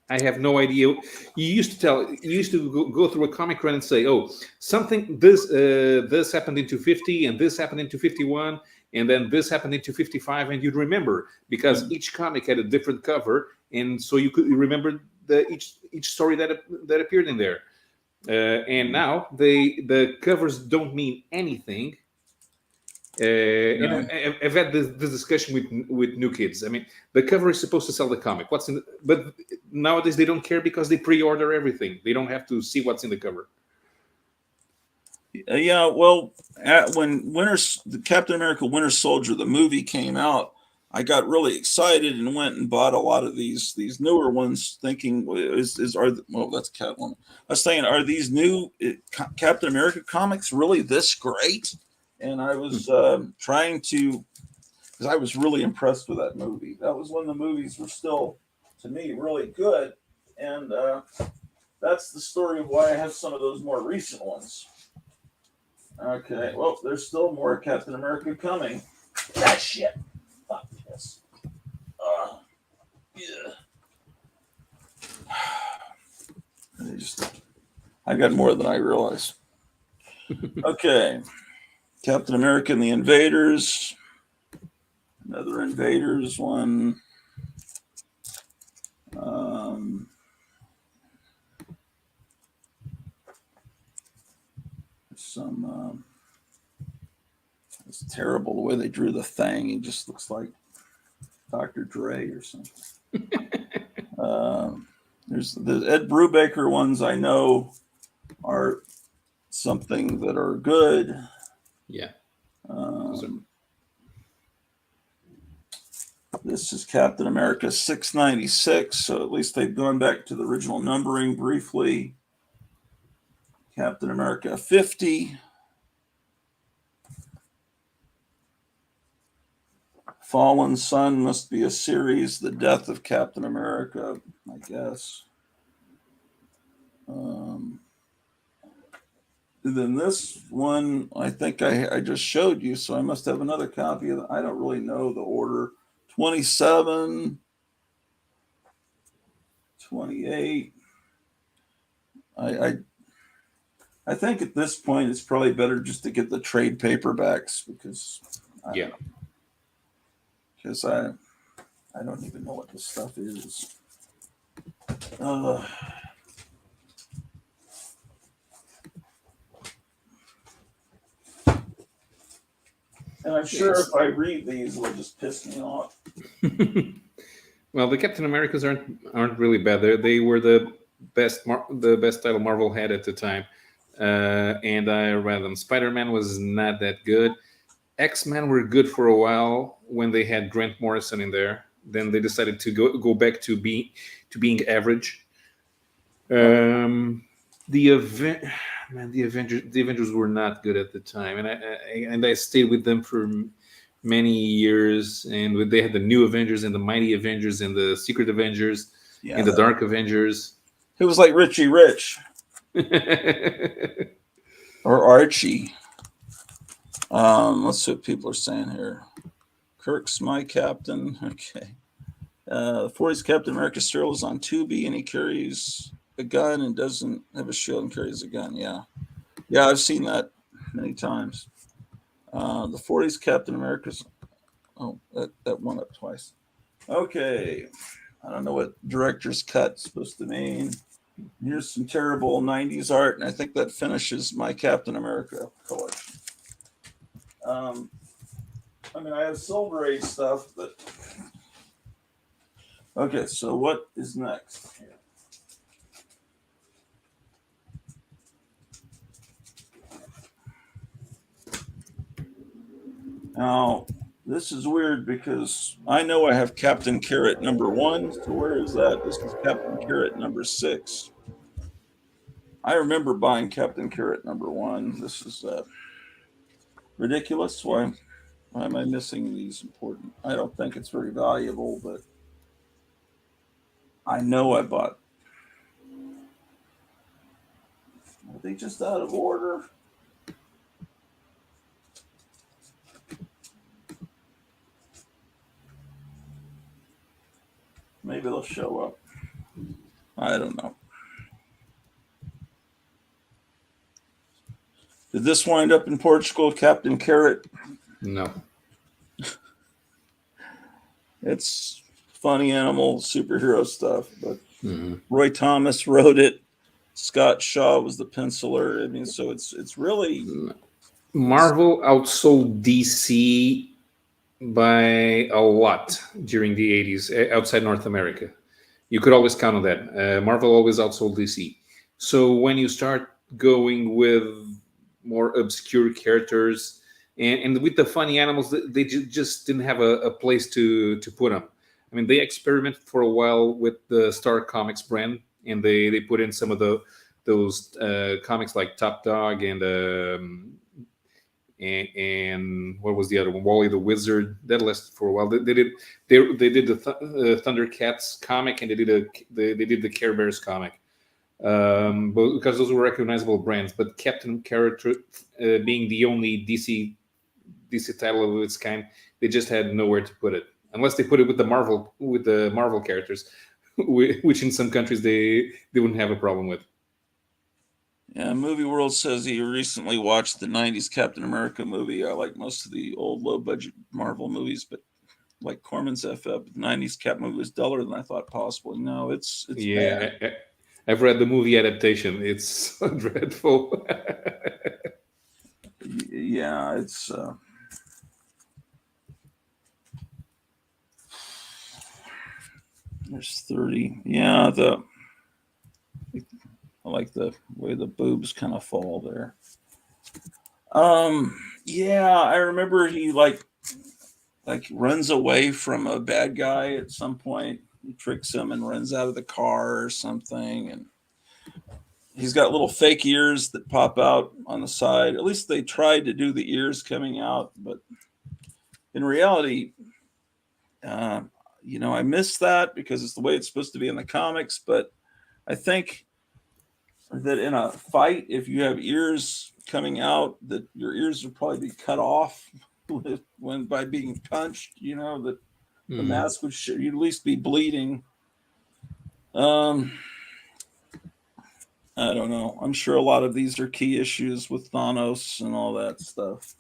I have no idea. You used to go through a comic run and say, "Oh, something this happened in 250, and this happened in 251, and then this happened in 255," and you'd remember because each comic had a different cover, and so you could remember each story that appeared in there. And now the covers don't mean anything. And Yeah. I've had this discussion with new kids. I mean, the cover is supposed to sell the comic. But nowadays they don't care because they pre-order everything. They don't have to see what's in the cover. Yeah, well, when the Captain America Winter Soldier the movie came out, I got really excited and went and bought a lot of these newer ones, thinking well, that's Catwoman. I was saying, are these new Captain America comics really this great? And I was trying to, because I was really impressed with that movie. That was when the movies were still, to me, really good, and that's the story of why I have some of those more recent ones. Okay, well, there's still more Captain America coming. That shit. Fuck this. Yeah. I got more than I realized. Okay. Captain America and the Invaders. Another Invaders one. It's terrible the way they drew the Thing. He just looks like Dr. Dre or something. There's the Ed Brubaker ones I know are something that are good. Yeah. This is Captain America 696, so at least they've gone back to the original numbering briefly. Captain America 50. Fallen Sun must be a series. The Death of Captain America, I guess. Then this one, I think I just showed you, so I must have another copy of it. I don't really know the order. 27, 28. I think at this point it's probably better just to get the trade paperbacks because because I don't even know what this stuff is. And I'm sure if I read these, it'll just piss me off. Well, the Captain Americas aren't really bad. They were the best title Marvel had at the time, and I read them. Spider-Man was not that good. X-Men were good for a while when they had Grant Morrison in there. Then they decided to go back to being average. The Avengers were not good at the time, and I stayed with them for many years. And they had the New Avengers and the Mighty Avengers and the Secret Avengers and the Dark Avengers. It was like Richie Rich or Archie. Let's see what people are saying here. Kirk's my captain. Okay. 40s Captain America still is on Tubi, and he carries a gun and doesn't have a shield and carries a gun. Yeah, I've seen that many times. The 40s Captain America's. Oh, that went up twice. Okay. I don't know what director's cut's supposed to mean. Here's some terrible 90s art, and I think that finishes my Captain America collection. Um, I mean, I have Silver Age stuff, but okay. So what is next? Now, this is weird because I know I have Captain Carrot #1. So where is that? This is Captain Carrot #6. I remember buying Captain Carrot #1. This is ridiculous. Why am I missing these important? I don't think it's very valuable, but I know I bought. Are they just out of order? Maybe they'll show up. I don't know. Did this wind up in Portugal, Captain Carrot? No. It's funny animal superhero stuff, but Mhm. Roy Thomas wrote it. Scott Shaw was the penciler. I mean, so it's really Marvel outsold DC by a lot during the 80s outside North America. You could always count on that. Marvel always outsold DC. So when you start going with more obscure characters and with the funny animals, they just didn't have a place to put them. I mean, they experimented for a while with the Star Comics brand, and they put in some of those comics like Top Dog and what was the other one? Wally the Wizard. That lasted for a while. They did the Thundercats comic, and they did the Care Bears comic, but because those were recognizable brands. But Captain Carrot, being the only DC title of its kind, they just had nowhere to put it, unless they put it with the Marvel characters, which in some countries they wouldn't have a problem with. yeah. Movie World says he recently watched the '90s Captain America movie. I like most of the old low budget Marvel movies, but like Corman's FF, the '90s Cap movie was duller than I thought possible. No, it's bad. Yeah, I've read the movie adaptation. It's so dreadful. Yeah, it's. There's 30. Yeah, I like the way the boobs kind of fall there. Yeah, I remember he like runs away from a bad guy at some point. He tricks him and runs out of the car or something, and he's got little fake ears that pop out on the side. At least they tried to do the ears coming out, but in reality, uh, I miss that because it's the way it's supposed to be in the comics. But I think that in a fight, if you have ears coming out, that your ears would probably be cut off when by being punched. That the Mhm. mask would you'd at least be bleeding. Um, I don't know. I'm sure a lot of these are key issues with Thanos and all that stuff.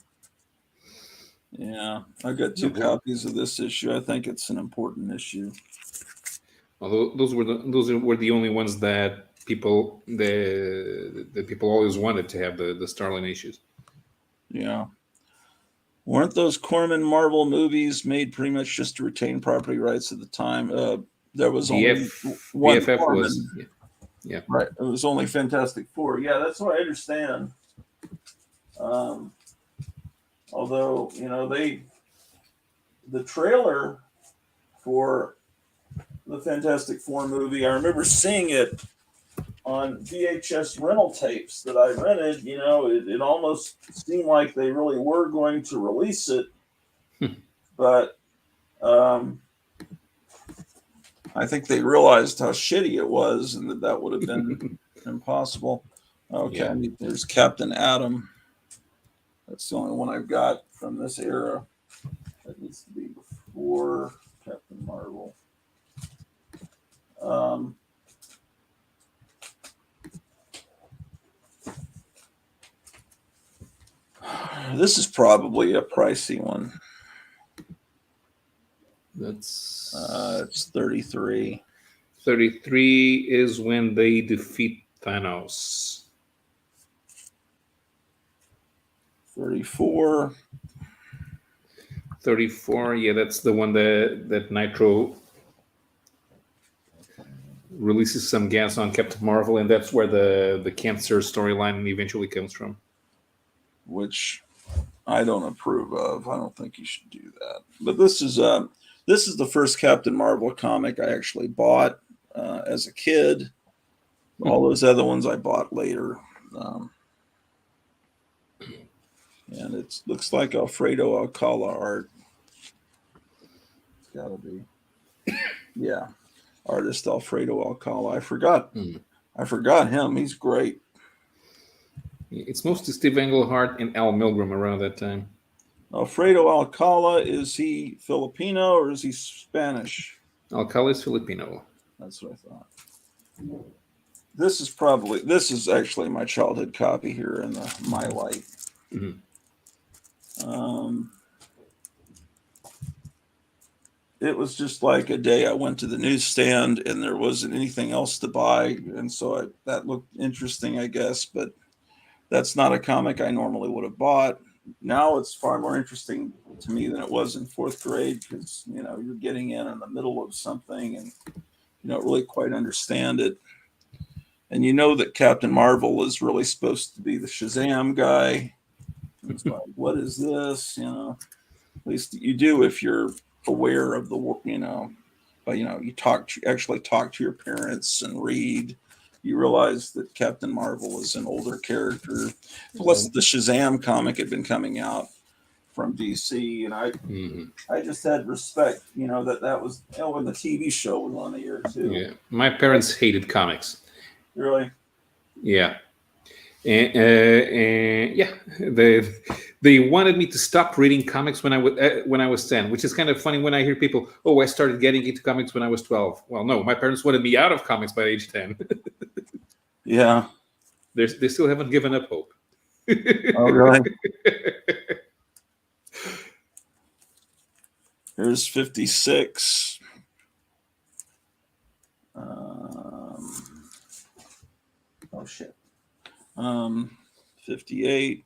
Yeah, I got No, two copies of this issue. I think it's an important issue. although those were the only ones that people always wanted to have the Starlin issues. Yeah. Weren't those Corman Marvel movies made pretty much just to retain property rights at the time? There was The only F the one FF was, Corman, yeah, yeah. right? It was only Fantastic Four. Yeah, that's what I understand. Um, although the trailer for the Fantastic Four movie, I remember seeing it on VHS rental tapes that I rented. It almost seemed like they really were going to release it, but um, I think they realized how shitty it was and that would have been impossible. Okay, Yeah. there's Captain Atom. That's the only one I've got from this era. That needs to be before Captain Marvel. Um, this is probably a pricey one. Let's It's 33. 33 is when they defeat Thanos. 34. 34, yeah, that's the one that Nitro releases some gas on Captain Marvel, and that's where the cancer storyline eventually comes from. Which I don't approve of. I don't think you should do that. But this is the first Captain Marvel comic I actually bought as a kid. All those other ones I bought later. And it looks like Alfredo Alcala art. It's gotta be. Yeah. Artist Alfredo Alcala. I forgot him. He's great. It's mostly Steve Englehart and Al Milgrom around that time. Alfredo Alcala, is he Filipino or is he Spanish? Alcala is Filipino. That's what I thought. This is actually my childhood copy here in the My Light. Mhm. It was just like a day I went to the newsstand and there wasn't anything else to buy, and so that looked interesting, I guess, but that's not a comic I normally would have bought. Now it's far more interesting to me than it was in fourth grade because you're getting in the middle of something and you don't really quite understand it. And you know that Captain Marvel is really supposed to be the Shazam guy. It's like, what is this? At least you do if you're aware of but you actually talk to your parents and read. You realize that Captain Marvel is an older character. Plus, the Shazam comic had been coming out from DC, and I just had respect, that was when the TV show was on the air too. Yeah, my parents hated comics. Really? Yeah, and yeah, they wanted me to stop reading comics when I was 10, which is kind of funny when I hear people, oh, I started getting into comics when I was 12. Well, no, my parents wanted me out of comics by age 10. Yeah. They still haven't given up hope. Oh, really? Here's 56. Oh shit. 58.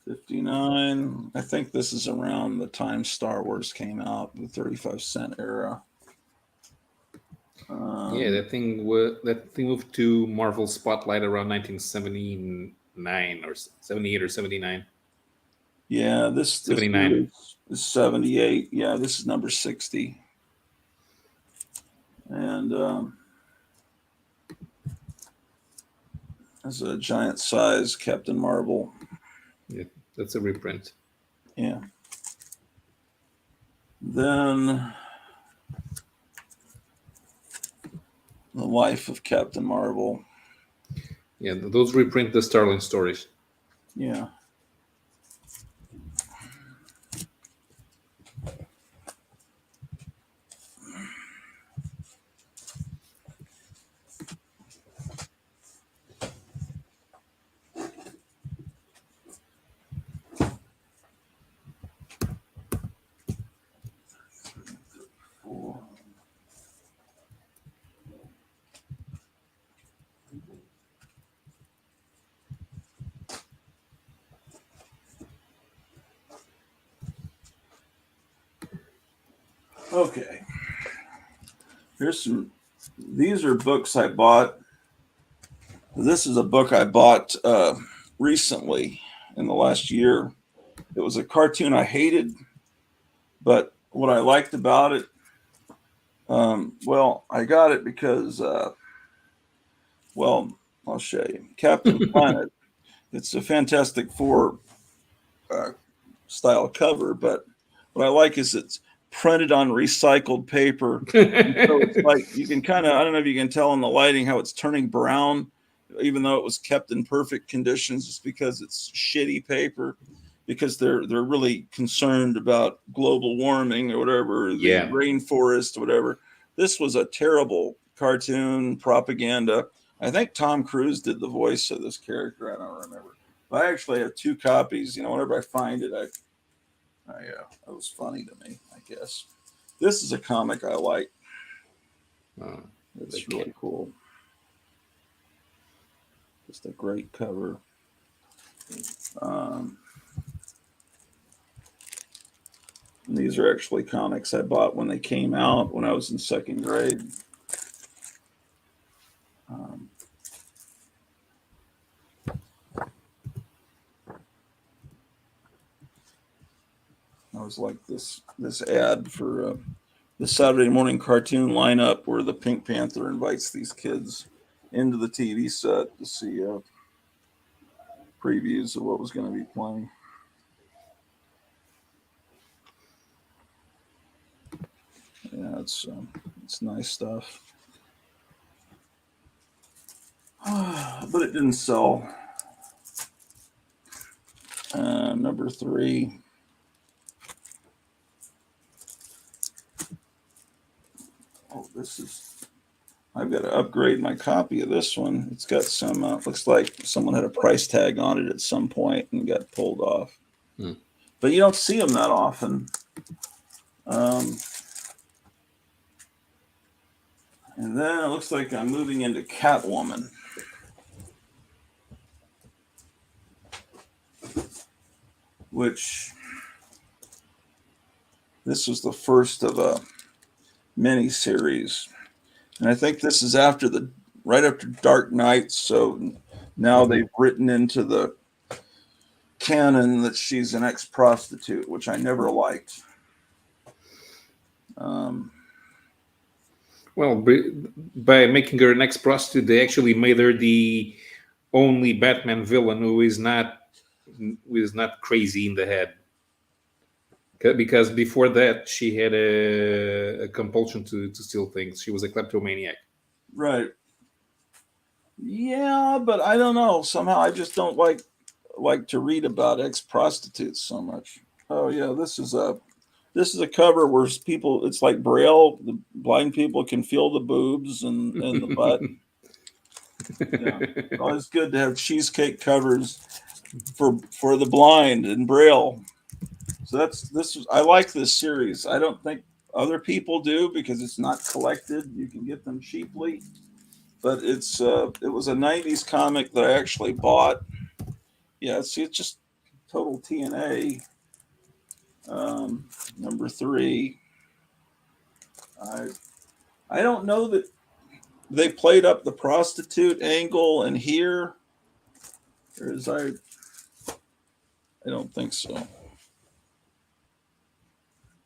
'59. I think this is around the time Star Wars came out, the 35-cent era. Yeah, that thing moved to Marvel Spotlight around 1979 or 78 or 79. Yeah, this 79. is 78. Yeah, this is number 60. And there's a giant size Captain Marvel. Yeah, that's a reprint. Yeah. Then The Life of Captain Marvel. Yeah, those reprint the Starling stories. Yeah. Okay. These are books I bought. This is a book I bought recently in the last year. It was a cartoon I hated, but what I liked about it, I got it because, I'll show you. Captain Planet. It's a Fantastic Four style cover, but what I like is it's printed on recycled paper. So it's like you can I don't know if you can tell in the lighting how it's turning brown, even though it was kept in perfect conditions, just because it's shitty paper, because they're really concerned about global warming or whatever, the rainforest or whatever. This was a terrible cartoon propaganda. I think Tom Cruise did the voice of this character. I don't remember. But I actually have 2 copies. Whenever I find it, it was funny to me, I guess. This is a comic I like. It's really cool. Just a great cover. These are actually comics I bought when they came out when I was in 2nd grade. I was like this ad for the Saturday morning cartoon lineup where the Pink Panther invites these kids into the TV set to see previews of what was going to be playing. Yeah, it's nice stuff. But it didn't sell. Number 3. Oh, I've got to upgrade my copy of this one. It's got some, looks like someone had a price tag on it at some point and got pulled off. But you don't see them that often. And then it looks like I'm moving into Catwoman. Which, this was the first of a mini-series. And I think this is right after Dark Knight, so now they've written into the canon that she's an ex-prostitute, which I never liked. Well, by making her an ex-prostitute, they actually made her the only Batman villain who is not crazy in the head. Because before that, she had a compulsion to steal things. She was a kleptomaniac. Right. Yeah, but I don't know. Somehow I just don't like to read about ex-prostitutes so much. Oh yeah, this is a cover where people, it's like Braille. The blind people can feel the boobs and the butt. Yeah. Always good to have cheesecake covers for the blind in Braille. So I like this series. I don't think other people do because it's not collected. You can get them cheaply, but it was a 90s comic that I actually bought. Yeah, see, it's just total TNA. Number 3. I don't know that they played up the prostitute angle in here. I don't think so.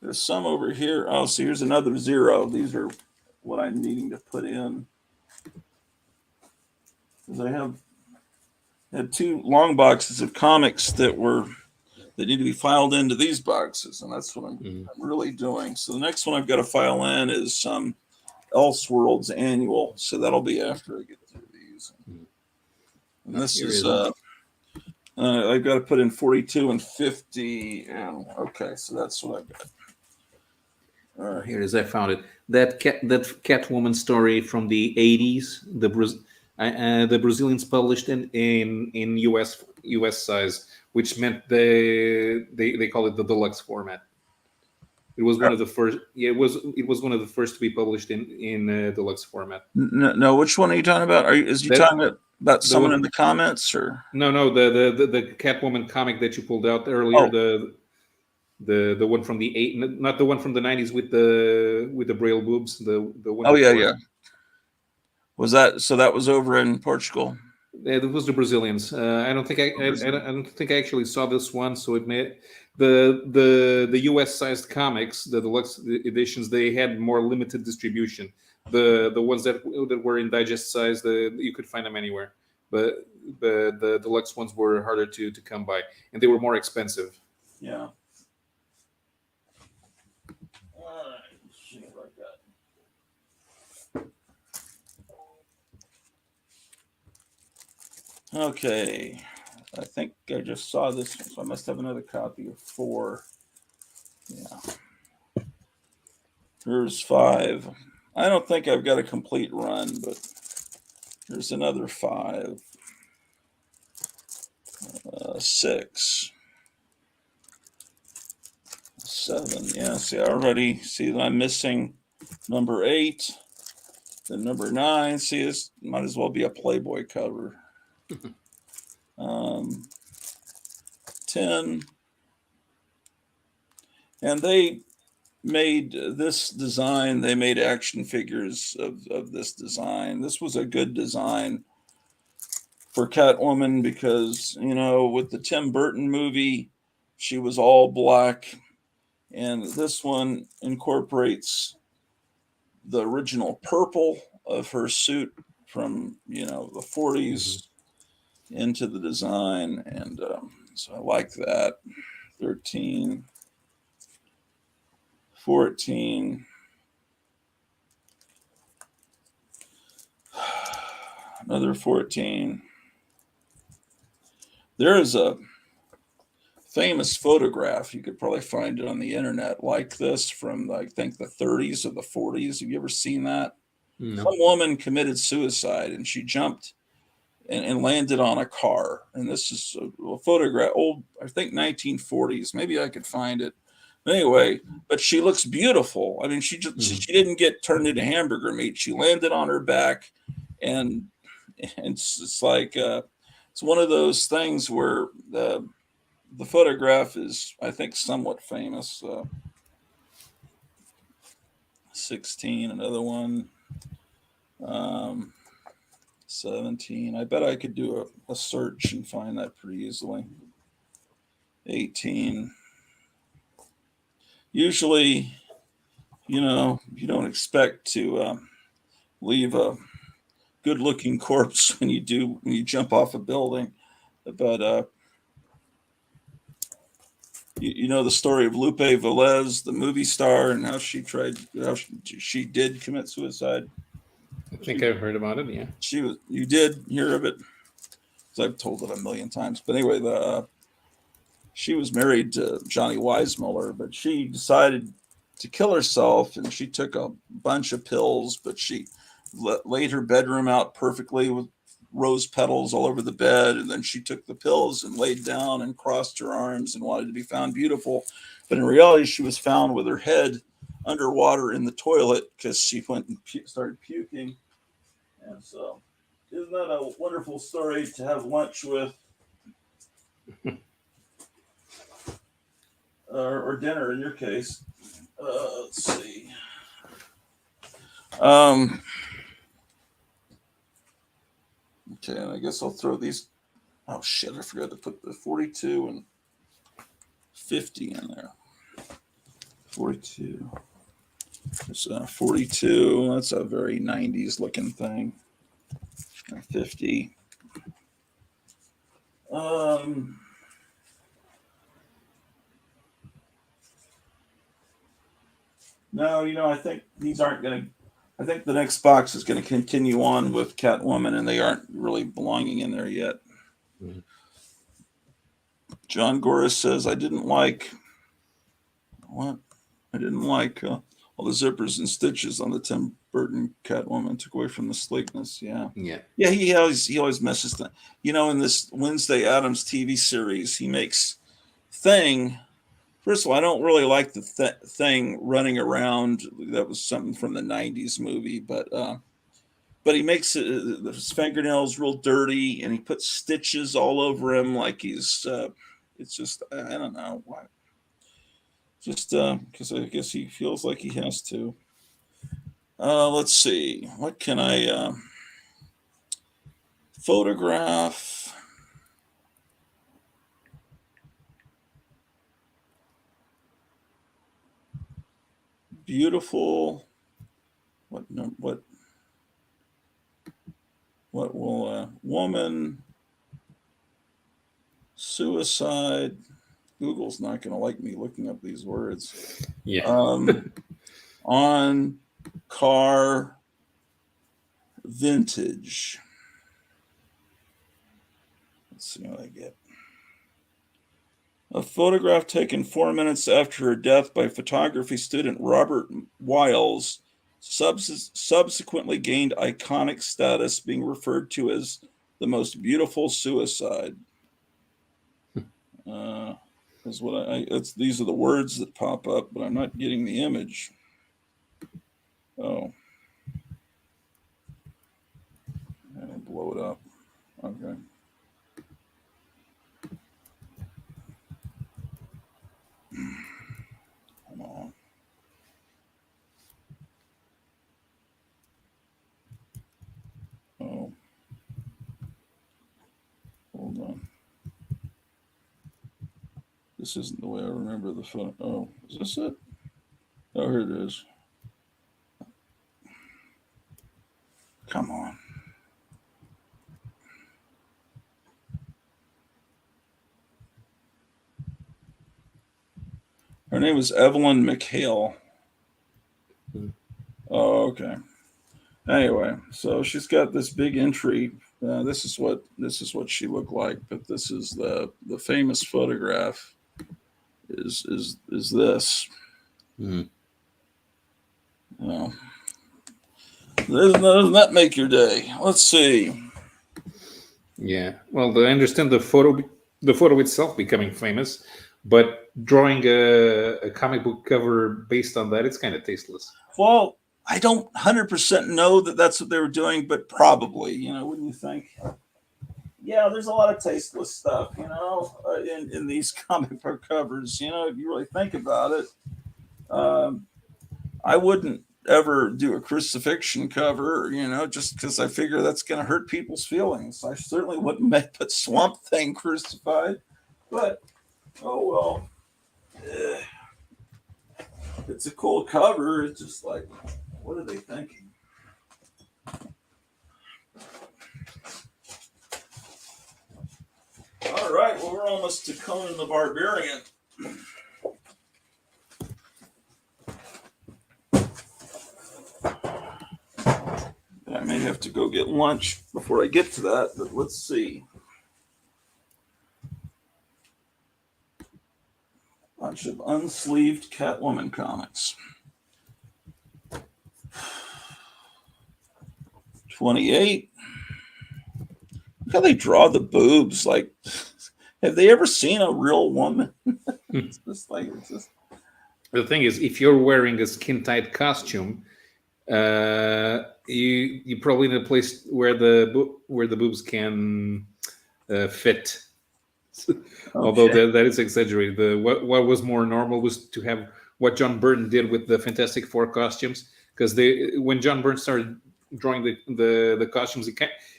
There's some over here. Oh, so here's another 0. These are what I'm needing to put in. Because I had 2 long boxes of comics that need to be filed into these boxes, and that's what I'm really doing. So the next one I've got to file in is Elseworlds Annual. So that'll be after I get through these. And this is I've got to put in 42 and 50. Okay, so that's what I've got. All right. Here it is. I found it. That Catwoman story from the 80s. The Brazilians published in US size, which meant they call it the deluxe format. It was one of the first. Yeah, it was one of the first to be published in deluxe format. No, which one are you talking about? Is you talking about someone in the comments or? No, the Catwoman comic that you pulled out earlier. Oh. The one from the not the one from the 90s with the Braille boobs. The one. Oh yeah. Was that so? That was over in Portugal. Yeah, it was the Brazilians. I don't think I actually saw this one. So it made the US sized comics, the deluxe editions. They had more limited distribution. The ones that were in digest size, you could find them anywhere. But the deluxe ones were harder to come by, and they were more expensive. Yeah. Okay, I think I just saw this one, so I must have another copy of 4. Yeah. Here's 5. I don't think I've got a complete run, but there's another 5, 6, 7. Yeah, see, I already see that I'm missing number 8, then number 9. See, this might as well be a Playboy cover. 10. And they made this design, they made action figures of this design. This was a good design for Catwoman because, with the Tim Burton movie, she was all black. And this one incorporates the original purple of her suit from, the Hmm. 40s into the design. And so I like that. 13, 14. Another 14. There is a famous photograph. You could probably find it on the internet like this from, I think, the 30s or the 40s. Have you ever seen that? No. Some woman committed suicide and she jumped and landed on a car. And this is a photograph, old, I think 1940s. Maybe I could find it. Anyway, but she looks beautiful. I mean, Hmm. she didn't get turned into hamburger meat. She landed on her back, and it's like it's one of those things where the photograph is, I think, somewhat famous. 16, another one. Um, 17. I bet I could do a search and find that pretty easily. 18. Usually, you don't expect to leave a good looking corpse when you jump off a building. But you know the story of Lupe Velez, the movie star, and how she did commit suicide. I think She, I've heard about it. Yeah. you did hear of it, because I've told it a million times. But anyway, she was married to Johnny Weissmuller, but she decided to kill herself, and she took a bunch of pills, but she laid her bedroom out perfectly with rose petals all over the bed, and then she took the pills and laid down and crossed her arms and wanted to be found beautiful. But in reality, she was found with her head underwater in the toilet because she went and started puking. And so, isn't that a wonderful story to have lunch with, or dinner in your case? Let's see. Um, okay, and I guess I'll throw these. Oh shit! I forgot to put the 42 and 50 in there. 42. There's 42. That's a very 90s looking thing. 50. Um, no, I think these aren't going to. I think the next box is going to continue on with Catwoman, and they aren't really belonging in there yet. Mhm. John Goris says, I didn't like what? I didn't like all the zippers and stitches on the Tim Burton Catwoman. Took away from the sleekness. Yeah, Yeah. yeah. He always messes that. In this Wednesday Adams TV series, he makes Thing. First of all, I don't really like the Thing running around. That was something from the '90s movie, but he makes his fingernails real dirty, and he puts stitches all over him like he's. It's just I don't know why. Just because I guess he feels like he has to. Let's see. What can I photograph? Beautiful. What? No, what? What will woman suicide? Google's not going to like me looking up these words. Yeah. Um, on car vintage. Let's see what I get. A photograph taken 4 minutes after her death by photography student Robert Wiles subsequently gained iconic status, being referred to as the most beautiful suicide. Is what these are the words that pop up, but I'm not getting the image. Oh, I'll blow it up. Okay. Come on. Oh, hold on. This isn't the way I remember the photo. Oh, is this it? Oh, here it is. Come on. Her name is Evelyn McHale. Oh, okay. Anyway, so she's got this big entry. This is what she looked like, but this is the famous photograph. Is this? Mm. Well, doesn't that make your day? Let's see. Yeah. Well, I understand the photo itself becoming famous, but drawing a comic book cover based on that, it's kind of tasteless. Well, I don't 100% know that that's what they were doing, but probably, wouldn't you think? Yeah, there's a lot of tasteless stuff, in these comic book covers. If you really think about it, I wouldn't ever do a crucifixion cover, just because I figure that's going to hurt people's feelings. I certainly wouldn't put Swamp Thing crucified, but oh well. It's a cool cover. It's just like, what are they thinking? All right, well, we're almost to Conan the Barbarian. I may have to go get lunch before I get to that, but let's see. Bunch of unsleeved Catwoman comics. 28. Look how they draw the boobs. Like, have they ever seen a real woman? It's just. The thing is, if you're wearing a skin tight costume, you probably in a place where the boobs can fit. Okay. Although that is exaggerated. What was more normal was to have what John Byrne did with the Fantastic Four costumes, because when John Byrne started drawing the costumes,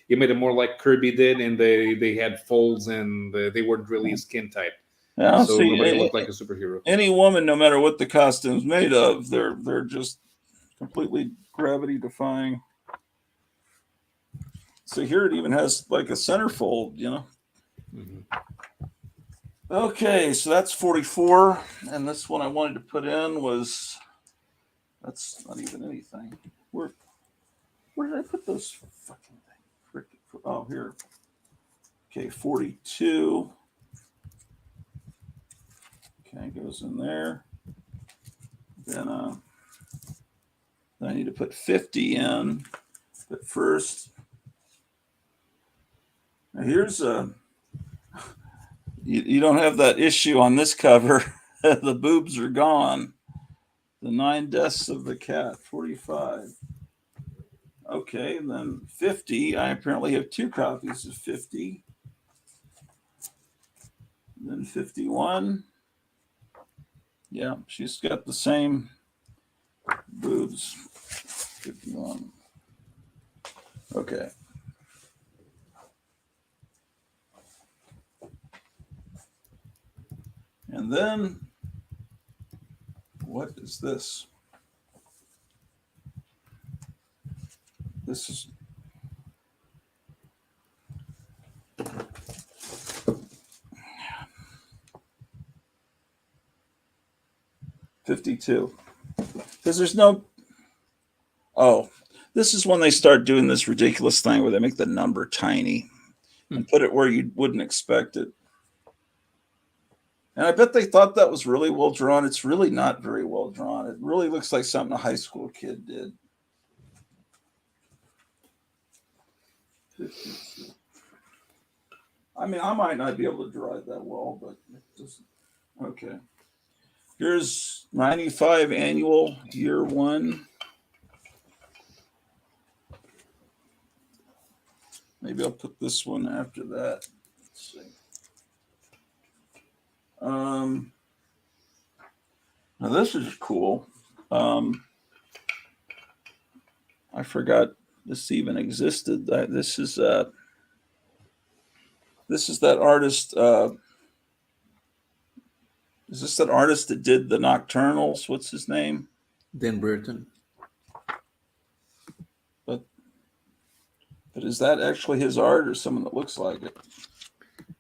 he made it more like Kirby did, and they had folds and they weren't really skin tight. Yeah, So nobody looked like a superhero. Any woman, no matter what the costume's made of, they're just completely gravity defying. So here it even has like a centerfold, Mm-hmm. Okay, so that's 44, and this one I wanted to put in was, that's not even anything. Where did I put those fucking things? Oh, here. Okay, 42. Okay, goes in there. Then I need to put 50 in. But first, now here's a. You don't have that issue on this cover. The boobs are gone. The 9 Deaths of the Cat, 45. Okay, then 50. I apparently have 2 copies of 50. Then 51. Yeah, she's got the same boobs. 51. Okay. And then, what is this? This is. $52. Because there's no. Oh, this is when they start doing this ridiculous thing where they make the number tiny and put it where you wouldn't expect it. And I bet they thought that was really well drawn. It's really not very well drawn. It really looks like something a high school kid did. 52. I mean, I might not be able to draw it that well, but it just okay. Here's 95 annual year one. Maybe I'll put this one after that. Let's see. Now this is cool. I forgot this even existed. This is that artist. Is this that artist that did the Nocturnals? What's his name? Dan Burton. But is that actually his art or someone that looks like it?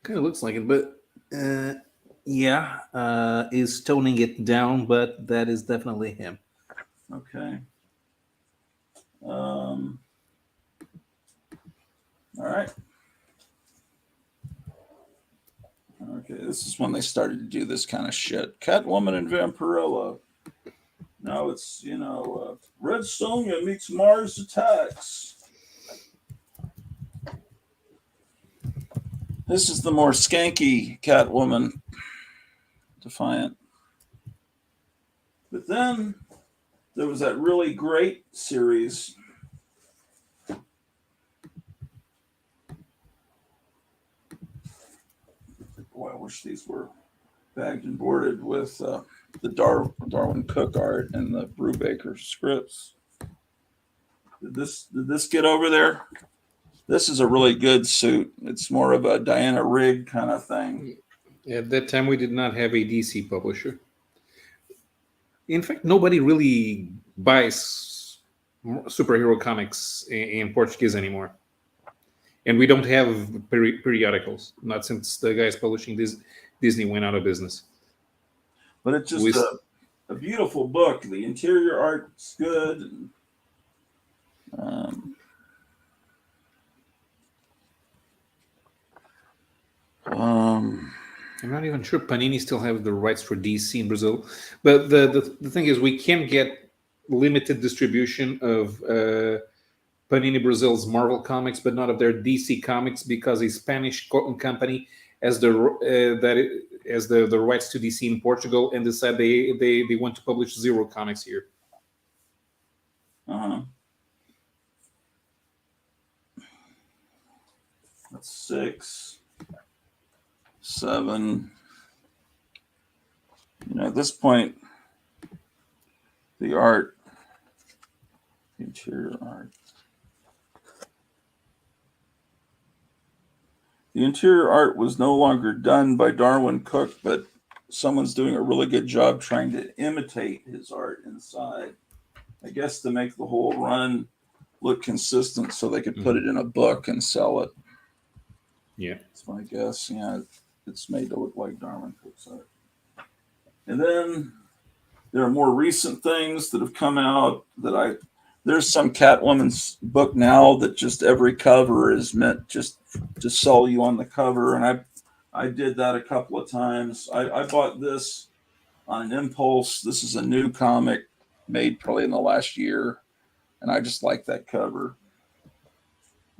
Kind of looks like it, but yeah, is toning it down, but that is definitely him. Okay. All right. Okay, this is when they started to do this kind of shit. Catwoman and Vampirella. Now it's, Red Sonja meets Mars Attacks. This is the more skanky Catwoman. Defiant. But then there was that really great series. Boy, I wish these were bagged and boarded with the Darwin Cook art and the Brubaker scripts. Did this get over there? This is a really good suit. It's more of a Diana Rigg kind of thing. At that time, we did not have a DC publisher. In fact, nobody really buys superhero comics in Portuguese anymore. And we don't have periodicals, not since the guys publishing this Disney went out of business. But it's just a beautiful book. The interior art's good. I'm not even sure Panini still have the rights for DC in Brazil. But the thing is, we can get limited distribution of Panini Brazil's Marvel comics, but not of their DC comics, because a Spanish company has the rights to DC in Portugal, and decide they want to publish zero comics here. That's 6, 7. At this point, the interior art. The interior art was no longer done by Darwin Cook, but someone's doing a really good job trying to imitate his art inside. I guess to make the whole run look consistent so they could put it in a book and sell it. Yeah. That's my guess. Yeah, it's made to look like Darwin Cook's art. And then there are more recent things that have come out there's some Catwoman's book now that just every cover is meant just to sell you on the cover. And I did that a couple of times. I bought this on an impulse. This is a new comic made probably in the last year. And I just like that cover.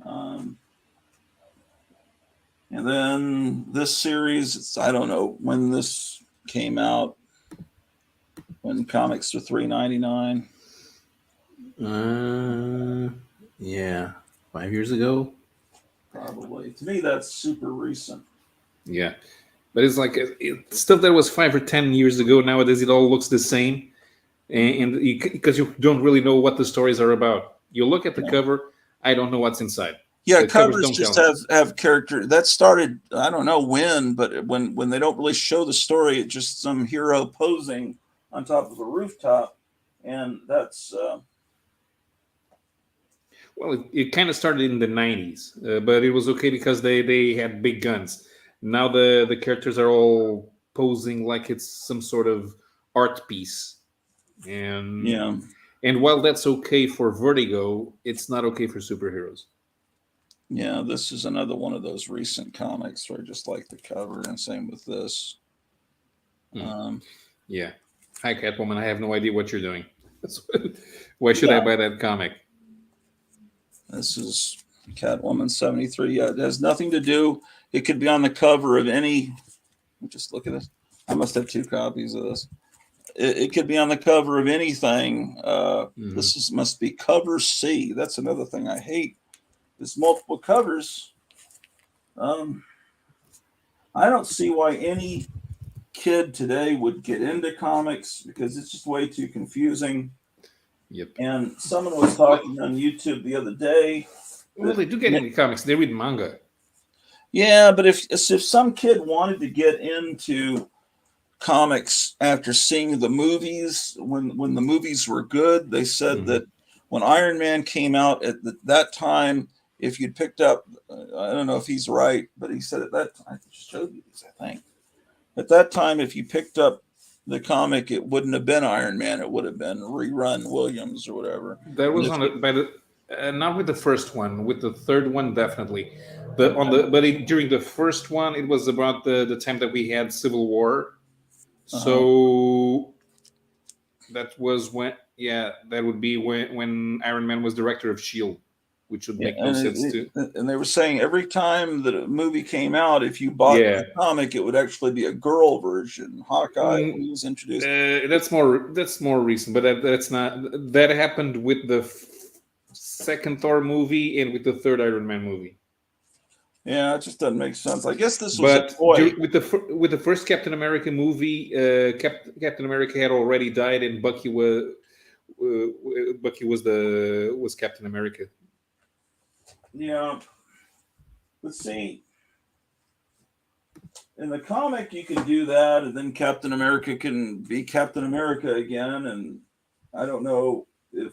And then this series, I don't know when this came out, when comics were $3.99. Yeah, 5 years ago. Probably. To me, that's super recent. Yeah, but it's like stuff that was 5 or 10 years ago. Nowadays, it all looks the same, and because you don't really know what the stories are about. You look at the cover, I don't know what's inside. Yeah, the covers just have character. That started, I don't know when, but when they don't really show the story, it's just some hero posing on top of a rooftop, and that's. Well, it kind of started in the 90s, but it was okay because they had big guns. Now the characters are all posing like it's some sort of art piece. And yeah. And while that's okay for Vertigo, it's not okay for superheroes. Yeah, this is another one of those recent comics where I just like the cover, and same with this. Yeah. Hi, Catwoman. I have no idea what you're doing. Why should I buy that comic? This is Catwoman 73. Yeah, it has nothing to do. It could be on the cover of any. Just look at this. I must have two copies of this. It could be on the cover of anything. This must be cover C. That's another thing I hate. There's multiple covers. I don't see why any kid today would get into comics because it's just way too confusing. Yep. And someone was talking on YouTube the other day. Well, they do get into comics. They read manga. Yeah, but if some kid wanted to get into comics after seeing the movies, when the movies were good, they said that when Iron Man came out at that time, if you'd picked up, I don't know if he's right, but he said at that time, I showed you these, I think. At that time, if you picked up the comic, it wouldn't have been Iron Man. It would have been Rerun Williams or whatever. That was not with the first one. With the third one, definitely. During the first one, it was about the time that we had Civil War. So that was when, that would be when Iron Man was director of Shield, which would make no sense too. And they were saying every time that a movie came out, if you bought the comic, it would actually be a girl version. Hawkeye when he was introduced. That's more recent, but that's not. That happened with the second Thor movie and with the third Iron Man movie. Yeah, it just doesn't make sense. I guess this was with the first Captain America movie, Captain America had already died, and Bucky was Captain America. Yeah, let's see. In the comic, you can do that, and then Captain America can be Captain America again, and I don't know if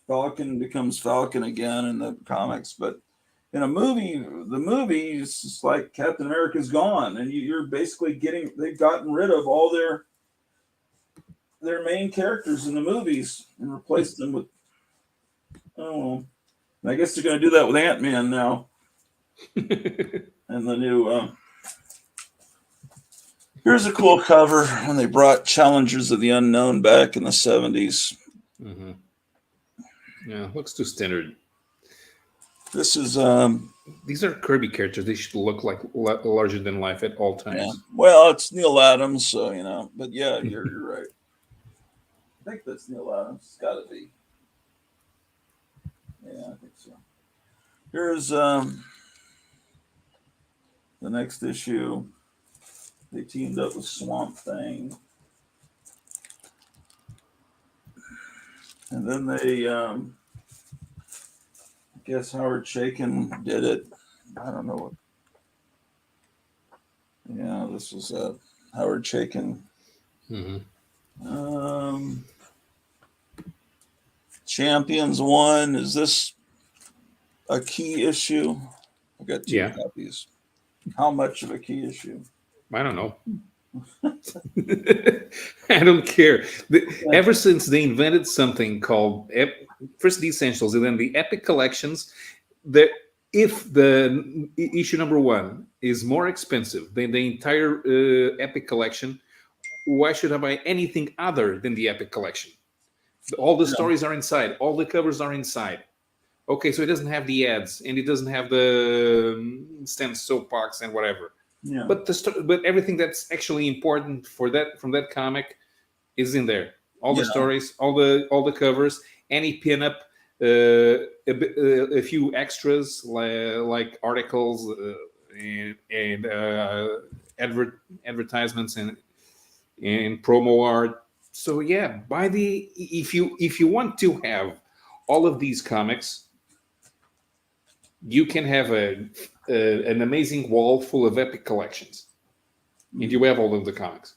Falcon becomes Falcon again in the comics, but in a movie, the movie is just like Captain America's gone, and you're basically they've gotten rid of all their main characters in the movies and replaced them with, I guess they're going to do that with Ant-Man now. And the new, here's a cool cover when they brought Challengers of the Unknown back in the 70s. Mm-hmm. Yeah, looks too standard. This is these are Kirby characters. They should look like larger than life at all times. Yeah. Well, it's Neil Adams, so but yeah, you're right. I think that's Neil Adams. It's got to be. Yeah, I think so. Here's the next issue. They teamed up with Swamp Thing, and then they. I guess Howard Chaykin did it. I don't know what. Yeah, this was Howard Chaykin. Mm-hmm. Champions 1. Is this a key issue? I got two copies. How much of a key issue? I don't know. I don't care. Ever since they invented something called first the Essentials and then the Epic Collections, if the issue number 1 is more expensive than the entire Epic Collection, why should I buy anything other than the Epic Collection? All the stories are inside. All the covers are inside. Okay, so it doesn't have the ads and it doesn't have the Stan soapbox and whatever. Yeah. But everything that's actually important from that comic is in there. All the stories, all the covers, any pinup, a few extras like articles and advertisements and promo art. So yeah, if you want to have all of these comics, you can have an amazing wall full of Epic Collections, and you have all of the comics.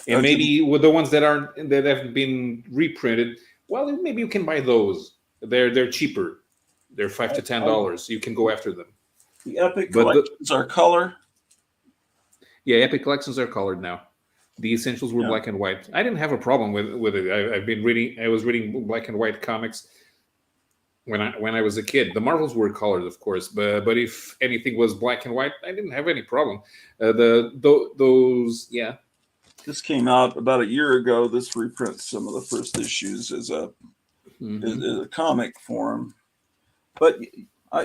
And maybe with the ones that have been reprinted, well, maybe you can buy those. They're cheaper. They're $5 to $10. You can go after them. The Epic Collections are color. Yeah, Epic Collections are colored now. The Essentials were black and white. I didn't have a problem with it. I was reading black and white comics when I was a kid. The Marvels were colored, of course, but if anything was black and white, I didn't have any problem. This came out about a year ago. This reprints some of the first issues as a comic form. But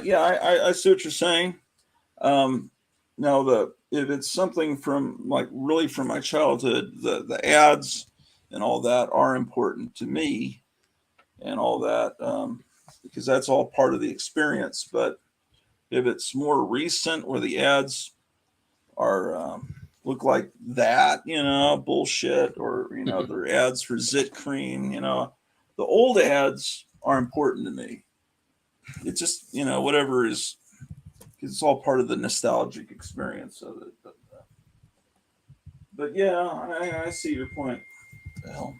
Yeah, I see what you're saying. Um, Now, the if it's something from like really from my childhood, the ads and all that are important to me and all that, because that's all part of the experience. But if it's more recent, where the ads are look like that, bullshit, or they're ads for zit cream, the old ads are important to me. It's just whatever is, it's all part of the nostalgic experience of it. But yeah, I see your point. The hell,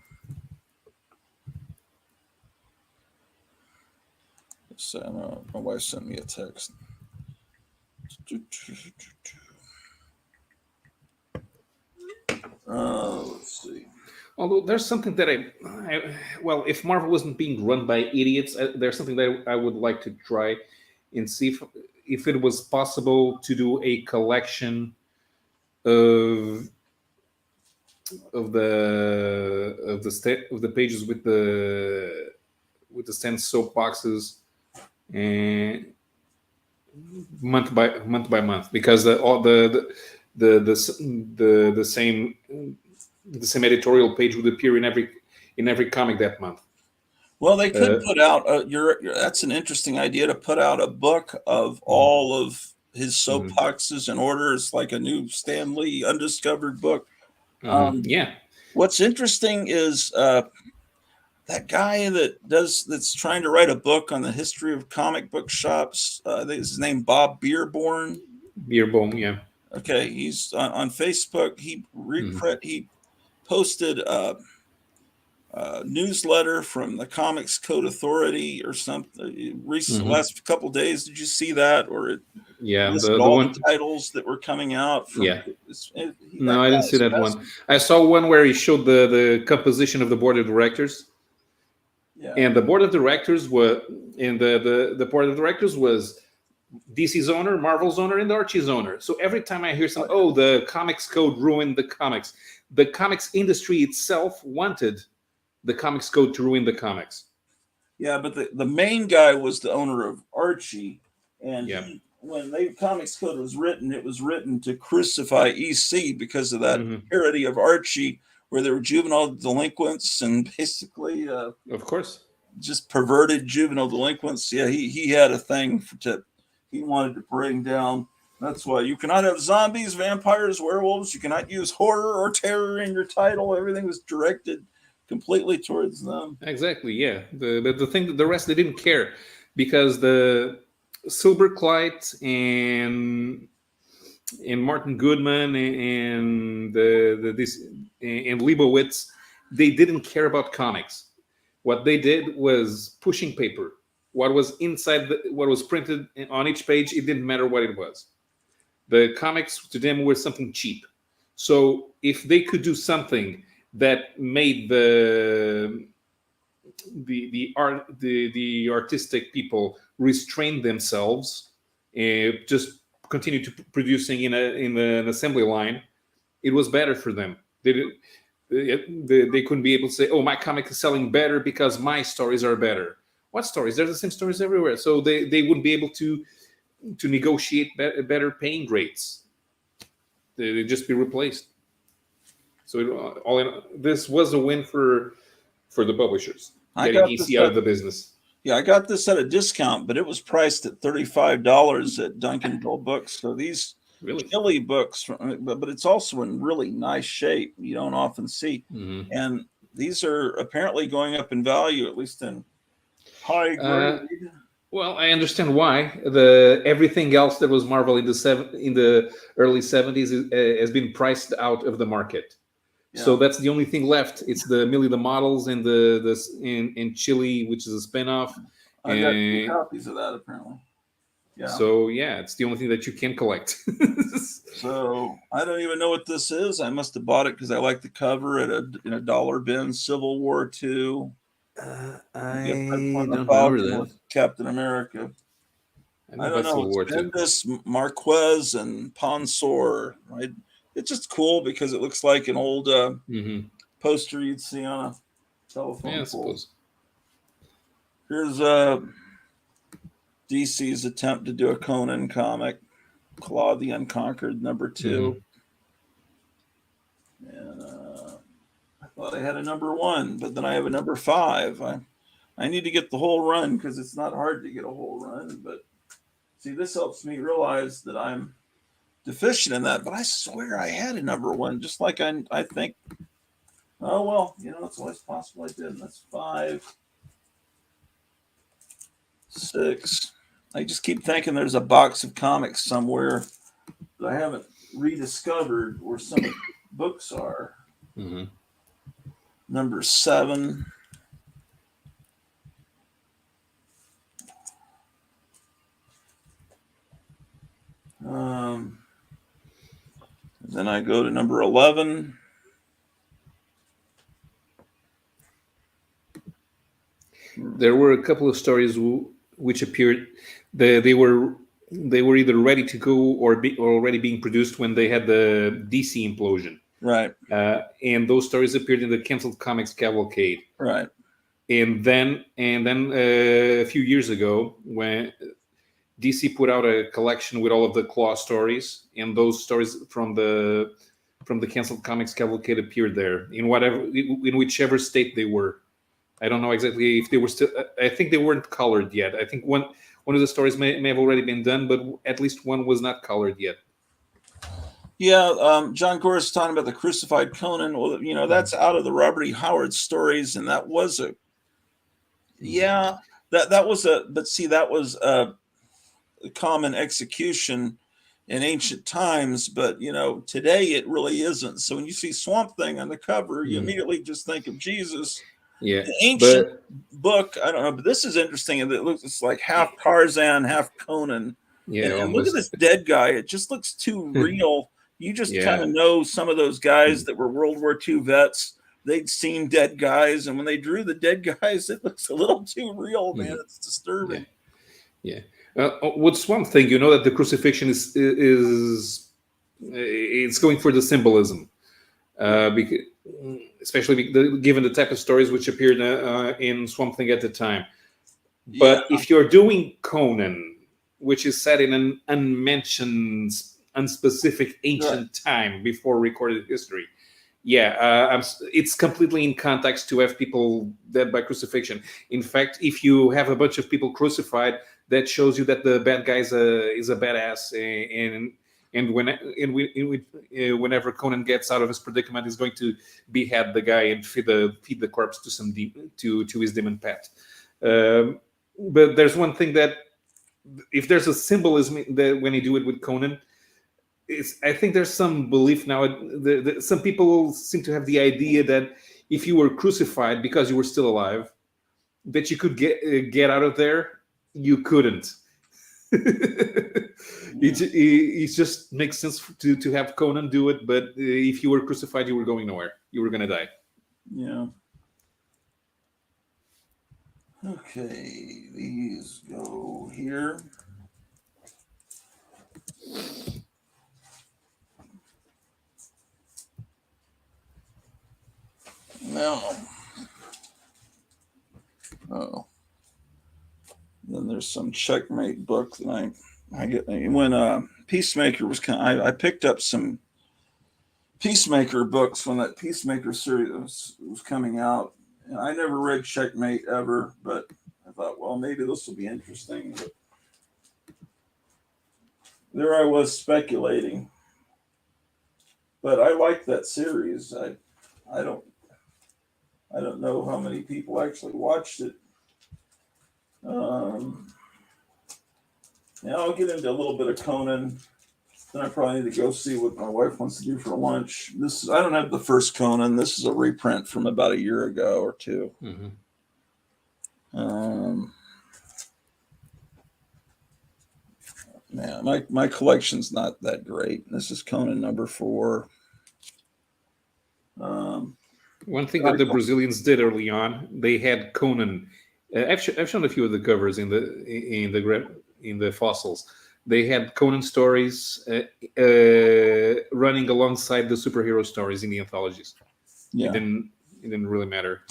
my wife sent me a text. Let's see. Although there's something that well, if Marvel wasn't being run by idiots, there's something that I would like to try and see if it was possible to do a collection of of the pages with the stand soapboxes and month by month, because all the same editorial page would appear in every comic that month. Well, they could Uh, put out. That's an interesting idea to put out a book of all of his mhm, soapboxes in order. It's like a new Stanley undiscovered book. Um, yeah. what's interesting is that guy that's trying to write a book on the history of comic book shops. I think his name Bob Beerborn. Beerbohm, yeah. Okay, he's on Facebook. Mhm, He posted newsletter from the Comics Code Authority or something recent mhm. last couple days. Did you see that? Or it Yeah, listed the all the one. titles that were coming out from Yeah. that No, I didn't see guy's that one. messing. I saw one where he showed the composition of the board of directors, Yeah, and the board of directors were and the board of directors was DC's owner, Marvel's owner, and Archie's owner. So every time I hear oh, some, oh, the comics code ruined the comics industry itself wanted the comics code to ruin the comics. yeah. But the main guy was the owner of Archie, and Yeah. he when the Comics Code was written, it was written to crucify EC because of that Hmm. parody of Archie, where there were juvenile delinquents and basically Of course. just perverted juvenile delinquents. Yeah, he had a thing he wanted to bring down. That's why you cannot have zombies, vampires, werewolves. You cannot use horror or terror in your title. Everything was directed completely towards them. Exactly. Yeah. The thing that the rest they didn't care, because the Silverclight and Martin Goodman and the this and Leibowitz, they didn't care about comics. What they did was pushing paper. What was inside, what was printed on each page, it didn't matter what it was. The comics to them were something cheap. So if they could do something that made the artistic people restrain themselves and just continue to producing in an assembly line, it was better for them. They couldn't be able to say, "Oh, my comic is selling better because my stories are better." What stories? There's the same stories everywhere, so they wouldn't be able to negotiate better paying rates. They'd just be replaced. So this was a win for the publishers, I getting got this EC out at of the business. Yeah, I got this at a discount, but it was priced at $35 at Duncanville Books. So these Really. chilly books, but it's also in really nice shape. You don't often see, Hmm. and these are apparently going up in value, at least in high Uh, grade. well, I understand why. The everything else that was Marvel in the early '70s has been priced out of the market. So Yeah, that's the only thing left. It's the Millie the Models and in Chile, which is a spinoff. I got two And copies of that apparently. Yeah. so yeah, it's the only thing that you can collect. So I don't even know what this is. I must have bought it because I like the cover at in a dollar bin. Civil War II. I guess that's I when the don't remember Falcon that. was Captain America. I I know don't about know. Civil It's War too. Bendis, Marquez, and Ponsor. Right? It's just cool because it looks like an old Hmm. poster you'd see on a Yeah, telephone I pole. suppose. Here's DC's attempt to do a Conan comic, Claw the Unconquered, number 2. Hmm. And I thought I had a number 1, but then I have a number 5. I need to get the whole run because it's not hard to get a whole run. But see, this helps me realize that I'm deficient in that. But I swear I had a number 1, just like I think. Oh well, it's always possible I did. That's 5, 6. I just keep thinking there's a box of comics somewhere that I haven't rediscovered where some of the books are. Hmm. Number 7. Then I go to number 11. There were a couple of stories which appeared. They were either ready to go or already being produced when they had the DC implosion. Right. And those stories appeared in the canceled comics cavalcade. Right. And then a few years ago, when DC put out a collection with all of the Claw stories, and those stories from the canceled comics cavalcade appeared there in whichever state they were. I don't know exactly if they were still. I think they weren't colored yet. I think one of the stories may have already been done, but at least one was not colored yet. Yeah, John Gore is talking about the crucified Conan. Well, that's out of the Robert E. Howard stories, and that was that was but see, that was a common execution in ancient times, but today it really isn't. So when you see Swamp Thing on the cover, you immediately just think of Jesus. Yeah, the ancient book, I don't know, but this is interesting. It's like half Tarzan, half Conan. Yeah, And look at this dead guy. It just looks too real. You just kind of know some of those guys that were World War II vets. They'd seen dead guys, and when they drew the dead guys, it looks a little too real, man. It's disturbing. Yeah. With Swamp Thing, that the crucifixion is it's going for the symbolism, because, especially given the type of stories which appeared in Swamp Thing at the time. But if you're doing Conan, which is set in an unmentioned, unspecific ancient time before recorded history, it's completely in context to have people dead by crucifixion. In fact, if you have a bunch of people crucified, that shows you that the bad guy is a badass, and whenever Conan gets out of his predicament, he's going to behead the guy and feed the corpse to his demon pet. But there's one thing that, if there's a symbolism that when you do it with Conan, I think there's some belief now. Some people seem to have the idea that if you were crucified because you were still alive, that you could get out of there. You couldn't. It just makes sense to have Conan do it. But if you were crucified, you were going nowhere. You were going to die. Yeah. Okay, these go here. Now, then there's some Checkmate book that I get when Peacemaker was I picked up some Peacemaker books when that Peacemaker series was coming out. And I never read Checkmate ever, but I thought, well, maybe this will be interesting. But there I was speculating. But I like that series. I don't know how many people actually watched it. I'll get into a little bit of Conan. Then I probably need to go see what my wife wants to do for lunch. I don't have the first Conan. This is a reprint from about a year ago or two. My collection's not that great. This is Conan number 4. One thing that the Brazilians did early on, they had Conan. I've shown a few of the covers in the fossils. They had Conan stories running alongside the superhero stories in the anthologies. Yeah. It didn't really matter.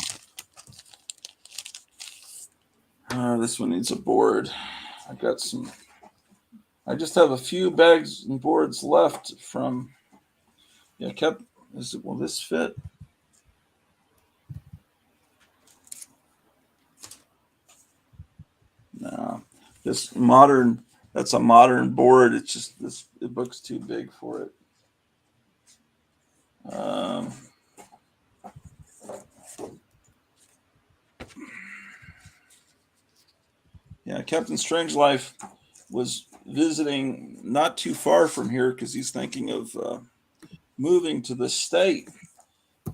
This one needs a board. I got some. I just have a few bags and boards left from. Yeah, kept. Will this fit? No, this modern. That's a modern board. It's just this. The book's too big for it. Yeah, Captain Strangelife was visiting not too far from here because he's thinking of moving to the state,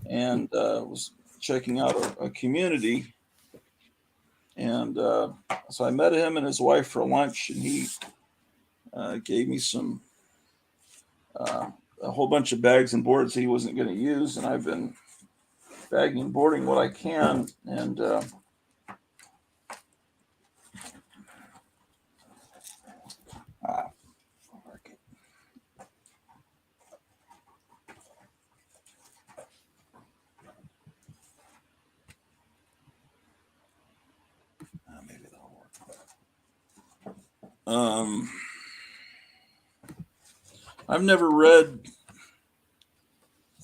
and was checking out a community. And so I met him and his wife for lunch, and he gave me some a whole bunch of bags and boards he wasn't going to use, and I've been bagging and boarding what I can. And maybe that'll work. I've never read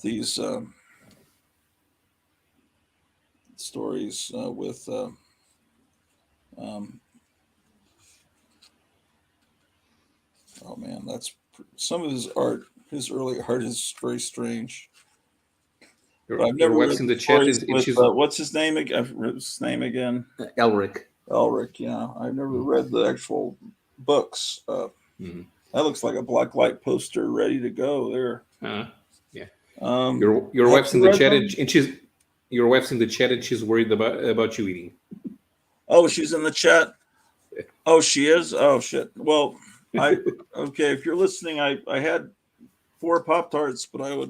these stories with oh man, that's some of his art. His early art is very strange. Your wife's in the chat. What's his name again? I've read his name again. Elric. Elric. Yeah, I've never read the actual books. That looks like a blacklight poster ready to go there. Yeah. Your wife's in the chat, and she's worried about you eating. Oh, she's in the chat. Oh, she is. Oh shit. Well, okay. If you're listening, I had 4 Pop-Tarts, but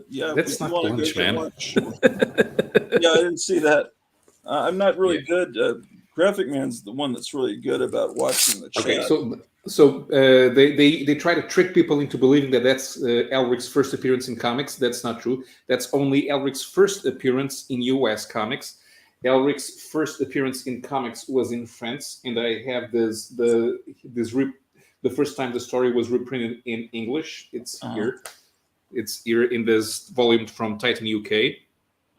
yeah, that's not lunch, man. Lunch. Yeah, I didn't see that. I'm not really good. Graphic Man's the one that's really good about watching the chat. Okay, so they try to trick people into believing that that's Elric's first appearance in comics. That's not true. That's only Elric's first appearance in U.S. comics. Elric's first appearance in comics was in France, and I have the first time the story was reprinted in English. It's here. It's here in this volume from Titan UK.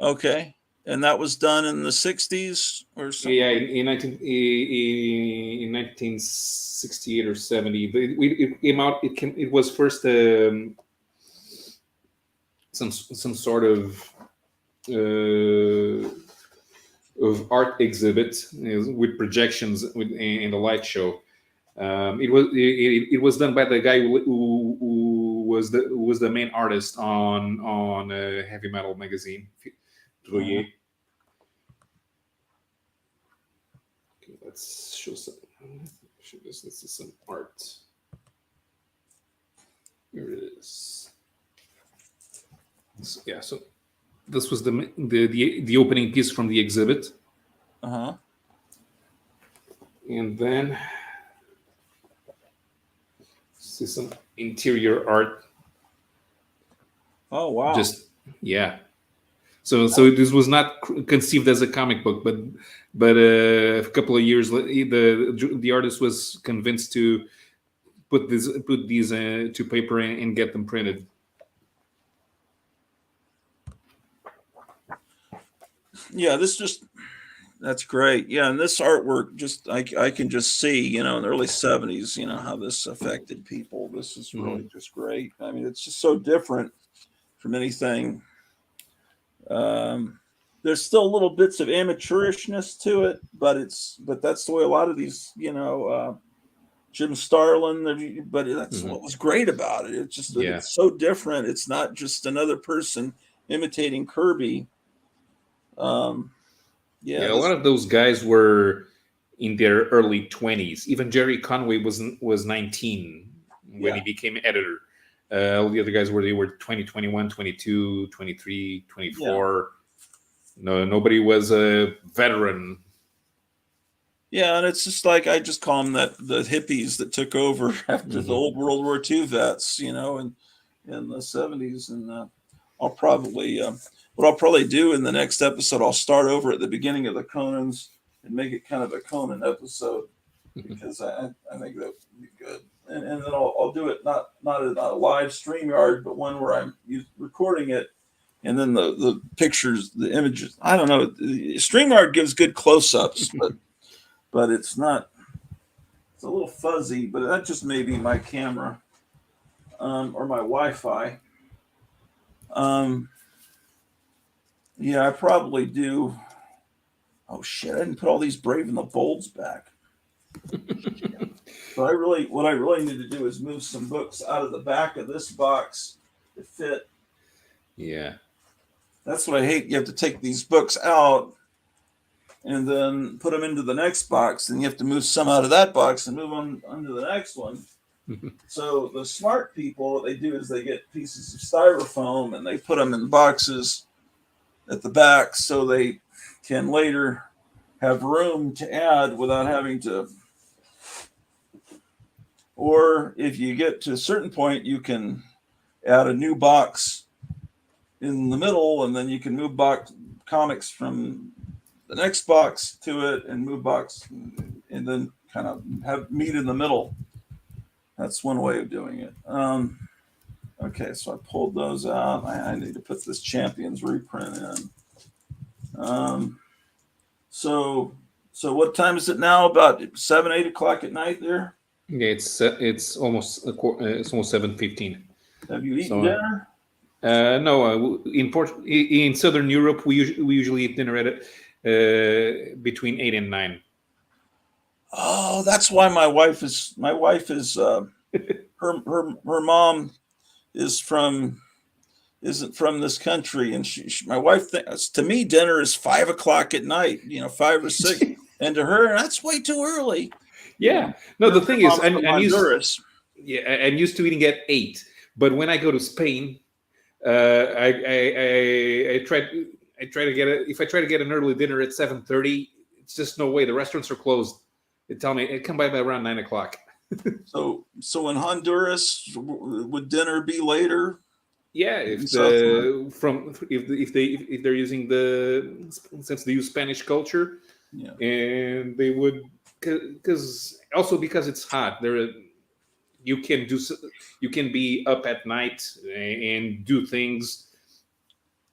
Okay. And that was done in the 60s or something? Yeah, in 1968 or 70. It came out. It was first some sort of art exhibit with projections in the light show. It was done by the guy who was the main artist on Heavy Metal magazine. Okay, let's show some. This is some art. Here it is. So this was the opening piece from the exhibit. And then see some interior art. Oh wow! So this was not conceived as a comic book, but a couple of years later, the artist was convinced to put these to paper and get them printed. Yeah, that's great. Yeah, and this artwork I can just see, in the early 70s, how this affected people. This is really just great. I mean, it's just so different from anything. There's still little bits of amateurishness to it, but that's the way a lot of these, Jim Starlin, but that's what was great about it. It's just that it's so different. It's not just another person imitating Kirby. A lot of those guys were in their early 20s. Even Jerry Conway was 19 when he became editor. All the other guys were 20, 21, 22, 23, 24. No, nobody was a veteran. Yeah, and it's just like I just call them the hippies that took over after the old World War II vets, in the 70s. And I'll probably what I'll probably do in the next episode, I'll start over at the beginning of the Conans and make it kind of a Conan episode. because I think that would be good. And then I'll do it not in a live StreamYard, but one where I'm recording it, and then the pictures, the images. I don't know. StreamYard gives good close-ups, but it's not. It's a little fuzzy, but that just may be my camera or my Wi-Fi. Yeah, I probably do. Oh shit! I didn't put all these Brave and the Bolds back. But what I really need to do is move some books out of the back of this box to fit. Yeah. That's what I hate. You have to take these books out and then put them into the next box, and you have to move some out of that box and move on onto the next one. So the smart people, what they do is they get pieces of styrofoam and they put them in boxes at the back so they can later have room to add without having to. Or if you get to a certain point, you can add a new box in the middle, and then you can move box comics from the next box to it and move box, and then kind of have meet in the middle. That's one way of doing it. Okay, so I pulled those out. I need to put this Champions reprint in. So what time is it now? About 7, 8 o'clock at night there? Yeah, it's almost 7:15. Have you eaten So, dinner? No, in Southern Europe, we usually eat dinner at between 8 and 9. Oh, that's why my wife is her mom isn't from this country, and my wife thinks, to me, dinner is 5 o'clock at night, 5 or 6, and to her that's way too early. Yeah. No, the thing is, I'm used to eating at 8, but when I go to Spain, I try to get if I try to get an early dinner at 7:30, it's just no way. The restaurants are closed. They tell me it come by around 9 o'clock. So in Honduras, would dinner be later? Yeah, if they're using since they use Spanish culture, yeah, and they would, because it's hot. You can be up at night and do things,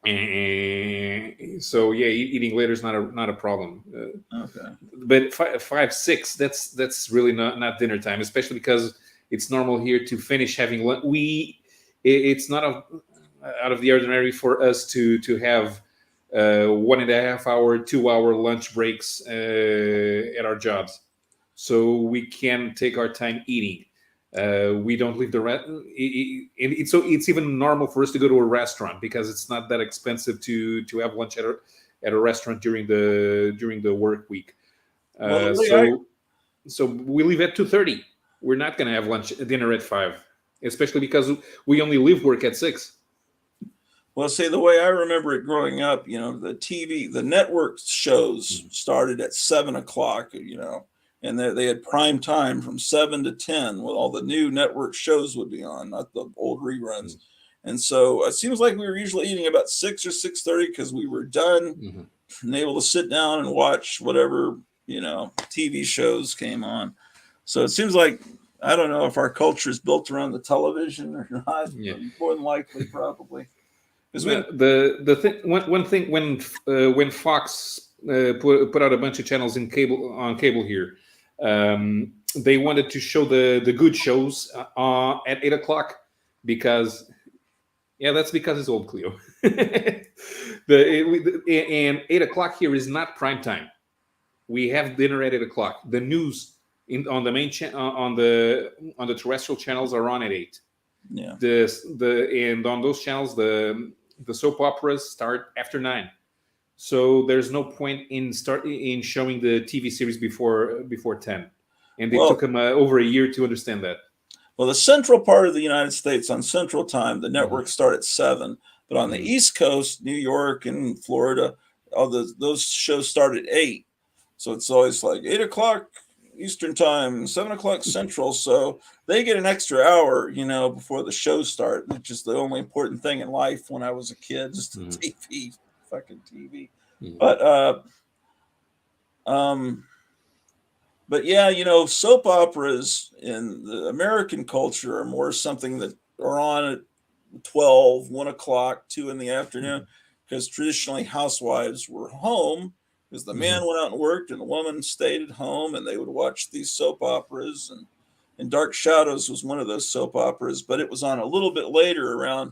and so yeah, eating later is not a problem. Okay, but 5, 6, that's really not dinner time, especially because it's normal here to finish having lunch. It's not out of the ordinary for us to have 1.5 hour, 2 hour lunch breaks at our jobs, so we can take our time eating. We don't leave the it's even normal for us to go to a restaurant because it's not that expensive to have lunch at a restaurant during the work week. So we leave at 2:30. We're not going to have dinner at 5, especially because we only leave work at 6. Well, see, the way I remember it growing up, the network shows started at 7 o'clock, and they had prime time from 7 to 10 when all the new network shows would be on, not the old reruns. And so it seems like we were usually eating about 6 or 6:30 because we were done and able to sit down and watch whatever, TV shows came on. So it seems like, I don't know if our culture is built around the television or not. Yeah. More than likely, probably. The thing, one thing, when Fox put out a bunch of channels on cable here, they wanted to show the good shows at 8 o'clock because that's because it's old Cleo. And 8 o'clock here is not prime time. We have dinner at 8 o'clock. The news on the main on the terrestrial channels are on at 8. Yeah. And on those channels the soap operas start after 9. So there's no point in showing the TV series before 10. And it took them over a year to understand that. Well, the central part of the United States, on Central Time, the networks start at 7. But on the East Coast, New York and Florida, those shows start at 8. So it's always like 8 o'clock Eastern Time, 7 o'clock Central. So they get an extra hour, before the shows start, which is the only important thing in life when I was a kid, just the TV, fucking TV. But But yeah, soap operas in the American culture are more something that are on at 12, 1 o'clock, 2 in the afternoon, because traditionally housewives were home because the man Hmm. went out and worked and the woman stayed at home and they would watch these soap operas. And Dark Shadows was one of those soap operas, but it was on a little bit later, around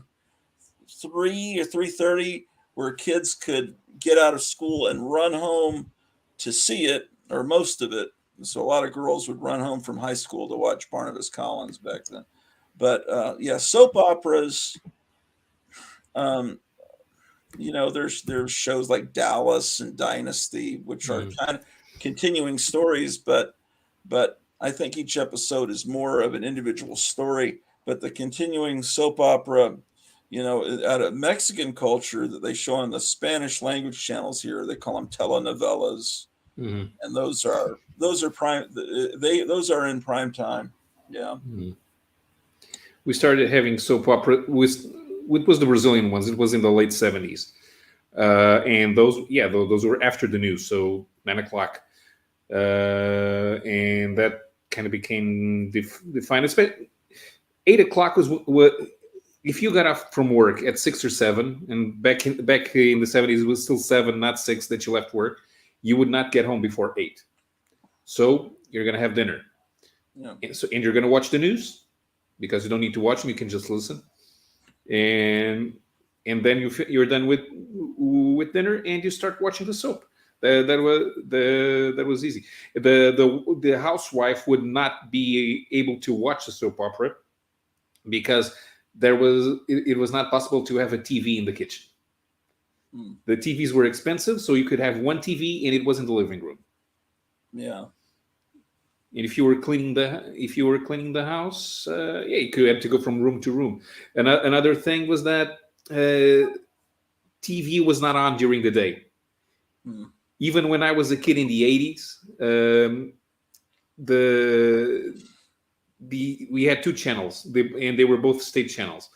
3 or 3:30, where kids could get out of school and run home to see it, or most of it. So a lot of girls would run home from high school to watch Barnabas Collins back then. But yeah, soap operas. Um, there's shows like Dallas and Dynasty, which are Hmm. kind of continuing stories, but I think each episode is more of an individual story. But the continuing soap opera, out of Mexican culture that they show on the Spanish language channels here, they call them telenovelas, Hmm. and those are prime. Those are in prime time. Yeah. Hmm. We started having soap opera with what was the Brazilian ones. It was in the late 70s, and those, yeah, those were after the news, so 9 o'clock, and that kind of became defined. 8 o'clock was what if you got off from work at 6 or 7, and back in the 70s it was still 7, not 6, that you left work. You would not get home before 8, so you're gonna have dinner, Yeah. and you're gonna watch the news because you don't need to watch them; you can just listen, and then you're done with dinner and you start watching the soap. That was easy. The housewife would not be able to watch the soap opera because it was not possible to have a TV in the kitchen. Mm. The TVs were expensive, so you could have one TV and it was in the living room. Yeah. And if you were cleaning the house, yeah, you could have to go from room to room. And another thing was that TV was not on during the day. Mm. Even when I was a kid in the 80s, the we had two channels, and they were both state channels.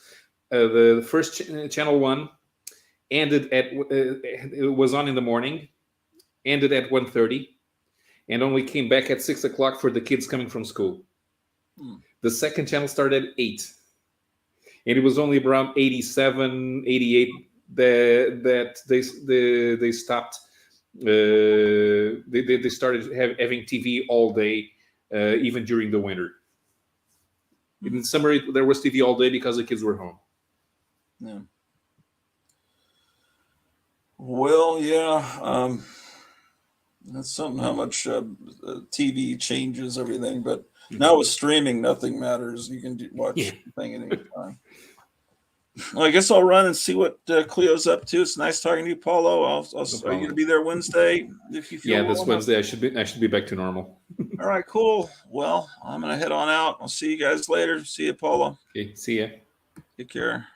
The first channel one ended at it was on in the morning, ended at 1:30, and only came back at 6 o'clock for the kids coming from school. Mm. The second channel started at 8, and it was only around 87, 88 that they stopped. They started having TV all day, even during the winter. In the summer, there was TV all day because the kids were home. Yeah. Well, yeah. That's something how much TV changes everything. But now with streaming, nothing matters. You can Yeah. watch anything at any time. Well, I guess I'll run and see what Cleo's up to. It's nice talking to you, Paulo. No Are you going problem. to be there Wednesday if you feel Yeah, well this enough? Wednesday I should be back to normal. All right, cool. Well, I'm going to head on out. I'll see you guys later. See you, Paulo. Okay, see ya. Take care.